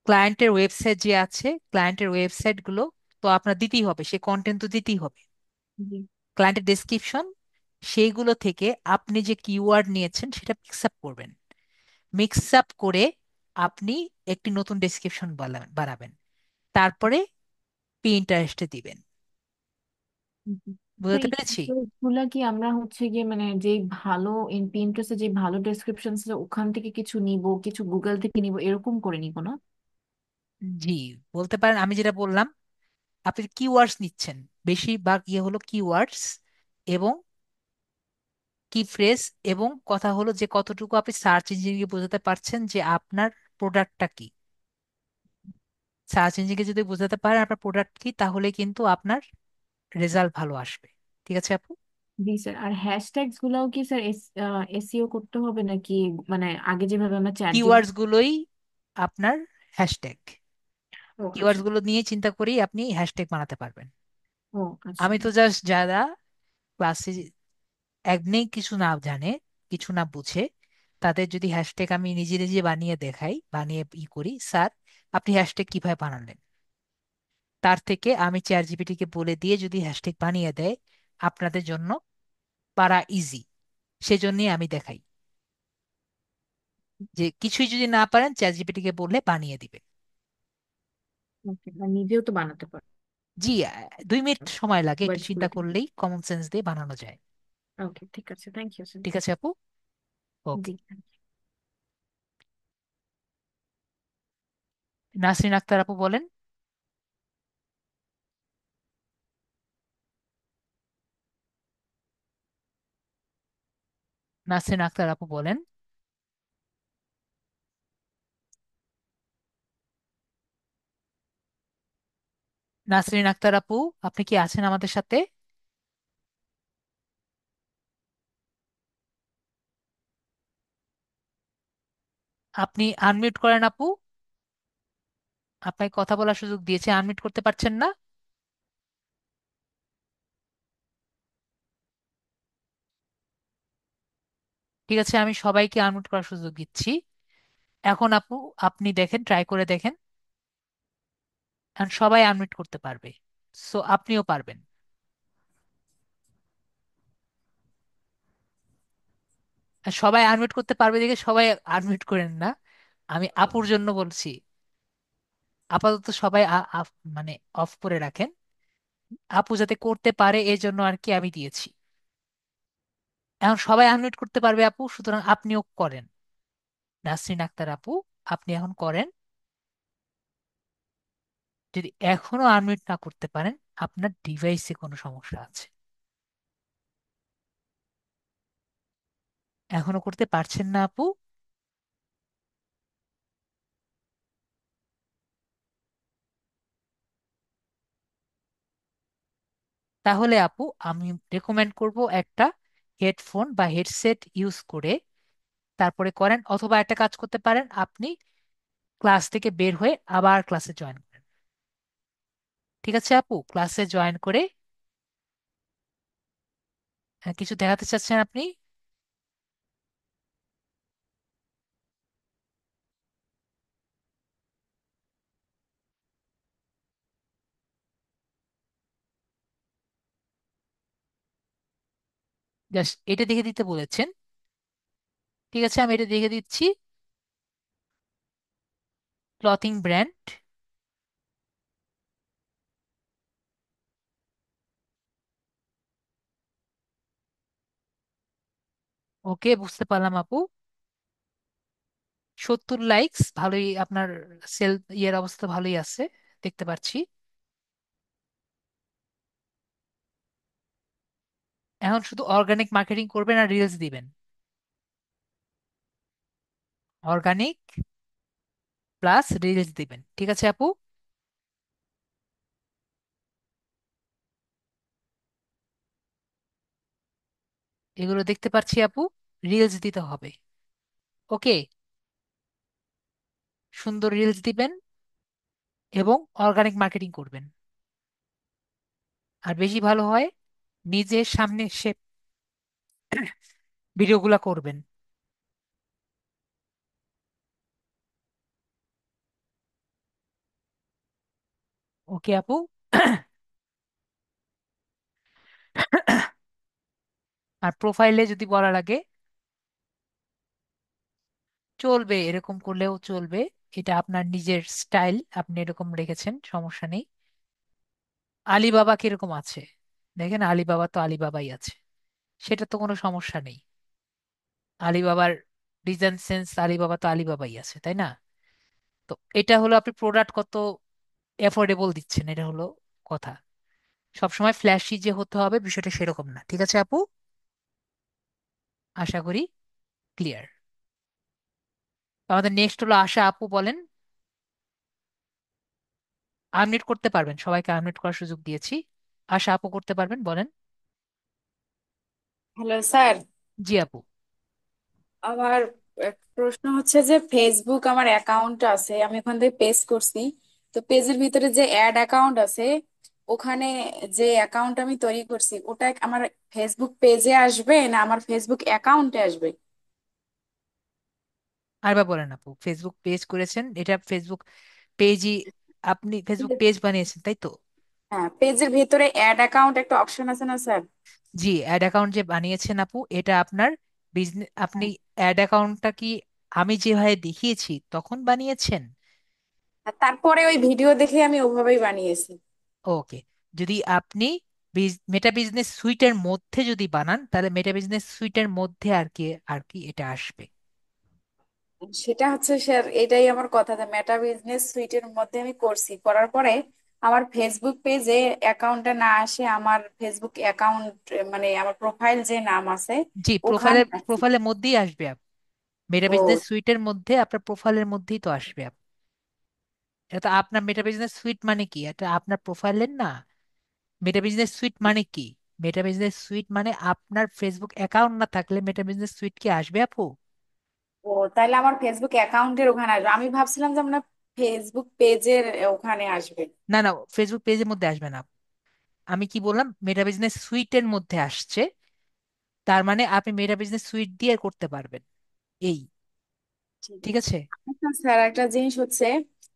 ক্লায়েন্টের ওয়েবসাইট যে আছে, ক্লায়েন্টের ওয়েবসাইট গুলো তো আপনার দিতেই হবে, সে কন্টেন্ট তো দিতেই হবে। জি। ক্লায়েন্টের ডেসক্রিপশন, সেইগুলো থেকে আপনি যে কিওয়ার্ড নিয়েছেন সেটা মিক্স আপ করবেন। মিক্স আপ করে আপনি একটি নতুন ডেসক্রিপশন বানাবেন, তারপরে পিন্টারেস্টে দিবেন। হুম। তো বুঝতে এই পেরেছি? গুলা কি আমরা হচ্ছে গিয়ে মানে যে ভালো পিন্টারেস্টে যে ভালো ডেসক্রিপশন ওখান থেকে কিছু নিব, কিছু গুগল থেকে নিব, এরকম করে নিব না? জি, বলতে পারেন। আমি যেটা বললাম, আপনি কিওয়ার্ডস নিচ্ছেন, বেশিরভাগ ইয়ে হলো কিওয়ার্ডস এবং কি ফ্রেজ, এবং কথা হলো যে কতটুকু আপনি সার্চ ইঞ্জিনকে বোঝাতে পারছেন যে আপনার প্রোডাক্টটা কি। সার্চ ইঞ্জিনকে যদি বোঝাতে পারেন আপনার প্রোডাক্ট কি, তাহলে কিন্তু আপনার রেজাল্ট ভালো আসবে। ঠিক আছে আপু? জি স্যার। আর হ্যাশট্যাগস গুলাও কি স্যার এসইও করতে হবে নাকি? মানে আগে যেভাবে আমরা চ্যাট কিওয়ার্ডস জিপিটি। গুলোই আপনার হ্যাশট্যাগ। ও কিওয়ার্ডস আচ্ছা। গুলো নিয়ে চিন্তা করেই আপনি হ্যাশট্যাগ বানাতে পারবেন। ও আচ্ছা। আমি তো জাস্ট যারা ক্লাসে একদমই কিছু না জানে, কিছু না বুঝে, তাদের যদি হ্যাশট্যাগ আমি নিজে নিজে বানিয়ে দেখাই, বানিয়ে করি, স্যার আপনি হ্যাশট্যাগ কিভাবে বানালেন, তার থেকে আমি চ্যাট জিপিটিকে বলে দিয়ে যদি হ্যাশট্যাগ বানিয়ে দেয়, আপনাদের জন্য পারা ইজি। সেজন্যই আমি দেখাই যে কিছুই যদি না পারেন চ্যাট জিপিটিকে বললে বানিয়ে দিবে। ওকে, আর নিজেও তো বানাতে পারো। জি, 2 মিনিট সময় লাগে, একটু ওয়ার্ডস গুলো চিন্তা দিয়ে। করলেই কমন সেন্স দিয়ে বানানো যায়। ওকে, ঠিক আছে, থ্যাংক ইউ স্যার। ঠিক আছে আপু? ওকে। জি। নাসরিন আক্তার আপু বলেন। নাসরিন আক্তার আপু বলেন। নাসরিন আক্তার আপু, আপনি কি আছেন আমাদের সাথে? আপনি আনমিউট করেন আপু। আপনাকে কথা বলার সুযোগ দিয়েছে, আনমিউট করতে পারছেন না। ঠিক আছে, আমি সবাইকে আনমিউট করার সুযোগ দিচ্ছি। এখন আপু, আপনি দেখেন, ট্রাই করে দেখেন। আর সবাই আনমিউট করতে পারবে, সো আপনিও পারবেন। আর সবাই আনমিউট করতে পারবে দেখে সবাই আনমিউট করেন না, আমি আপুর জন্য বলছি। আপাতত সবাই মানে অফ করে রাখেন, আপু যাতে করতে পারে এই জন্য আর কি আমি দিয়েছি। এখন সবাই আনমিউট করতে পারবে আপু, সুতরাং আপনিও করেন। নাসরিন আক্তার আপু, আপনি এখন করেন। যদি এখনো আনমিউট না করতে পারেন, আপনার ডিভাইসে কোনো সমস্যা আছে। এখনো করতে পারছেন না আপু? তাহলে আপু আমি রেকমেন্ড করব একটা হেডফোন বা হেডসেট ইউজ করে তারপরে করেন, অথবা একটা কাজ করতে পারেন, আপনি ক্লাস থেকে বের হয়ে আবার ক্লাসে জয়েন করেন। ঠিক আছে আপু, ক্লাসে জয়েন করে কিছু দেখাতে চাচ্ছেন আপনি? জাস্ট এটা দেখে দিতে বলেছেন। ঠিক আছে, আমি এটা দেখে দিচ্ছি। Clothing brand. ওকে, বুঝতে পারলাম আপু। 70 লাইকস, ভালোই আপনার সেল ইয়ের অবস্থা ভালোই আছে, দেখতে পাচ্ছি। এখন শুধু অর্গানিক মার্কেটিং করবেন আর রিলস দিবেন। অর্গানিক প্লাস রিলস দিবেন। ঠিক আছে আপু? এগুলো দেখতে পাচ্ছি আপু, রিলস দিতে হবে। ওকে, সুন্দর রিলস দিবেন এবং অর্গানিক মার্কেটিং করবেন। আর বেশি ভালো হয় নিজের সামনে এসে ভিডিওগুলা করবেন। ওকে আপু। আর প্রোফাইলে যদি বলা লাগে চলবে, এরকম করলেও চলবে। এটা আপনার নিজের স্টাইল, আপনি এরকম রেখেছেন, সমস্যা নেই। আলিবাবা কিরকম আছে দেখেন, আলিবাবা তো আলিবাবাই আছে, সেটা তো কোনো সমস্যা নেই। আলিবাবার ডিজাইন সেন্স, আলিবাবা তো আলিবাবাই আছে, তাই না? তো এটা হলো আপনি প্রোডাক্ট কত এফোর্ডেবল দিচ্ছেন, এটা হলো কথা। সবসময় ফ্ল্যাশি যে হতে হবে বিষয়টা সেরকম না, ঠিক আছে আপু? আশা করি ক্লিয়ার। আমাদের নেক্সট হলো আশা আপু, বলেন। আনমিউট করতে পারবেন, সবাইকে আনমিউট করার সুযোগ দিয়েছি। আশা আপু করতে পারবেন, বলেন। হ্যালো স্যার, জি আপু। আমার প্রশ্ন হচ্ছে যে ফেসবুক আমার অ্যাকাউন্ট আছে, আমি ওখান থেকে পেজ করছি। তো পেজের ভিতরে যে অ্যাড অ্যাকাউন্ট আছে, ওখানে যে অ্যাকাউন্ট আমি তৈরি করছি ওটা আমার ফেসবুক পেজে আসবে না আমার ফেসবুক অ্যাকাউন্টে আসবে? আরেকবার বলেন আপু, ফেসবুক পেজ করেছেন, এটা ফেসবুক পেজই, আপনি ফেসবুক পেজ বানিয়েছেন তাই তো? হ্যাঁ, পেজের ভিতরে অ্যাড অ্যাকাউন্ট একটা অপশন আছে না স্যার? জি, অ্যাড অ্যাকাউন্ট যে বানিয়েছেন আপু, এটা আপনার বিজনেস, আপনি অ্যাড অ্যাকাউন্টটা কি আমি যেভাবে দেখিয়েছি তখন বানিয়েছেন? আর তারপরে ওই ভিডিও দেখে আমি ওভাবেই বানিয়েছি। ওকে। যদি আপনি মেটা বিজনেস সুইটের মধ্যে যদি বানান, তাহলে মেটা বিজনেস সুইটের মধ্যে আর কি এটা আসবে। সেটা হচ্ছে স্যার, এটাই আমার কথা, যে মেটা বিজনেস সুইটের মধ্যে আমি করছি, করার পরে আমার ফেসবুক পেজে অ্যাকাউন্টে না আসে, আমার ফেসবুক অ্যাকাউন্ট মানে আমার প্রোফাইল যে নাম আছে জি, ওখানে প্রোফাইলের আসে। প্রোফাইলের মধ্যেই আসবে মেটা ও, বিজনেস সুইটের মধ্যে আপনার প্রোফাইলের মধ্যেই তো আসবে এটা তো আপনার মেটা বিজনেস সুইট মানে কি, এটা আপনার প্রোফাইলের না। মেটা বিজনেস সুইট মানে কি? মেটা বিজনেস সুইট মানে আপনার ফেসবুক অ্যাকাউন্ট না থাকলে মেটা বিজনেস সুইট কি আসবে আপু? ও তাহলে আমার ফেসবুক অ্যাকাউন্টের ওখানে আসবে, আমি ভাবছিলাম যে আপনার ফেসবুক পেজের ওখানে আসবে। না না, ফেসবুক পেজের মধ্যে আসবে না। আমি কি বললাম, মেটা বিজনেস সুইটের মধ্যে আসছে, তার মানে আপনি মেটা বিজনেস সুইট দিয়ে করতে পারবেন, এই। ঠিক ঠিক আছে। আছে। আচ্ছা স্যার, একটা জিনিস হচ্ছে,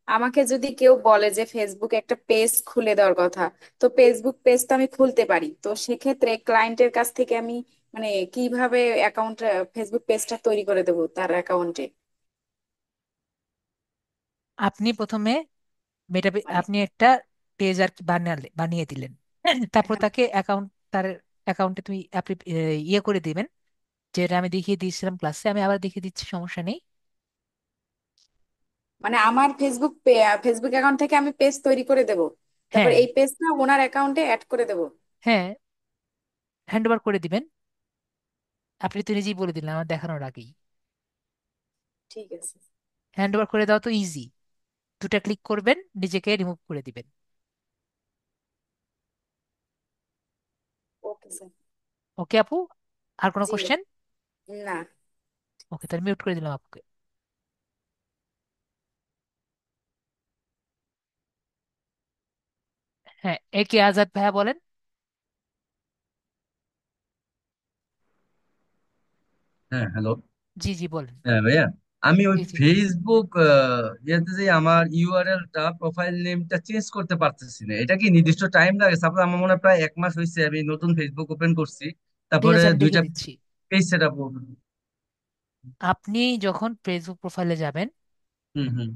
আমাকে যদি কেউ বলে যে ফেসবুক একটা পেজ খুলে দেওয়ার কথা, তো ফেসবুক পেজ তো আমি খুলতে পারি, তো সেক্ষেত্রে ক্লায়েন্টের কাছ থেকে আমি মানে কিভাবে অ্যাকাউন্ট ফেসবুক পেজটা তৈরি করে দেবো তার অ্যাকাউন্টে? আপনি প্রথমে মানে আপনি একটা পেজ আর কি বানিয়ে দিলেন। তারপর হ্যাঁ, তাকে তার অ্যাকাউন্টে তুমি ইয়ে করে দিবেন, যেটা আমি দেখিয়ে দিয়েছিলাম ক্লাসে, আমি আবার দেখিয়ে দিচ্ছি, সমস্যা নেই। মানে আমার ফেসবুক অ্যাকাউন্ট থেকে আমি পেজ তৈরি করে দেব, তারপর হ্যাঁ এই পেজটা ওনার অ্যাকাউন্টে অ্যাড করে দেব। হ্যাঁ, হ্যান্ড ওভার করে দিবেন। আপনি তো নিজেই বলে দিলেন আমার দেখানোর আগেই। ঠিক আছে। হ্যান্ড ওভার করে দেওয়া তো ইজি, দুটা ক্লিক করবেন, নিজেকে রিমুভ করে দিবেন। Okay sir. ওকে আপু, আর কোনো জি, কোশ্চেন? না। ওকে, তাহলে মিউট করে দিলাম আপুকে। হ্যাঁ, এ কে আজাদ ভাইয়া, বলেন। হ্যাঁ, হ্যালো। জি জি বলেন। হ্যাঁ ভাইয়া, আমি ওই জি জি। ফেসবুক ইয়েতে যে আমার ইউআরএলটা প্রোফাইল নেমটা চেঞ্জ করতে পারতেছি না, এটা কি নির্দিষ্ট টাইম লাগে? সাপোজ আমার মনে হয় প্রায় 1 মাস হয়েছে আমি নতুন ফেসবুক ওপেন করছি, ঠিক তারপরে আছে, আমি দুইটা দেখিয়ে দিচ্ছি। Page set up. আপনি যখন ফেসবুক প্রোফাইলে যাবেন, হুম, হুম।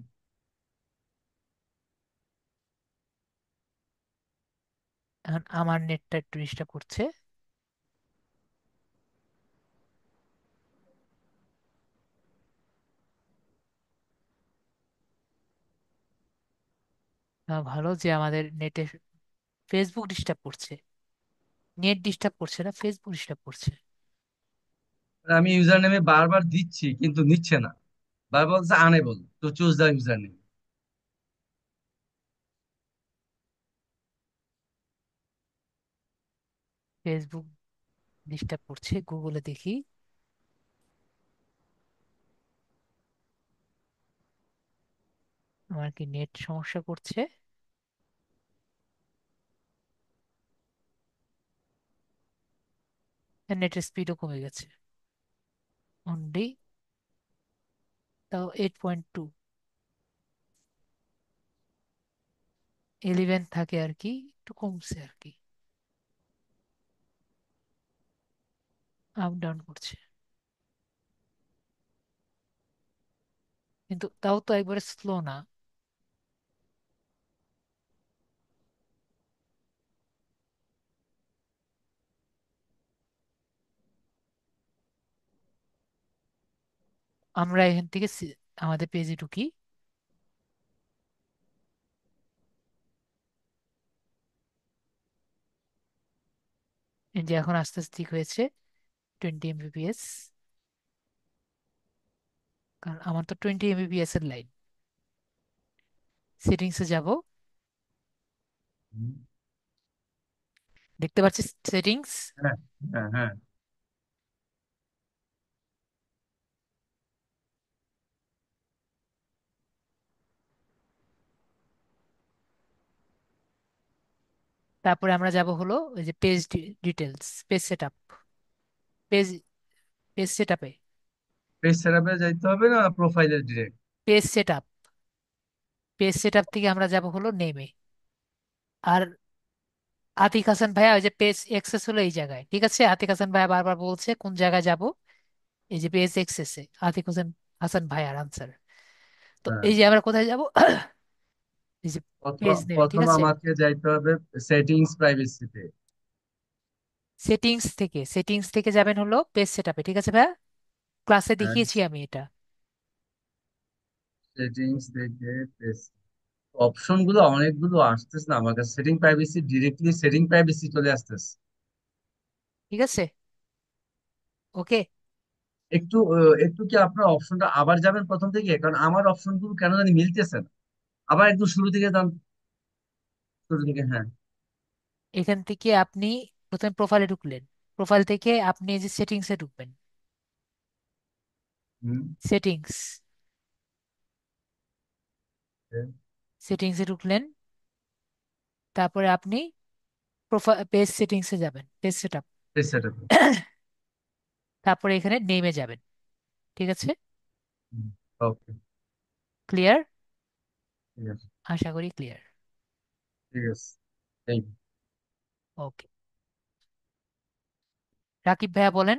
এখন আমার নেটটা একটু ডিস্টার্ব করছে, ভালো যে আমাদের নেটে ফেসবুক ডিস্টার্ব করছে, নেট ডিস্টার্ব করছে না, ফেসবুক ডিস্টার্ব করছে। আমি ইউজার নেমে বারবার দিচ্ছি কিন্তু নিচ্ছে না, বারবার বলছে unable to choose the user name. Facebook disturb করছে, গুগলে দেখি। আমার কি নেট সমস্যা করছে? নেটের স্পিডও কমে গেছে। অনলি, তাও 8.2, 11 থাকে আর কি, একটু কমছে আর কি, আপ ডাউন করছে, কিন্তু তাও তো একবারে স্লো না। আমরা এখান থেকে আমাদের পেজে ঢুকি। এই যে এখন আস্তে আস্তে ঠিক হয়েছে, 20 Mbps, কারণ আমার তো 20 Mbps এর লাইন। সেটিংসে যাব, হুম। দেখতে পাচ্ছি সেটিংস। হ্যাঁ, হ্যাঁ, হ্যাঁ। তারপরে আমরা যাব হলো ওই যে page details, page setup, page page সেটআপে, পেজ সেটআপে যাইতে হবে না প্রোফাইলের direct? Page setup, page setup থেকে আমরা যাব হলো নেমে। আর আতিক হাসান ভাইয়া ওই যে পেজ এক্সেস হলো এই জায়গায়, ঠিক আছে? আতিক হাসান ভাইয়া বারবার বলছে কোন জায়গায় যাব, এই যে পেজ এক্সেসে আতিক হোসেন হাসান ভাইয়ার আনসার। তো হ্যাঁ। এই যে আমরা কোথায় যাব, এই যে প্রথম পেজ নেমে, ঠিক প্রথম আছে? আমাকে যাইতে হবে সেটিংস প্রাইভেসিতে। সেটিংস থেকে যাবেন হলো পেজ সেটআপে, ঠিক আছে ভাইয়া? ক্লাসে হ্যাঁ, দেখিয়েছি আমি এটা। সেটিংস থেকে অপশন গুলো অনেকগুলো আসতেছে না আমার কাছে। Setting privacy, directly setting privacy চলে আসতেছে। ঠিক আছে, ওকে। একটু কি আপনার অপশনটা আবার যাবেন প্রথম থেকে, কারণ আমার অপশন গুলো কেন জানি মিলতেছে না। আবার একটু শুরু থেকে যান, শুরু থেকে, হ্যাঁ। এখান থেকে আপনি প্রথমে প্রোফাইলে ঢুকলেন, প্রোফাইল থেকে আপনি এই যে সেটিংসে ঢুকবেন, হুম। সেটিংস, সেটিংসে ঢুকলেন, তারপরে আপনি প্রোফাইল পেজ সেটিংসে যাবেন, পেজ সেটআপ, পেজ সেটআপ। তারপরে এখানে নেমে যাবেন, ঠিক আছে? ওকে। ক্লিয়ার? ঠিক আছে। আশা করি ক্লিয়ার। ঠিক আছে, থ্যাংক ওকে, রাকিব ভাইয়া বলেন।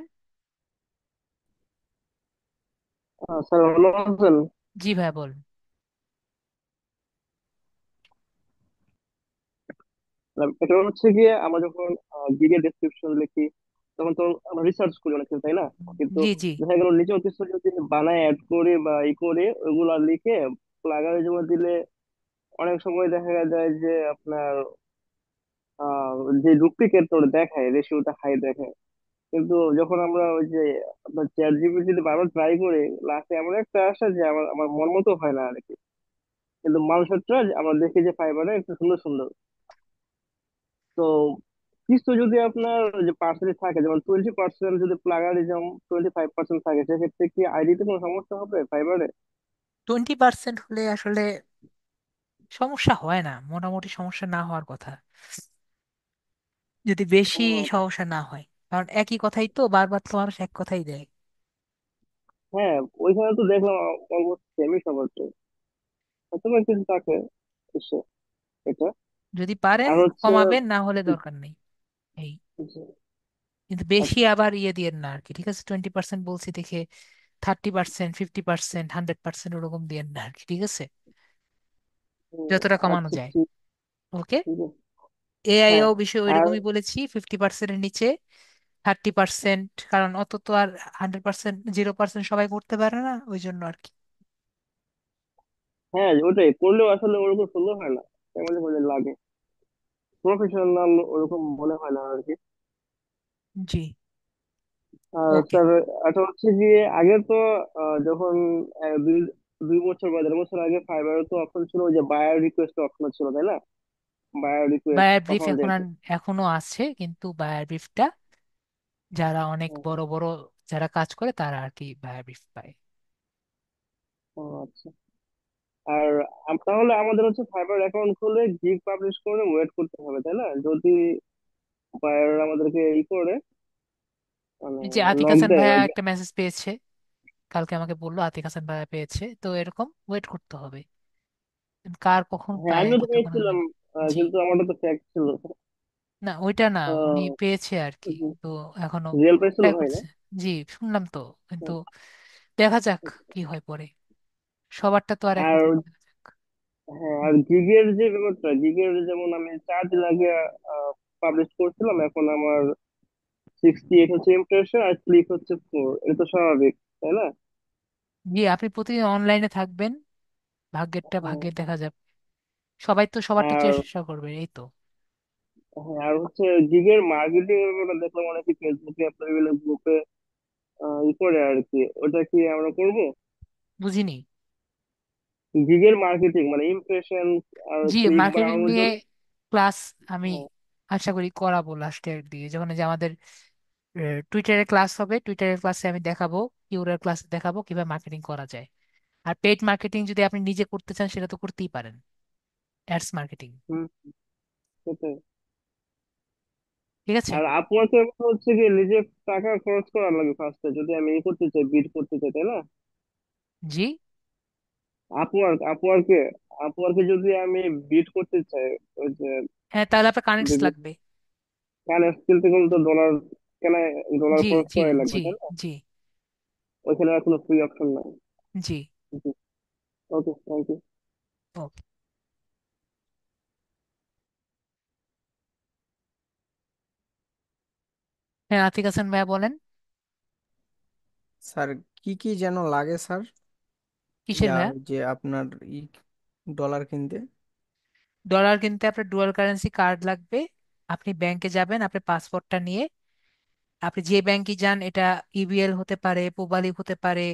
স্যার ভালো আছেন? জি ভাইয়া বলেন। এটা হচ্ছে গিয়ে আমরা যখন গিগে ডেসক্রিপশন লিখি তখন তো আমরা রিসার্চ করি অনেক কিছু, তাই না? কিন্তু জি জি। দেখা গেল নিজেও কিছু যদি বানায় অ্যাড করে বা ই করে ওইগুলা লিখে প্লাগারে জমা দিলে অনেক সময় দেখা যায় যে আপনার আহ যে ডুপ্লিকেট তোর দেখায়, রেশিওটা হাই দেখায়। কিন্তু যখন আমরা ওই যে আপনার চ্যাট জিপিটি বারবার ট্রাই করে লাস্টে এমন একটা আসে যে আমার আমার মন মতো হয় না আর কি। কিন্তু মানুষেরটা আমরা দেখি যে ফাইবারে একটু সুন্দর সুন্দর। তো কিছু যদি আপনার যে পার্সেন্টেজ থাকে, যেমন 20% যদি প্লাগারিজম, 25% থাকে, সেক্ষেত্রে কি আইডিতে কোনো সমস্যা হবে ফাইবারে? 20% হলে আসলে সমস্যা হয় না, মোটামুটি সমস্যা না হওয়ার কথা, যদি বেশি সমস্যা না হয়, কারণ একই কথাই তো বারবার তো মানুষ এক কথাই দেয়। হ্যাঁ, ওইখানে তো দেখলাম অলমোস্ট সেমই সবার তো, হয়তো বা কিছু থাকে এসে এটা। যদি পারেন আর হচ্ছে কমাবেন, না হলে দরকার নেই এই। যে, কিন্তু বেশি আচ্ছা, আবার ইয়ে দিয়েন না আর কি, ঠিক আছে? 20% বলছি দেখে 30%, 50%, 100% ওরকম দিয়েন না আর কি, ঠিক আছে? যতটা কমানো আচ্ছা, যায়। ঠিক, ওকে। ঠিক আছে। হ্যাঁ, এআইও বিষয় আর ওইরকমই বলেছি, 50%-এর নিচে 30%, কারণ অত তো আর 100%, 0% সবাই করতে পারে না, ওই জন্য আর কি। হ্যাঁ, ওটাই করলেও আসলে ওরকম সুন্দর হয় না, মাঝে মাঝে লাগে প্রফেশনাল ওরকম মনে হয় না আর কি। জি। আর ওকে। স্যার, এটা হচ্ছে গিয়ে আগে তো যখন দুই 2 বছর বা 1.5 বছর আগে ফাইবারে তো অপশন ছিল ওই যে বায়ার রিকোয়েস্ট অপশন ছিল, তাই না? বায়ার রিকোয়েস্ট বায়ার ব্রিফ তখন এখন যেত। আর, এখনো আছে, কিন্তু বায়ার ব্রিফটা যারা অনেক হুম, বড় বড় যারা কাজ করে তারা আর কি বায়ার ব্রিফ পায়। ও আচ্ছা। আর তাহলে আমাদের হচ্ছে ফাইবার অ্যাকাউন্ট খুলে গিগ পাবলিশ করে ওয়েট করতে হবে, তাই না? যদি বায়ার আমাদেরকে ই করে মানে এই যে আতিক নক হাসান দেয় ভাইয়া ওই একটা মেসেজ পেয়েছে, কালকে আমাকে বললো আতিক হাসান ভাইয়া পেয়েছে, তো এরকম ওয়েট করতে হবে, কার কখন হ্যাঁ পায় আমিও তো তখন আমি পেয়েছিলাম, জানি। জি, কিন্তু আমারটা তো ফ্যাক্ট ছিল। না ওইটা না, উনি আহ, পেয়েছে আর কি, তো এখনো রিয়েল পেয়েছিল ট্রাই হয় না। করছে। জি, শুনলাম তো, কিন্তু দেখা যাক কি হয় পরে, সবারটা তো আর আর একরকম না, দেখা যাক। হ্যাঁ, আর গিগের যে ব্যাপারটা, গিগের যেমন আমি 4 দিন আগে পাবলিশ করছিলাম, এখন আমার 68 হচ্ছে ইমপ্রেশন আর ক্লিক হচ্ছে 4, এটা তো স্বাভাবিক তাই না? জি, আপনি প্রতিদিন অনলাইনে থাকবেন, ভাগ্যেরটা হ্যাঁ। ভাগ্যে দেখা যাবে, সবাই তো সবারটা আর চেষ্টা করবে, এই তো। হ্যাঁ, আর হচ্ছে গিগের মার্কেটিং এর ব্যাপারটা দেখলাম অনেকে ফেসবুকে আপনার বিভিন্ন গ্রুপে ই করে আর কি, ওটা কি আমরা করবো? বুঝিনি। গিগের মার্কেটিং মানে ইমপ্রেশন আর জি, ক্লিক মার্কেটিং বাড়ানোর নিয়ে জন্য। ক্লাস আমি হ্যাঁ। আশা করি করাবো লাস্টের দিকে, যখন যে আমাদের টুইটারে ক্লাস হবে, টুইটারের ক্লাসে আমি দেখাবো, কিউরার ক্লাসে দেখাবো কিভাবে মার্কেটিং করা যায়। আর পেইড মার্কেটিং যদি আপনি নিজে করতে চান সেটা তো করতেই পারেন, অ্যাডস মার্কেটিং। হুম, সেটাই। ঠিক আছে। আর আপনাকে হচ্ছে কি নিজে টাকা খরচ করা লাগে ফার্স্টে, যদি আমি ই করতে চাই, বিড করতে চাই, তাই না? জি, আপওয়ার্কে আপওয়ার্কে যদি আমি বিড করতে চাই, ওই যে হ্যাঁ, তাহলে আপনার কানেক্টস লাগবে। কানেক্ট কিনতে গেলে তো ডলার, কেন, ডলার জি, খরচ জি, করাই লাগবে জি, তাই না? জি, ওইখানে আর কোনো ফ্রি অপশন নাই। জি। ওকে, থ্যাংক ইউ। ওকে। হ্যাঁ, আতিক হাসান ভাইয়া বলেন। স্যার কি কি যেন লাগে স্যার? কিসের ভাইয়া? ওই যে আপনার ই ডলার কিনতে। ডলার কিনতে আপনার ডুয়াল কারেন্সি কার্ড লাগবে। আপনি ব্যাংকে যাবেন, আপনার পাসপোর্টটা নিয়ে, আপনি যে ব্যাংকে যান, এটা ইবিএল হতে পারে, পূবালী হতে পারে,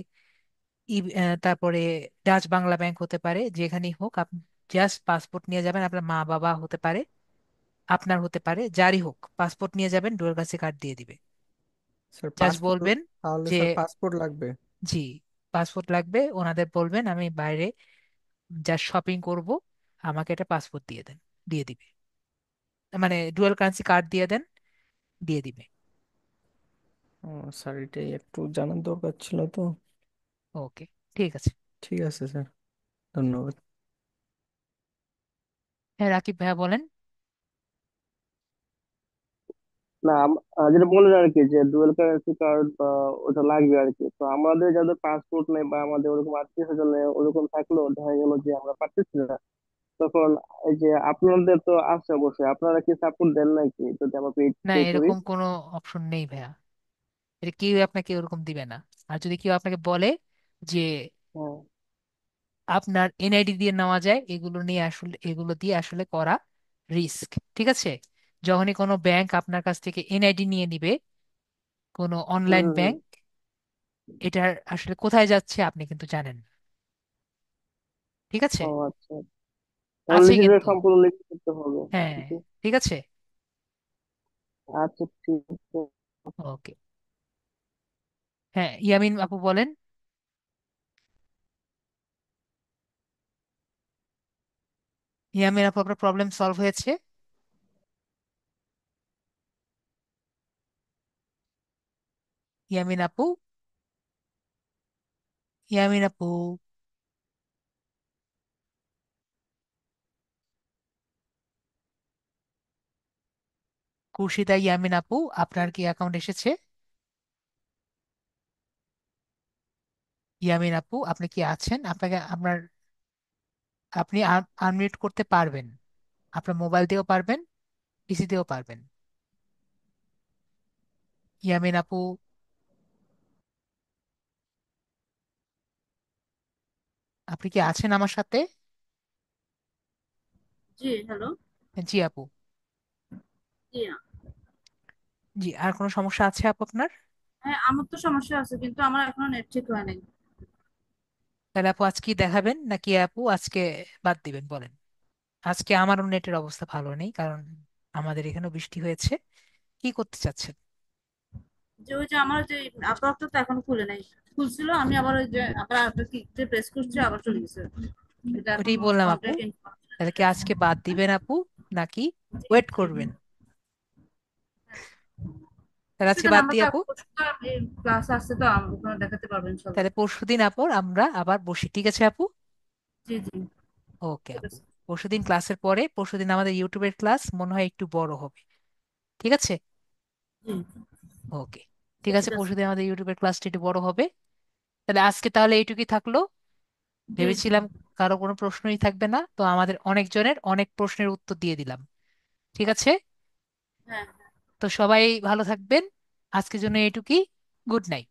তারপরে ডাচ বাংলা ব্যাংক হতে পারে, যেখানেই হোক, আপনি জাস্ট পাসপোর্ট নিয়ে যাবেন, আপনার মা বাবা হতে পারে, আপনার হতে পারে, যারই হোক, পাসপোর্ট নিয়ে যাবেন, ডুয়াল কারেন্সি কার্ড দিয়ে দিবে। স্যার জাস্ট পাসপোর্ট, বলবেন তাহলে যে, স্যার পাসপোর্ট লাগবে? জি, পাসপোর্ট লাগবে, ওনাদের বলবেন আমি বাইরে যা শপিং করব, আমাকে একটা পাসপোর্ট দিয়ে দেন, দিয়ে দিবে, মানে ডুয়াল কারেন্সি কার্ড দিয়ে দেন, দিয়ে দিবে। ও স্যার, এটাই একটু জানার দরকার ছিল তো। ওকে, ঠিক আছে। ঠিক আছে স্যার, ধন্যবাদ। হ্যাঁ, রাকিব ভাইয়া বলেন। না যেটা বললেন আর কি, যে ডুয়াল কারেন্সি কার্ড বা ওটা লাগবে আর কি, তো আমাদের যাদের পাসপোর্ট নেই বা আমাদের ওরকম আত্মীয় স্বজন নেই, ওরকম থাকলেও দেখা গেল যে আমরা পারতেছি না, তখন এই যে আপনাদের তো আছে অবশ্যই, আপনারা কি সাপোর্ট দেন নাকি যদি আমরা পে না, পে করি? এরকম কোনো অপশন নেই ভাইয়া, এটা কেউ আপনাকে ওরকম দিবে না। আর যদি কেউ আপনাকে বলে যে হ্যাঁ। আপনার এনআইডি দিয়ে নেওয়া যায়, এগুলো নিয়ে আসলে, এগুলো দিয়ে আসলে করা রিস্ক। ঠিক আছে, যখনই কোনো ব্যাংক আপনার কাছ থেকে এনআইডি নিয়ে নিবে, কোনো হুম অনলাইন হুম হুম। ব্যাংক, এটার আসলে কোথায় যাচ্ছে আপনি কিন্তু জানেন না। ঠিক আছে, ও আচ্ছা, তাহলে আছে নিজেদের কিন্তু। সম্পূর্ণ লিখে করতে হবে। হ্যাঁ, জি। ঠিক আছে। আচ্ছা, ঠিক আছে। ওকে। হ্যাঁ, ইয়ামিন আপু বলেন। ইয়ামিন আপু, আপনার প্রবলেম সলভ হয়েছে? ইয়ামিন আপু, ইয়ামিন আপু, খুরশিদা ইয়ামিন আপু, আপনার কি অ্যাকাউন্ট এসেছে? ইয়ামিন আপু, আপনি কি আছেন? আপনাকে আপনার, আপনি আনমিউট করতে পারবেন, আপনার মোবাইল দিয়েও পারবেন, পিসি দিয়েও পারবেন। ইয়ামিন আপু, আপনি কি আছেন আমার সাথে? জি, হ্যালো। জি আপু। জি। জি, আর কোনো সমস্যা আছে আপু আপনার? হ্যাঁ, আমার তো সমস্যা আছে, কিন্তু আমার এখনো নেট ঠিক হয় নাই। তাহলে আপু আজকে দেখাবেন নাকি আপু আজকে বাদ দিবেন বলেন? আজকে আমারও নেটের অবস্থা ভালো নেই, কারণ আমাদের এখানেও বৃষ্টি হয়েছে। কি করতে চাচ্ছেন? যে ওই যে আমার যে আপাতত তো এখনো খুলে নাই, খুলছিল, আমি আবার ওই যে আবার কি প্রেস করছি, আবার চলে গেছে। এটা এখন ওইটাই বললাম আপু, কন্ট্যাক্ট তাহলে কি আজকে বাদ দিবেন আপু, নাকি ওয়েট করবেন? তাহলে আজকে সেটা বাদ দিই নাম্বারটা আপু। ক্লাস আসছে তো ওখানে দেখাতে পারবেন ইনশাল্লাহ। তাহলে পরশুদিন আপু আমরা আবার বসি, ঠিক আছে আপু? জি জি, ওকে ঠিক আপু। আছে। পরশুদিন ক্লাসের পরে, পরশুদিন আমাদের ইউটিউবের ক্লাস মনে হয় একটু বড় হবে, ঠিক আছে? জি, ওকে, ঠিক আছে, ঠিক আছে। পরশুদিন আমাদের ইউটিউবের ক্লাসটা একটু বড় হবে। তাহলে আজকে তাহলে এইটুকুই থাকলো। জি জি। ভেবেছিলাম কারো কোনো প্রশ্নই থাকবে না, তো আমাদের অনেকজনের অনেক প্রশ্নের উত্তর দিয়ে দিলাম, ঠিক আছে? হ্যাঁ। তো সবাই ভালো থাকবেন, আজকের জন্য এইটুকুই। Good night.